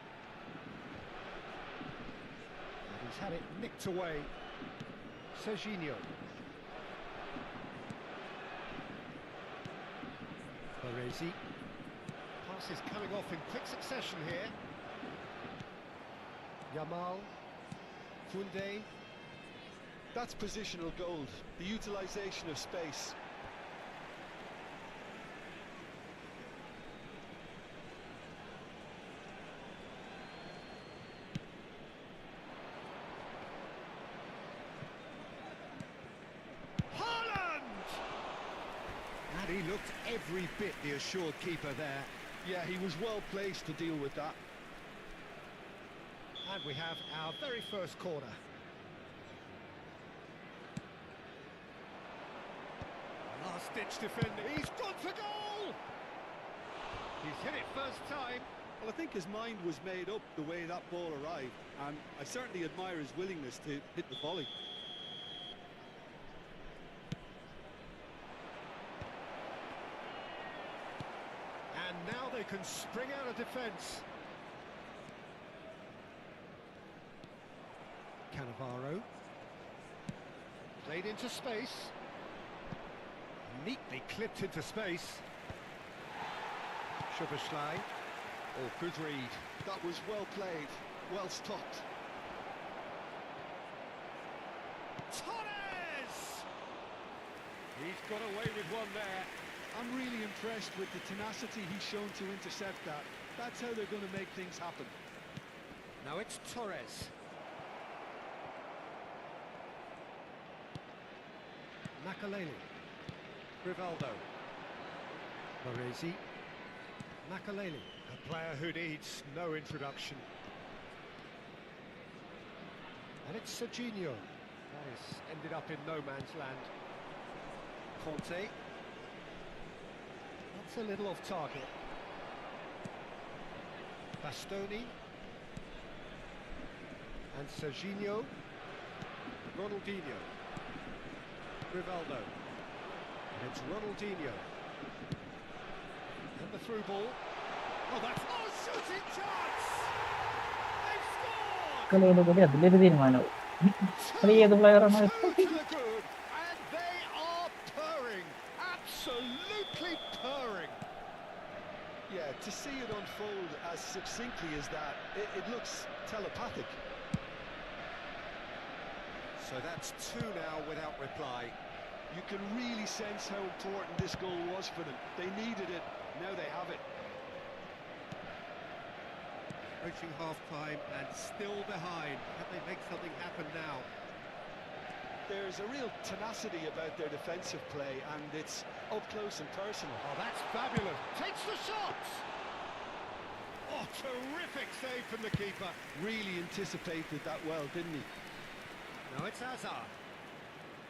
And he's had it nicked away. Serginho. Baresi. Passes coming off in quick succession here. Yamal. Koundé. That's positional gold, the utilisation of space. He looked every bit the assured keeper there. Yeah, he was well placed to deal with that. And we have our very first corner. Last-ditch defender. He's gone for goal! He's hit it first time. Well, I think his mind was made up the way that ball arrived, and I certainly admire his willingness to hit the volley. And now they can spring out of defence. Cannavaro. Played into space. Neatly clipped into space. Szoboszlai. Oh, good read. That was well played, well stopped. Torres! He's got away with one there. I'm really impressed with the tenacity he's shown to intercept that. That's how they're going to make things happen. Now it's Torres. Makaleli. Rivaldo. Baresi. Makaleli, a player who needs no introduction. And it's Serginho. That has ended up in no man's land. Conte. That's a little off target. Bastoni. And Serginho. Ronaldinho. Rivaldo. And it's Ronaldinho. And the through ball. Oh, that's shooting chance! They've scored! കളിയുടെ കൂടി അതിലൊരു തീരുമാനവും അത് ഏത് പ്ലെയറാണ് Two to the good, and they are purring, absolutely purring. Yeah, to see it unfold as succinctly as that, it looks telepathic. So that's two now without reply. You can really sense how important this goal was for them. They needed it, now they have it. Approaching half-time and still behind. Can they make something happen now? There's a real tenacity about their defensive play, and it's up close and personal. Oh, that's fabulous. Takes the shot! Oh, terrific save from the keeper. Really anticipated that well, didn't he? Now it's Hazard.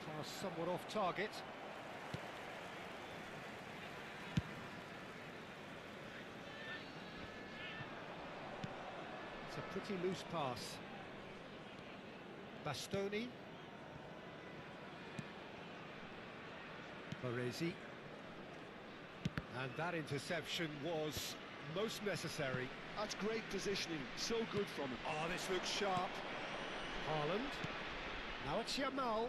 Pass somewhat off target. It's a pretty loose pass. Bastoni. Baresi. And that interception was most necessary. That's great positioning, so good from him. Oh, this looks sharp. Haaland. Now it's Yamal.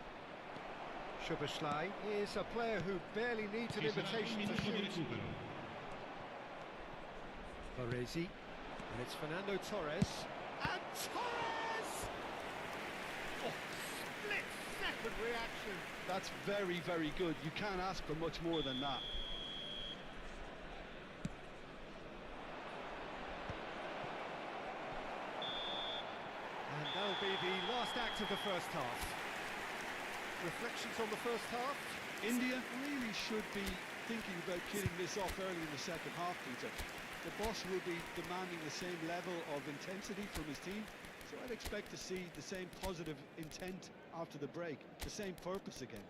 Szoboszlai is a player who barely needs an Ci sarà un invitation to minuto di shoot. recupero. Baresi. And it's Fernando Torres. And Torres! Oh, split-second reaction. That's very, very good. You can't ask for much more than that. And that'll be the last act of the first half. Reflections on the first half? India really should be thinking about killing this off early in the second half, Peter. The boss will be demanding the same level of intensity from his team, so I'd expect to see the same positive intent after the break, the same purpose again.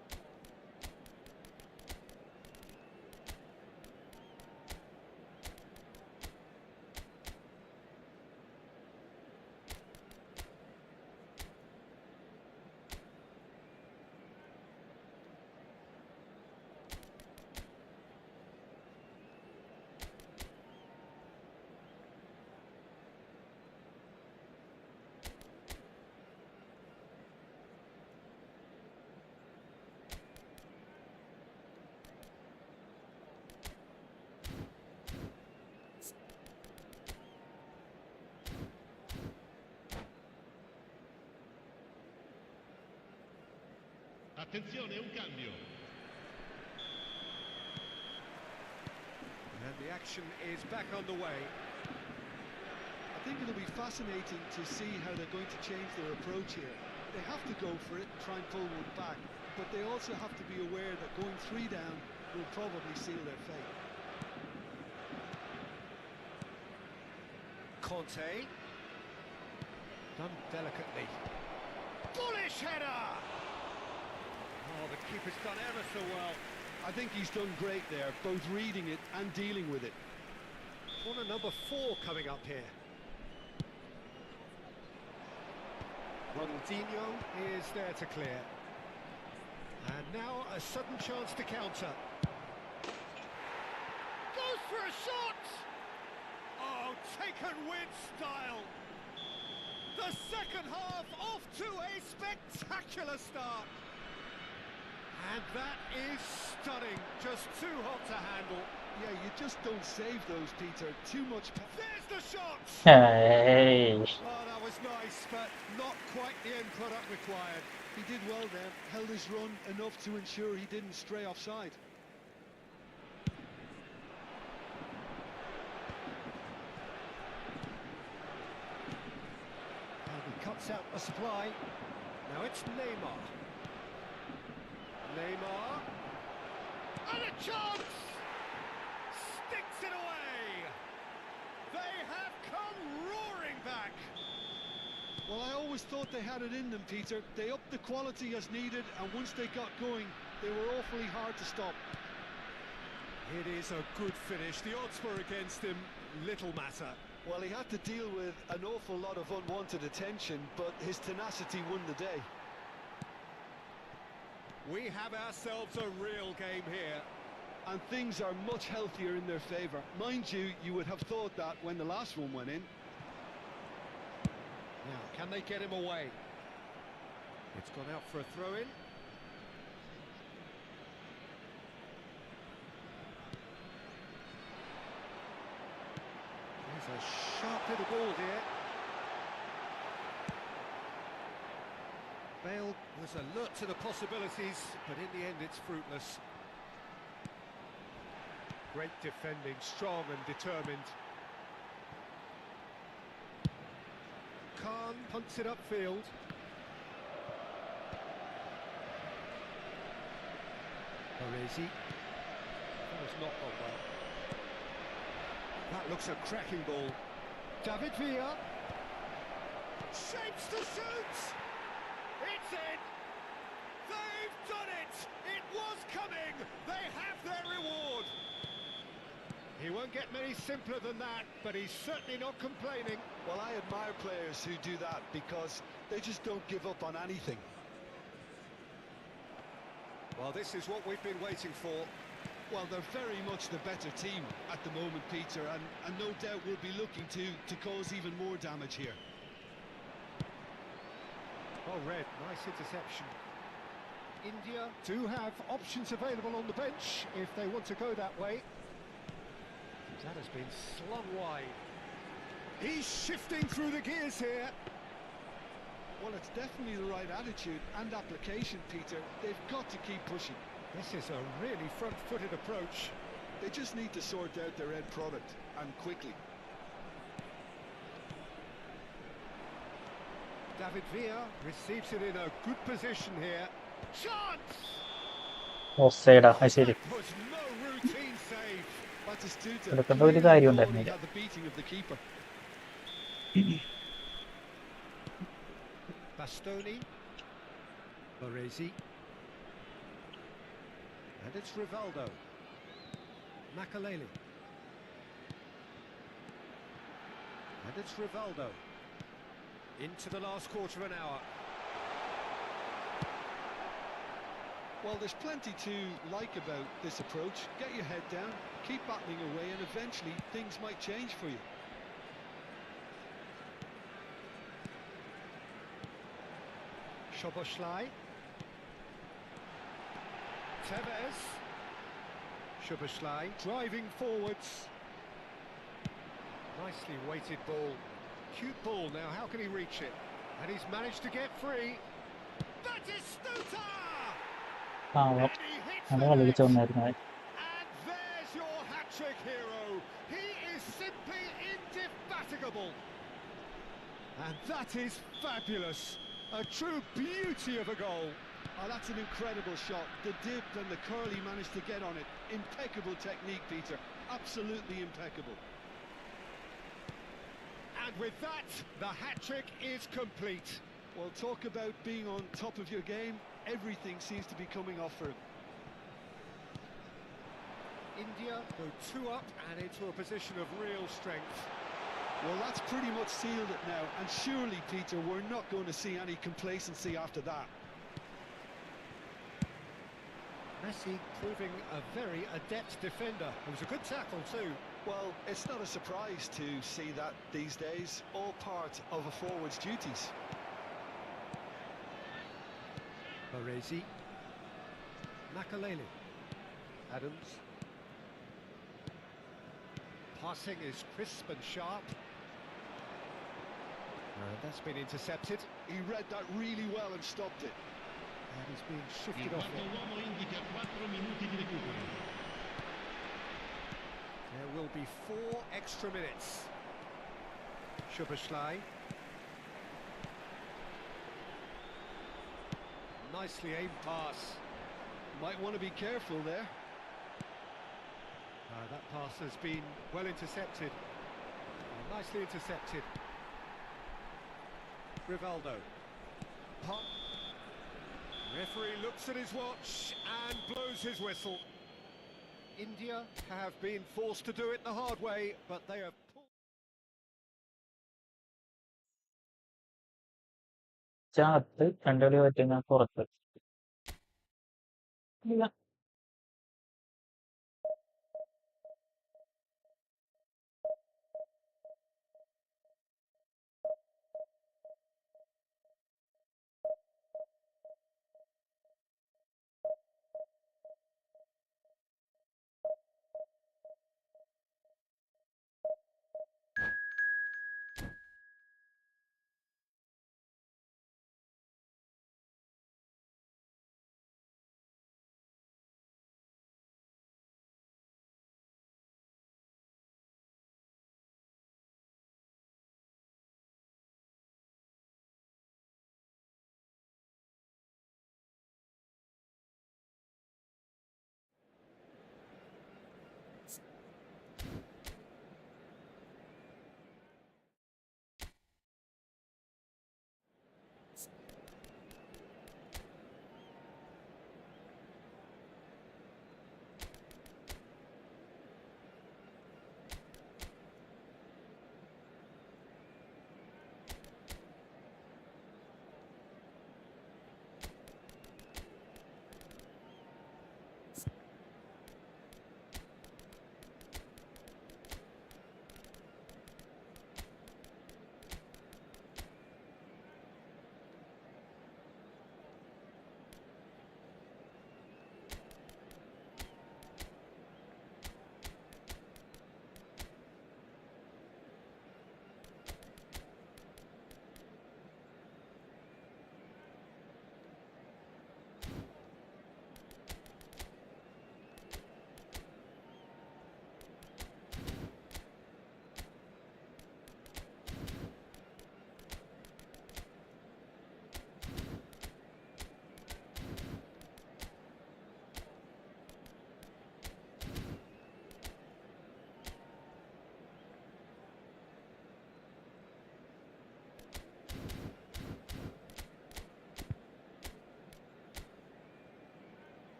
Attenzione, un cambio. And the action is back underway. I think it'll be fascinating to see how they're going to change their approach here. They have to go for it, try and pull one back, but they also have to be aware that going 3 down will probably seal their fate. Conte. Done delicately. Bullish header! Oh, the keeper's done ever so well. I think he's done great there, both reading it and dealing with it. Corner number 4 coming up here. Ronaldinho is there to clear. And now a sudden chance to counter. Goes for a shot! Oh, taken with style. The second half off to a spectacular start. And that is stunning, just too hot to handle. Yeah, you just don't save those, Peter. Too much. There's the shot! Hey. Oh, that was nice, but not quite the end product required. He did well there, held his run enough to ensure he didn't stray offside. And he cuts out the supply. Now it's Neymar. Neymar. And a chance! sticks it away. They have come roaring back. Well, I always thought they had it in them, Peter. They upped the quality as needed, and once they got going, they were awfully hard to stop. It is a good finish. The odds were against him. Little matter. Well, he had to deal with an awful lot of unwanted attention, but his tenacity won the day. We have ourselves a real game here. And things are much healthier in their favour. Mind you, you would have thought that when the last one went in. Now, can they get him away? It's gone out for a throw-in. There's a sharp little ball here. Bale was alert to the possibilities, but in the end it's fruitless. Great defending, strong and determined. Khan punts it upfield. Baresi. That was not gone well. That looks a cracking ball. David Villa. Shapes to shoot! It's in! They've done it! It was coming! They have their reward! He won't get many simpler than that, but he's certainly not complaining. Well, I admire players who do that because they just don't give up on anything. Well, this is what we've been waiting for. Well, they're very much the better team at the moment, Peter, and no doubt will be looking to cause even more damage here. Oh, Red, nice interception. India do have options available on the bench if they want to go that way. That has been slung wide. He's shifting through the gears here. Well, it's definitely the right attitude and application, Peter. They've got to keep pushing. This is a really front-footed approach. They just need to sort out their end product, and quickly. David Villa receives it in a good position here. Chance! ഓഫ്സൈഡാ അത് ശരി That was no routine save. Batistuta എടുക്കേണ്ട ഒരു കാര്യം ഉണ്ടായിരുന്നില്ല. had the beating of the keeper. Bastoni. Baresi. And it's Rivaldo. Makaleli. And it's Rivaldo. Into the last quarter of an hour. Well, there's plenty to like about this approach. Get your head down, keep battling away, and eventually things might change for you. Szoboszlai. Tevez. Szoboszlai driving forwards. Nicely weighted ball. Cute ball now, how can he reach it? And he's managed to get free. That is Stuta! ആ And he hits നല്ല the കളിച്ച net. ഒന്നായിരുന്നു അത്. And there's your hat-trick hero. He is simply indefatigable. And that is fabulous. A true beauty of a goal. Oh, that's an incredible shot. The dip and the curl he managed to get on it. Impeccable technique, Peter. Absolutely impeccable. And with that, the hat-trick is complete. Well, talk about being on top of your game. Everything seems to be coming off for him. India go 2 up and into a position of real strength. Well, that's pretty much sealed it now. And surely, Peter, we're not going to see any complacency after that. Messi proving a very adept defender. It was a good tackle too. Well, it's not a surprise to see that these days. All part of a forward's duties. Baresi. Makaleli. Adams. Passing is crisp and sharp. And that's been intercepted. He read that really well and stopped it. And he's being Il shifted off quarto it. uomo indica 4 minuti di recupero. There will be 4 extra minutes. Szoboszlai. Nicely aimed pass. Might want to be careful there. That pass has been well intercepted. Nicely intercepted. Rivaldo. Pop. Referee looks at his watch and blows his whistle. India have been forced to do it the hard way, but they have pulled. ചാത്ത് 2 കളി പറ്റുന്ന പുറത്ത് ഇല്ല.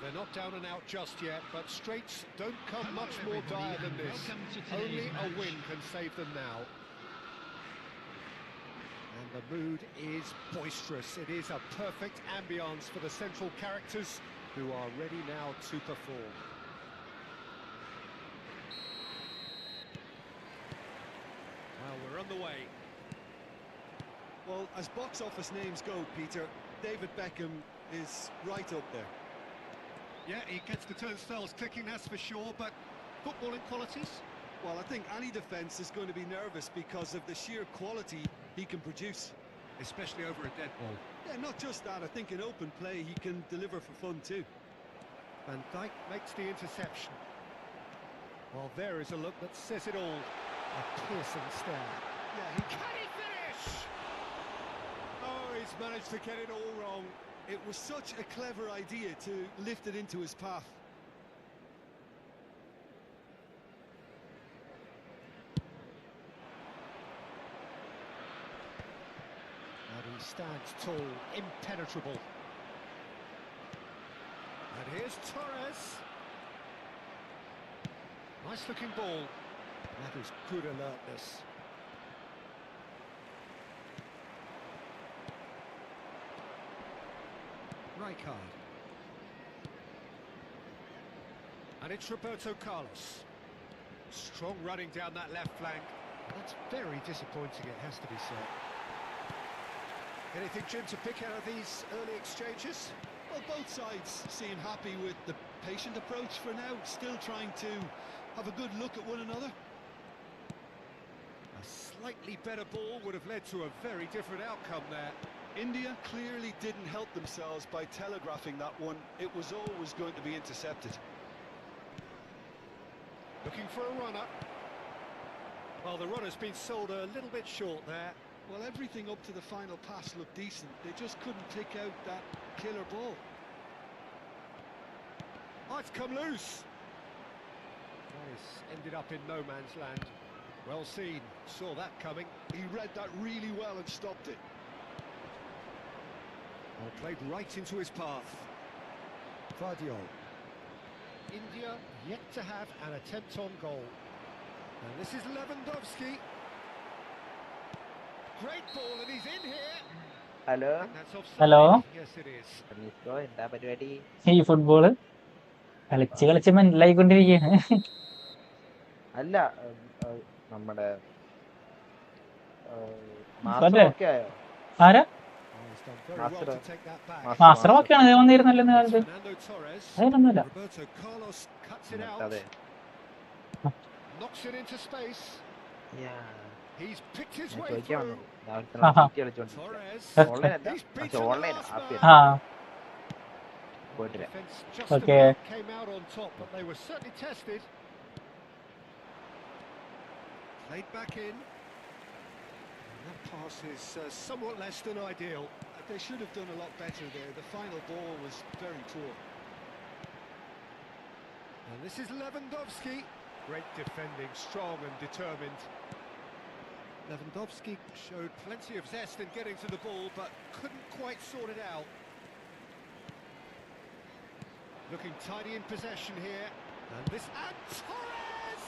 They're not down and out just yet, but straits don't come Hello, much more everybody, dire than and this. welcome to today's Only a match. win can save them now. And the mood is boisterous. It is a perfect ambience for the central characters who are ready now to perform. Well, we're on the way. Well, as box office names go, Peter, David Beckham is right up there. Yeah, he gets the turnstiles clicking, that's for sure, but footballing qualities? Well, I think any defence is going to be nervous because of the sheer quality he can produce. Especially over a dead ball. Yeah, not just that, I think in open play he can deliver for fun too. Van Dijk makes the interception. Well, there is a look that says it all. A piercing stare. Yeah, Can he finish? Oh, he's managed to get it all wrong. It was such a clever idea to lift it into his path. And he stands tall, impenetrable. And here's Torres. Nice looking ball. That is good alertness. Rijkaard. And it's Roberto Carlos. Strong running down that left flank. That's very disappointing, it has to be said. Anything, Jim, to pick out of these early exchanges? Well, both sides seem happy with the patient approach for now, still trying to have a good look at one another. A slightly better ball would have led to a very different outcome there. India clearly didn't help themselves by telegraphing that one. It was always going to be intercepted. Looking for a runner. Well, the runner's been sold a little bit short there. Well, everything up to the final pass looked decent. They just couldn't pick out that killer ball. Oh, it's come loose. That has ended up in no man's land. Well seen, saw that coming. He read that really well and stopped it. Well, played right into his path. Vardiol. India yet to have an attempt on goal. And this is Lewandowski. Great ball, and he's in here. Hello That's offside. Hello? Yes, it is. Bro എന്താ പരിപാടി? ഈ football കളിച്ച് മെന്റലായിക്കൊണ്ടിരിക്കുകയാണ്. അല്ല നമ്മുടെ അതെ. ഒക്കെ ആയോ? ആരാ? Oh, he's done very well to take that back. മാസ്റ്ററൊക്കെയാണ് വന്നിരുന്നല്ലോ ഇന്ന് കാലത്ത്. Fernando Torres. അതിനൊന്നുമില്ല. Roberto Carlos cuts it out. അതെ. Knocks it into space. Yeah. He's picked his ഞാൻ way ചോദിക്കാൻ through. വന്നു. ഞാൻ ആഹാ. കളിച്ചോണ്ടിരിക്കുക. Torres. ഓൺലൈൻ അല്ല, He's പക്ഷെ beaten the online last app man. ആ പോയിട്ടില്ല. Defense just Okay. about came out on top, but they were certainly tested. Played back in. And that pass is somewhat less than ideal. They should have done a lot better there. The final ball was very poor. And this is Lewandowski. Great defending, strong and determined. Lewandowski showed plenty of zest in getting to the ball, but couldn't quite sort it out. Looking tidy in possession here. And this, and Torres!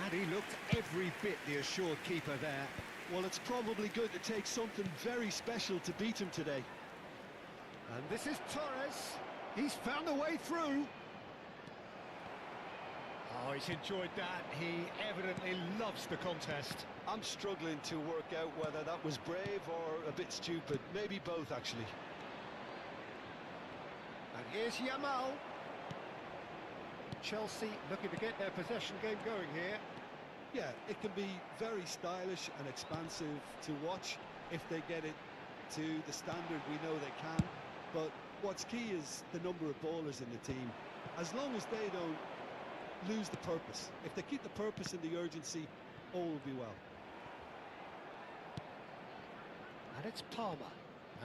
And he looked every bit the assured keeper there. Well, it's probably going to take something very special to beat him today. And this is Torres. He's found a way through. Oh, he's enjoyed that. He evidently loves the contest. I'm struggling to work out whether that was brave or a bit stupid. Maybe both, actually. And here's Yamal. Chelsea looking to get their possession game going here. Yeah, it can be very stylish and expansive to watch if they get it to the standard we know they can. But what's key is the number of ballers in the team. As long as they don't lose the purpose. If they keep the purpose and the urgency, all will be well. And it's Palmer.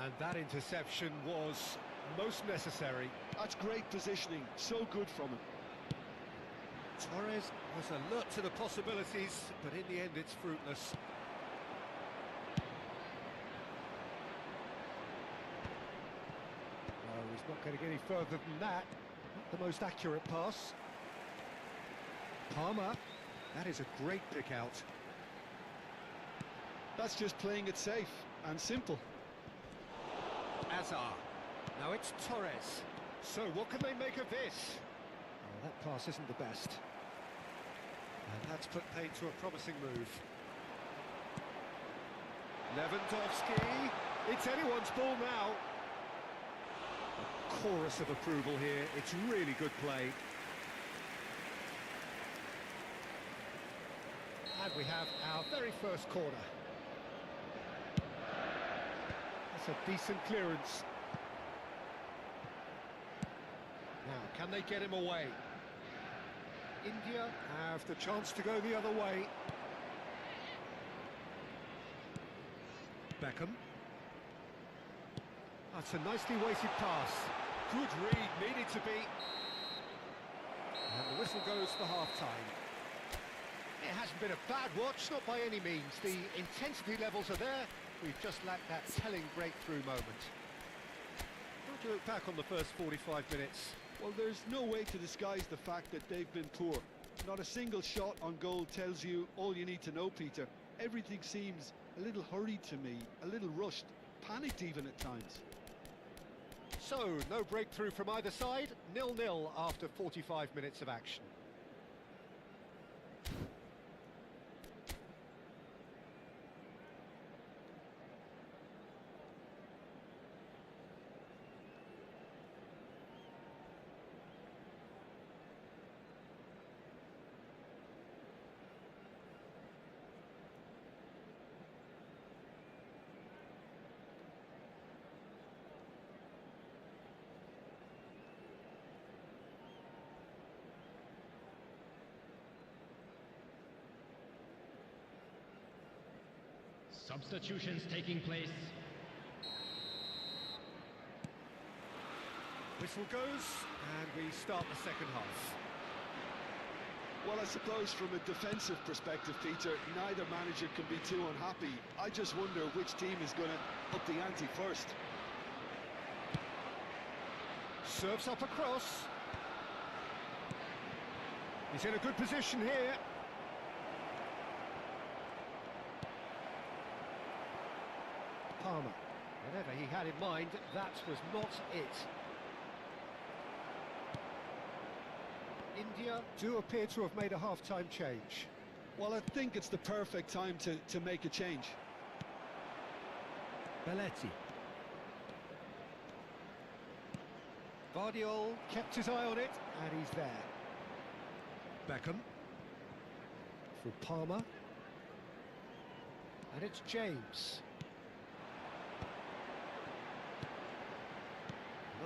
And that interception was most necessary. That's great positioning, so good from him. Torres was alert to the possibilities, but in the end it's fruitless. No, he's not going to get any further than that. Not the most accurate pass. Palmer, that is a great pick out. That's just playing it safe and simple. Azar. Now it's Torres. So what can they make of this? Oh, that pass isn't the best. And that's put paid to a promising move. Lewandowski. It's anyone's ball now. A chorus of approval here. It's really good play. And we have our very first corner. That's a decent clearance. Now, can they get him away? India have the chance to go the other way. Beckham. That's a nicely weighted pass. Good read, needed to be. And the whistle goes for half-time. It hasn't been a bad watch, not by any means. The intensity levels are there. We've just lacked that telling breakthrough moment. How do you look back on the first 45 minutes? Well, there's no way to disguise the fact that they've been poor. Not a single shot on goal tells you all you need to know, Peter. Everything seems a little hurried to me, a little rushed, panicked even at times. So, no breakthrough from either side, 0-0 after 45 minutes of action. Substitutions taking place. Whistle goes, and we start the second half. Well, I suppose from a defensive perspective, Peter, neither manager can be too unhappy. I just wonder which team is going to up the ante first. Serves up across. He's in a good position here. Palmer. Whatever he had in mind, that was not it. India do appear to have made a half-time change. Well, I think it's the perfect time to make a change. Belletti. Vardiol kept his eye on it, and he's there. Beckham. For Palmer. And it's James.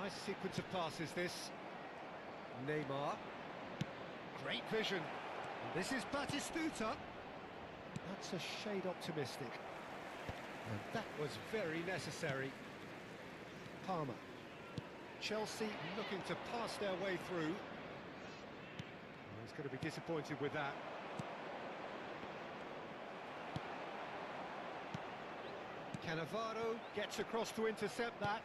Nice sequence of passes, this. Neymar. Great vision. This is Batistuta. That's a shade optimistic. And that was very necessary. Palmer. Chelsea looking to pass their way through. He's going to be disappointed with that. Cannavaro gets across to intercept that.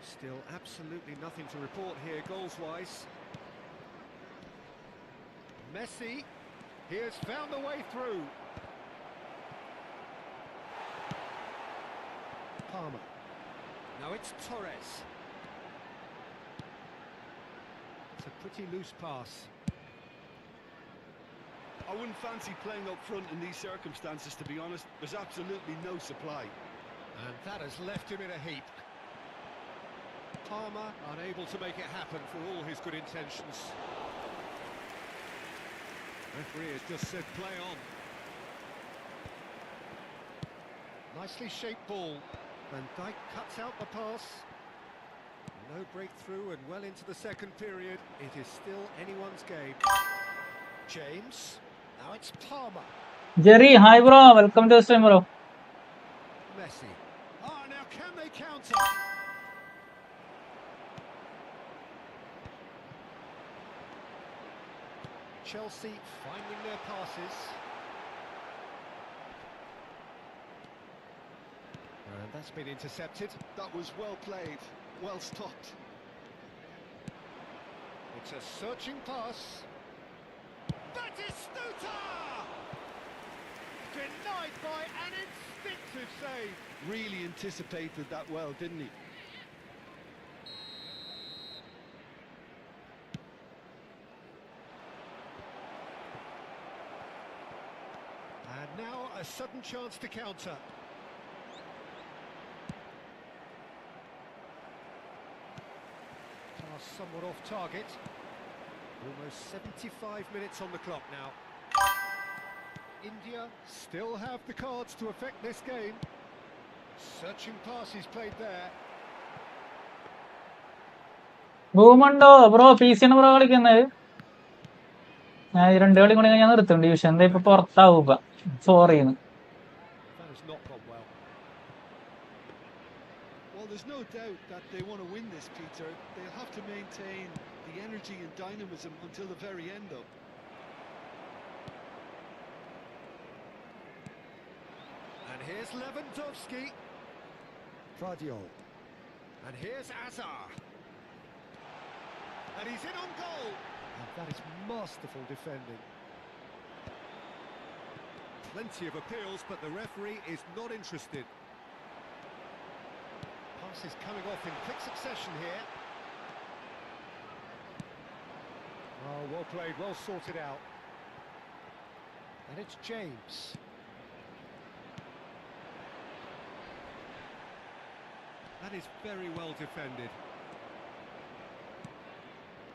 Still absolutely nothing to report here goals-wise. Messi, he has found the way through. Palmer. Now it's Torres. It's a pretty loose pass. I wouldn't fancy playing up front in these circumstances, to be honest. There's absolutely no supply. And that has left him in a heap. Palmer unable to make it happen for all his good intentions. Referee has just said play on. Nicely shaped ball. Van Dijk cuts out the pass. No breakthrough and well into the second period. It is still anyone's game. James. Now it's Palmer. Jerry, hi bro, welcome to the stream bro. Messi. Oh, now can they counter? Chelsea finding their passes. And that's been intercepted. That was well played, well stopped. It's a searching pass. Batistuta! Denied by an instinctive save. Really anticipated that well, didn't he? And now a sudden chance to counter. Pass somewhat off target. Almost 75 minutes on the clock now. India still have the cards to affect this game. Searching passes played there. ഭൂമുണ്ടോ bro? PC ആണ് bro കളിക്കുന്നത്. ഞാൻ ഈ 2 കളി കൂടി ഞാൻ നിർത്തും. Division ഇപ്പൊ പുറത്താവും 4 ന്ന്. That has not gone well. Well, there's no doubt that they want to win this, Peter. They'll have to maintain the energy and dynamism until the very end, though. And here's Lewandowski. Pradio. And here's Azar. And he's in on goal. And that is masterful defending. Plenty of appeals, but the referee is not interested. Passes coming off in quick succession here. Oh, well played, well sorted out. And it's James. That is very well defended.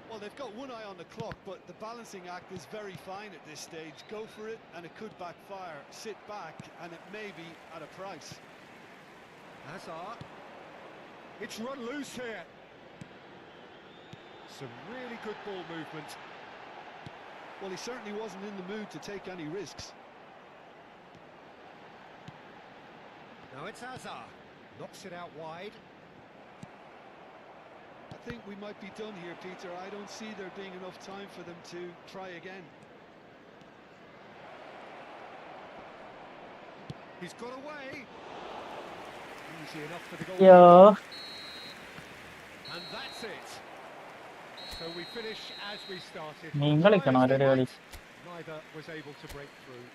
Well, they've got one eye on the clock, but the balancing act is very fine at this stage. Go for it, and it could backfire. Sit back, and it may be at a price. Hazard. It's run loose here. Some really good ball movement. Well, he certainly wasn't in the mood to take any risks. Now it's Hazard. Knocks it out wide. I think we might be done here, Peter. I don't see there being enough time for them to try again. He's got away. Easy enough for the goal. Yo. And that's it. So we finish as we started. നിങ്ങൾ കളിക്കണോ Try as ആരുടെ they കളി? might, neither was able to break through.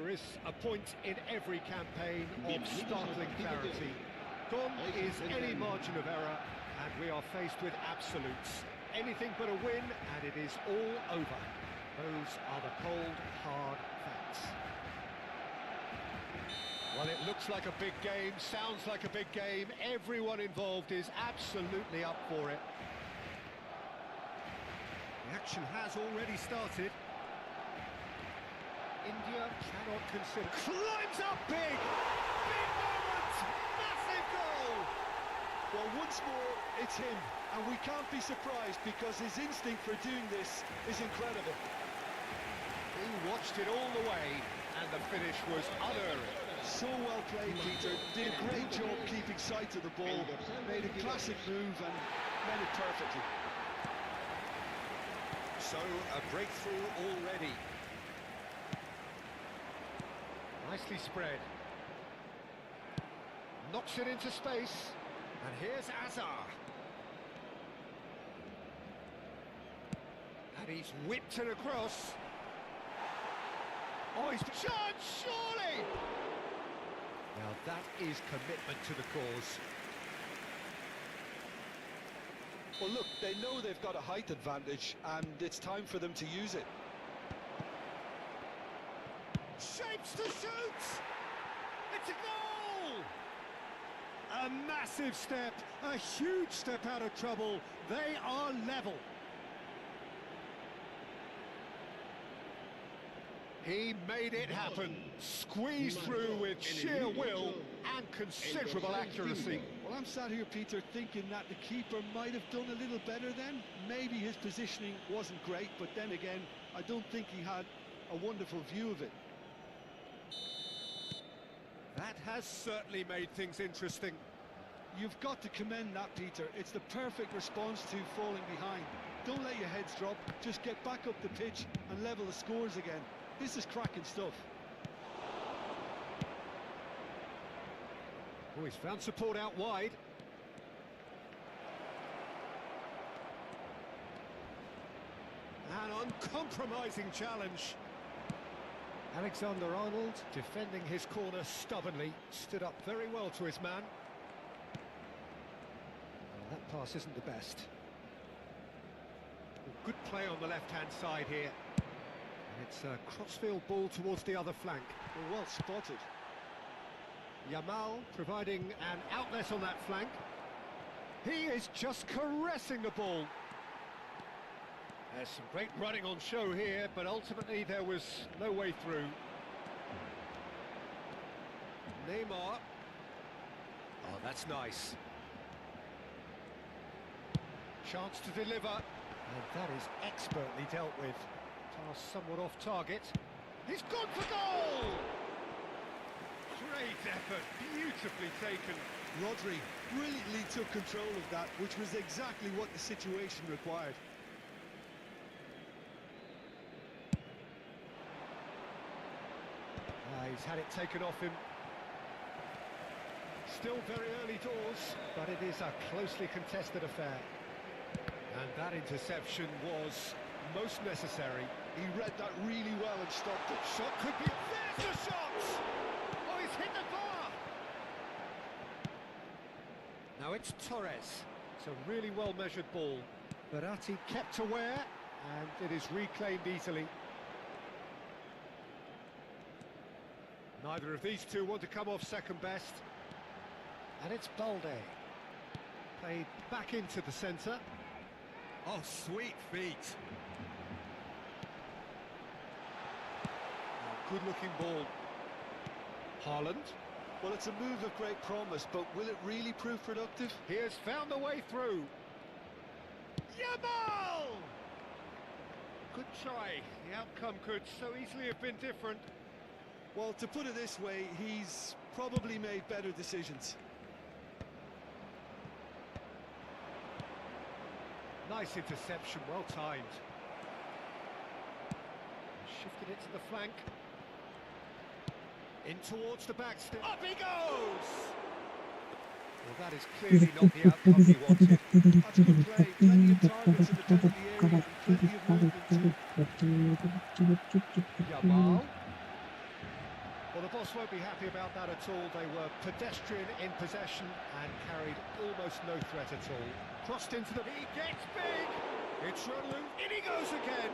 There is a point in every campaign of startling clarity. Gone is any margin of error, and we are faced with absolutes. Anything but a win, and it is all over. Those are the cold, hard facts. Well, it looks like a big game, sounds like a big game. Everyone involved is absolutely up for it. The action has already started. India cannot consider... Climbs up big! Big moment! Massive goal! Well, once more, it's him, and we can't be surprised because his instinct for doing this is incredible. He watched it all the way, and the finish was unerring. So well played, Peter. Did a great job keeping sight of the ball, made a classic move and made it perfectly. So, a breakthrough already. Nicely spread. Knocks it into space. And here's Azar. And he's whipped it across. Oh, he's charged, surely! Now that is commitment to the cause. Well, look, they know they've got a height advantage, and it's time for them to use it. Shapes to shoot! It's a goal! A massive step, a huge step out of trouble. They are level. He made it happen, squeezed through with sheer will and considerable accuracy. Well, I'm sat here, Peter, thinking that the keeper might have done a little better then. Maybe his positioning wasn't great, but then again, I don't think he had a wonderful view of it. That has certainly made things interesting. You've got to commend that, Peter. It's the perfect response to falling behind. Don't let your heads drop, just get back up the pitch and level the scores again. This is cracking stuff. Oh, he's found support out wide. An uncompromising challenge. Alexander-Arnold, defending his corner stubbornly, stood up very well to his man. Well, that pass isn't the best. Good play on the left-hand side here. And it's a crossfield ball towards the other flank. Well spotted. Yamal providing an outlet on that flank. He is just caressing the ball. There's some great running on show here, but ultimately there was no way through. Neymar. Oh, that's nice. Chance to deliver. And that is expertly dealt with. Pass somewhat off target. He's gone for goal! Great effort, beautifully taken. Rodri brilliantly took control of that, which was exactly what the situation required. He's had it taken off him. Still very early doors, but it is a closely contested affair. And that interception was most necessary. He read that really well and stopped it. Shot could be... There's the shot! Oh, he's hit the bar! Now it's Torres. It's a really well-measured ball. Verratti kept aware, and it is reclaimed easily. Neither of these two want to come off second best. And it's Balde. Played back into the centre. Oh, sweet feet. Oh, good-looking ball. Haaland. Well, it's a move of great promise, but will it really prove productive? He has found a way through. Yamal! Good try. The outcome could so easily have been different. Well, to put it this way, he's probably made better decisions. Nice interception, well timed. Shifted it to the flank. In towards the back step. Up he goes! Well, that is clearly not the outcome he wanted. That's good play. Plenty of targets in the penalty area and plenty of movement too. Yamal. Well, the boss won't be happy about that at all. They were pedestrian in possession and carried almost no threat at all. Crossed into the... He gets big! It's run loose. In he goes again!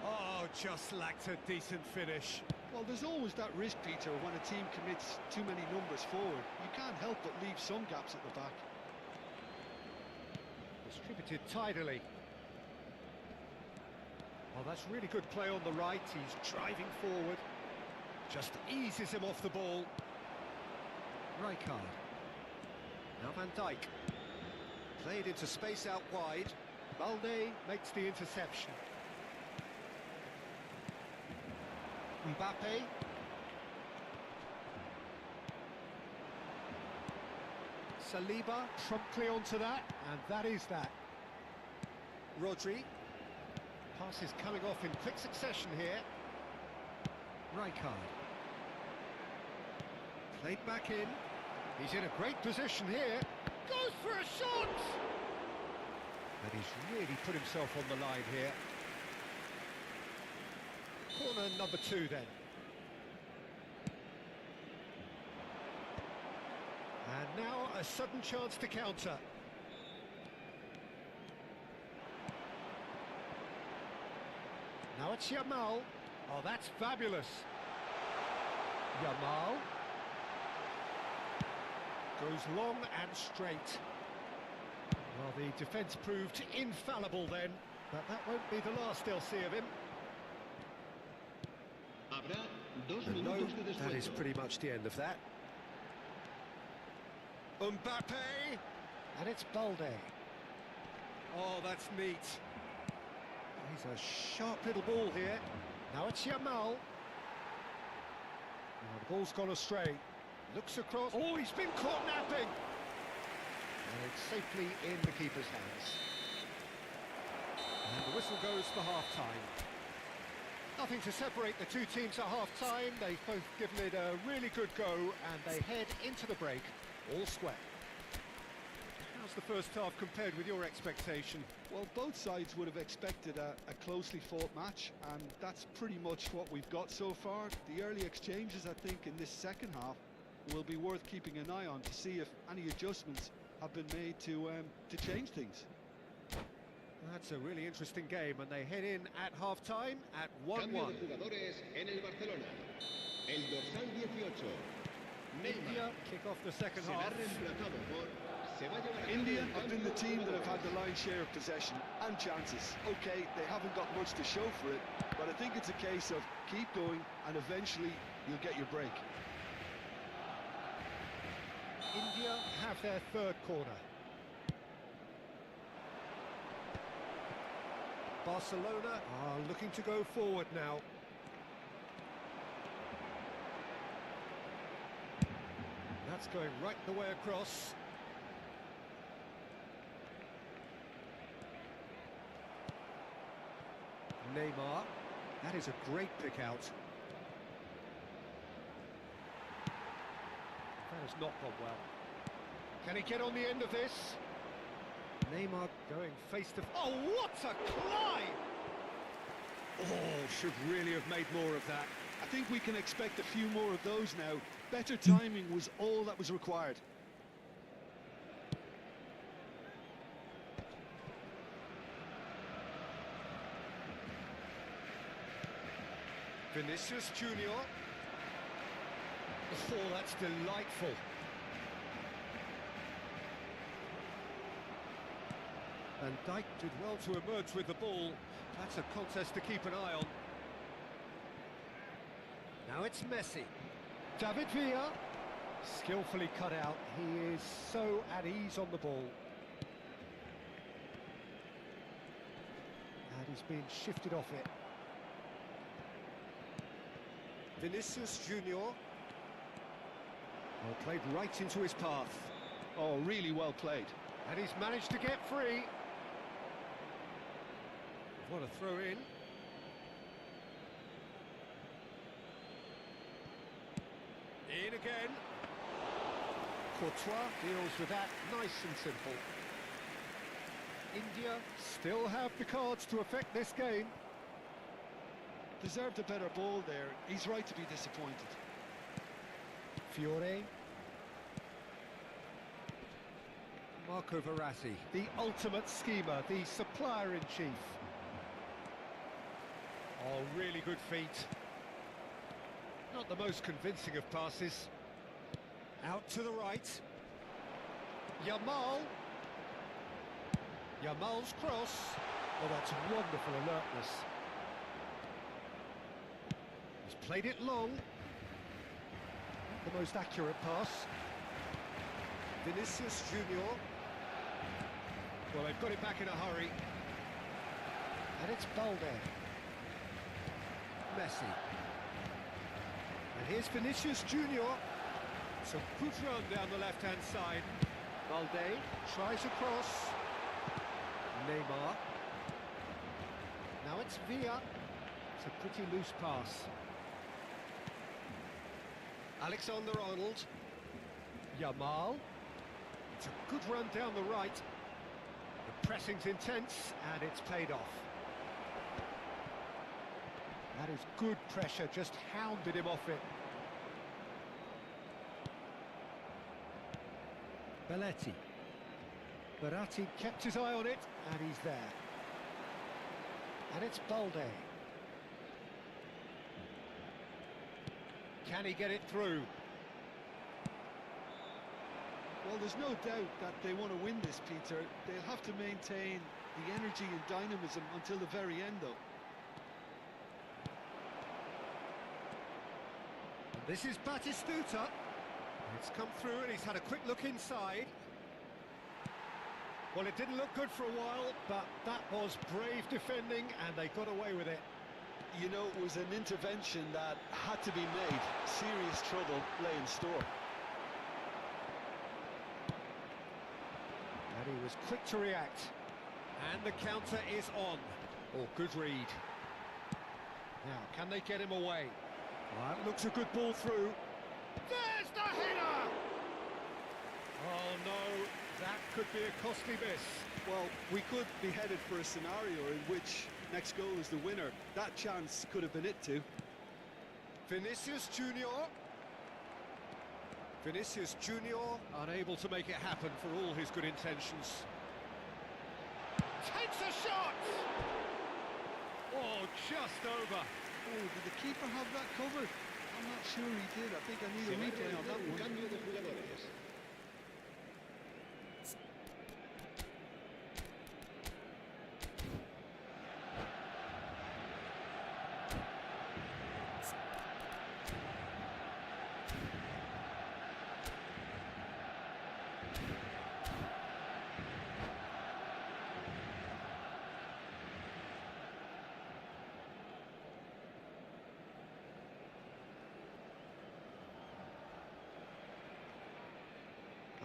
Oh, just lacked a decent finish. Well, there's always that risk, Peter, when a team commits too many numbers forward. You can't help but leave some gaps at the back. Distributed tidily. Well, that's really good play on the right. He's driving forward. Just eases him off the ball. Rijkaard. Now Van Dijk. Played into space out wide. Balde makes the interception. Mbappe. Saliba promptly onto that, and that is that. Rodri. Passes coming off in quick succession here. Rijkaard. Played back in. He's in a great position here. Goes for a shot! And he's really put himself on the line here. Corner number 2 then. And now a sudden chance to counter. Now it's Yamal. Oh, that's fabulous. Yamal. Goes long and straight. Well, the defence proved infallible then, but that won't be the last they'll see of him. Habrá 2 And no, minutos de that is descuento. pretty much the end of that. Mbappe! And it's Balde. Oh, that's neat. He's a sharp little ball here. Now it's Yamal. Now the ball's gone astray. Looks across. Oh, he's been caught napping. And it's safely in the keeper's hands. And the whistle goes for half-time. Nothing to separate the two teams at half-time. They've both given it a really good go, and they head into the break all square. How's the first half compared with your expectation? Well, both sides would have expected a closely fought match, and that's pretty much what we've got so far. The early exchanges, I think, in this second half will be worth keeping an eye on to see if any adjustments have been made to change things. That's a really interesting game, and they head in at half-time at 1-1. Cambio de jugadores en el Barcelona. El dorsal 18. India Neymar kick off the second será half. reemplazado por... Se va a llevar a cabo India el have been cambio the team that de have had the lion's share of possession and chances. Okay, they haven't got much to show for it, but I think it's a case of keep going and eventually you'll get your break. India have their third corner. Barcelona are looking to go forward now. That's going right the way across. Neymar. That is a great pick out. That has not gone well. Can he get on the end of this? Neymar going face to... Oh, what a climb! Oh, should really have made more of that. I think we can expect a few more of those now. Better timing was all that was required. Vinicius Junior. Oh, that's delightful. And Dijk did well to emerge with the ball. That's a contest to keep an eye on. Now it's Messi. David Villa. Skillfully cut out. He is so at ease on the ball. And he's been shifted off it. Vinicius Junior. Well, played right into his path. Oh, really well played. And he's managed to get free. What a throw in. In again. Courtois deals with that nice and simple. India still have the cards to affect this game. Deserved a better ball there. He's right to be disappointed. Fiore. Marco Verratti, the ultimate schemer, the supplier-in-chief. Oh, really good feet. Not the most convincing of passes. Out to the right. Yamal. Yamal's cross. Oh, that's wonderful alertness. He's played it long. Not the most accurate pass. Vinicius Junior. Well, they've got it back in a hurry. And it's Balde. Messi. And here's Vinicius Junior. It's a good run down the left-hand side. Balde tries a cross. Neymar. Now it's Villa. It's a pretty loose pass. Alexander-Arnold. Yamal. It's a good run down the right. The pressing's intense, and it's paid off. That is good pressure, just hounded him off it. Belletti. Verratti kept his eye on it, and he's there. And it's Balde. Can he get it through? Well, there's no doubt that they want to win this, Peter. They'll have to maintain the energy and dynamism until the very end, though. And this is Batistuta. It's come through and he's had a quick look inside. Well, it didn't look good for a while, but that was brave defending and they got away with it. You know, it was an intervention that had to be made. Serious trouble lay in store. And he was quick to react. And the counter is on. Oh, good read. Now, can they get him away? Well, that looks a good ball through. There's the header! Oh no, that could be a costly miss. Well, we could be headed for a scenario in which next goal is the winner. That chance could have been it too. Vinicius Junior. Vinicius Junior unable to make it happen for all his good intentions. Takes a shot! Oh, just over. Oh, did the keeper have that covered? I'm not sure he did. I think I need a replay on that one. Cambio de jugadores.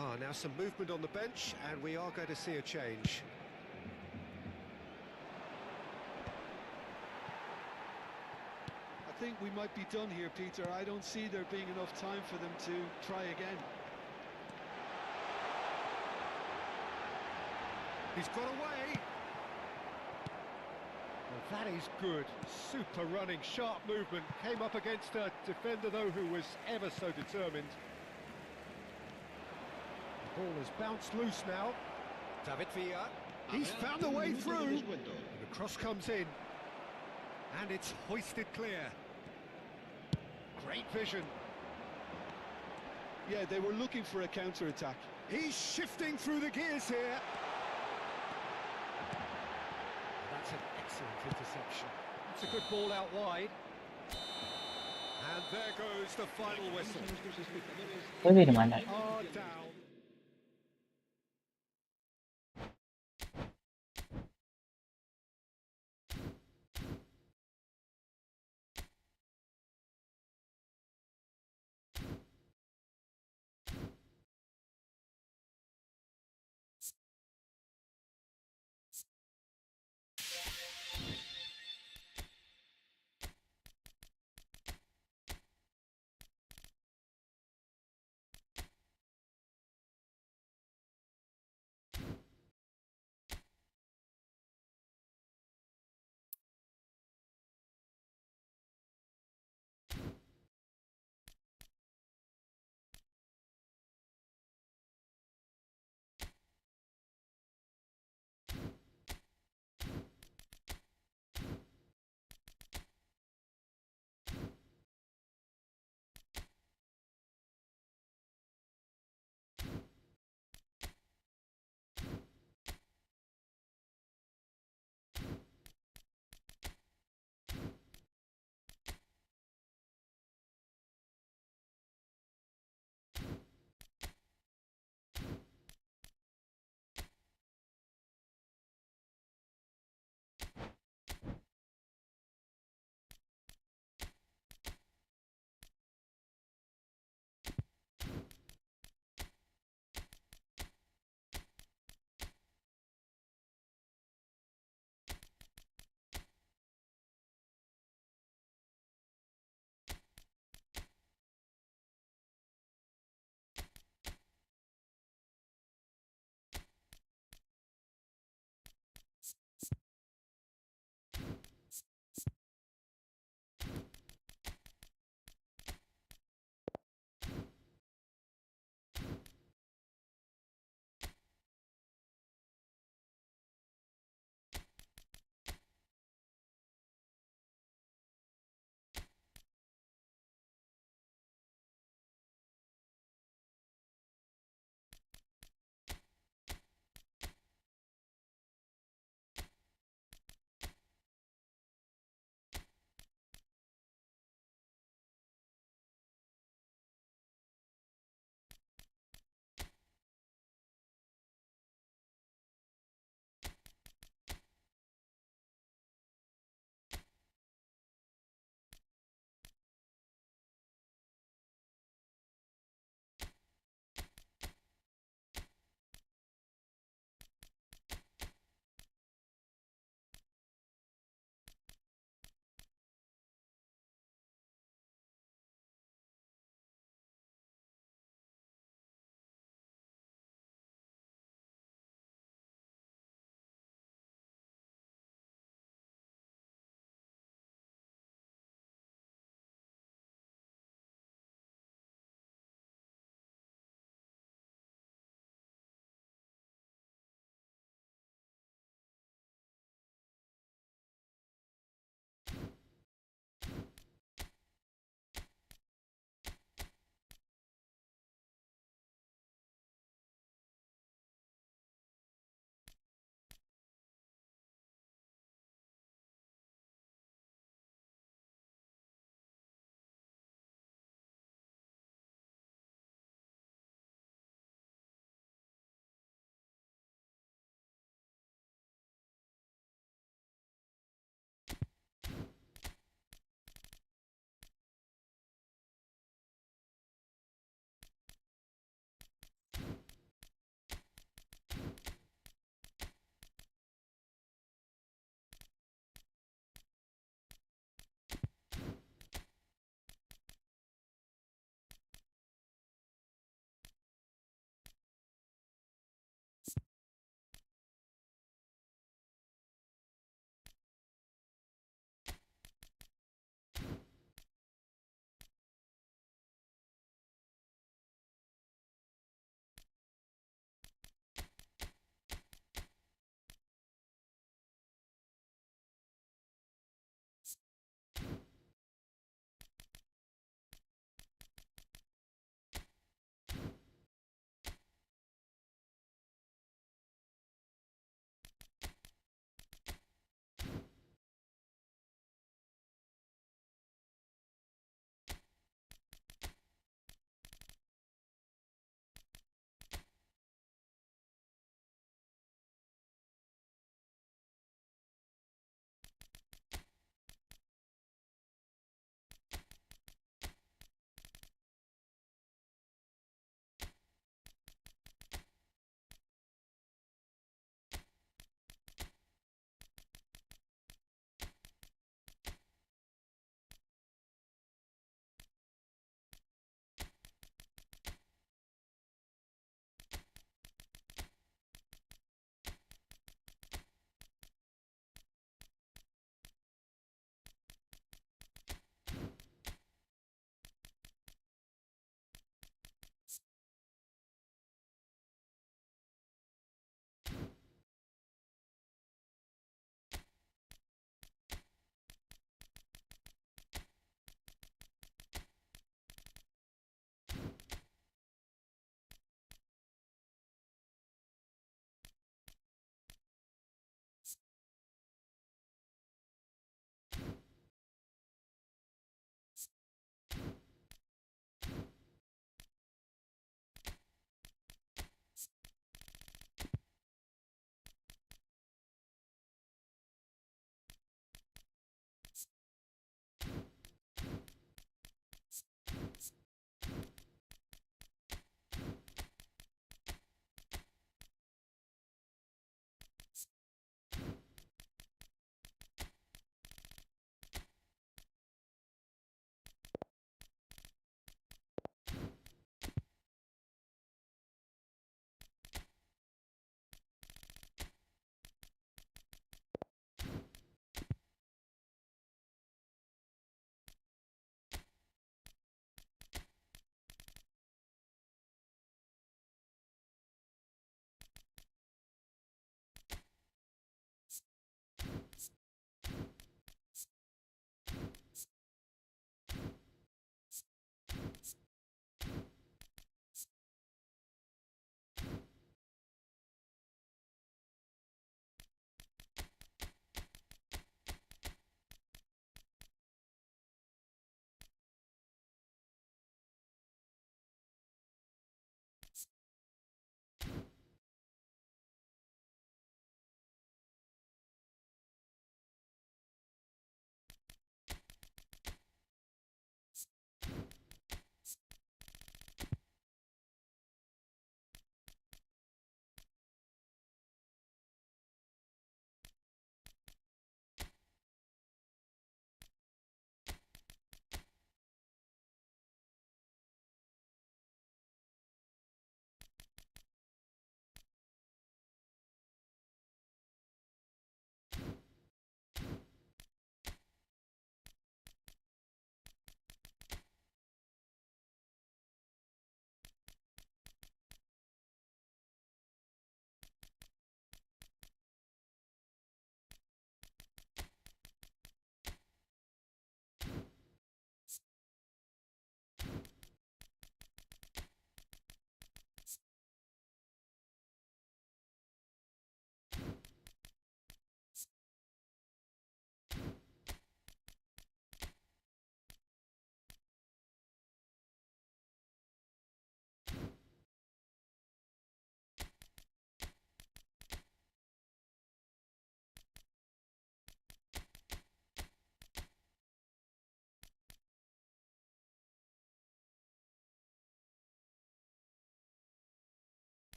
Ah, now some movement on the bench, and we are going to see a change. I think we might be done here, Peter. I don't see there being enough time for them to try again. He's got away. Well, that is good. Super running, sharp movement. Came up against a defender, though, who was ever so determined. The ball has bounced loose now. David Villa. He's found a way through. And the cross comes in. And it's hoisted clear. Great vision. Yeah, they were looking for a counter-attack. He's shifting through the gears here. That's an excellent interception. It's a good ball out wide. And there goes the final whistle. ഒരു തീരുമാനമായി Are down.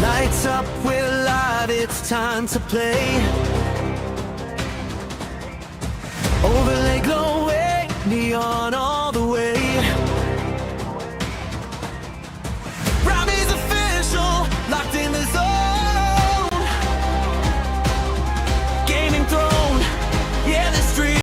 Lights up, we're live, it's time to play. Overlay glowing, neon on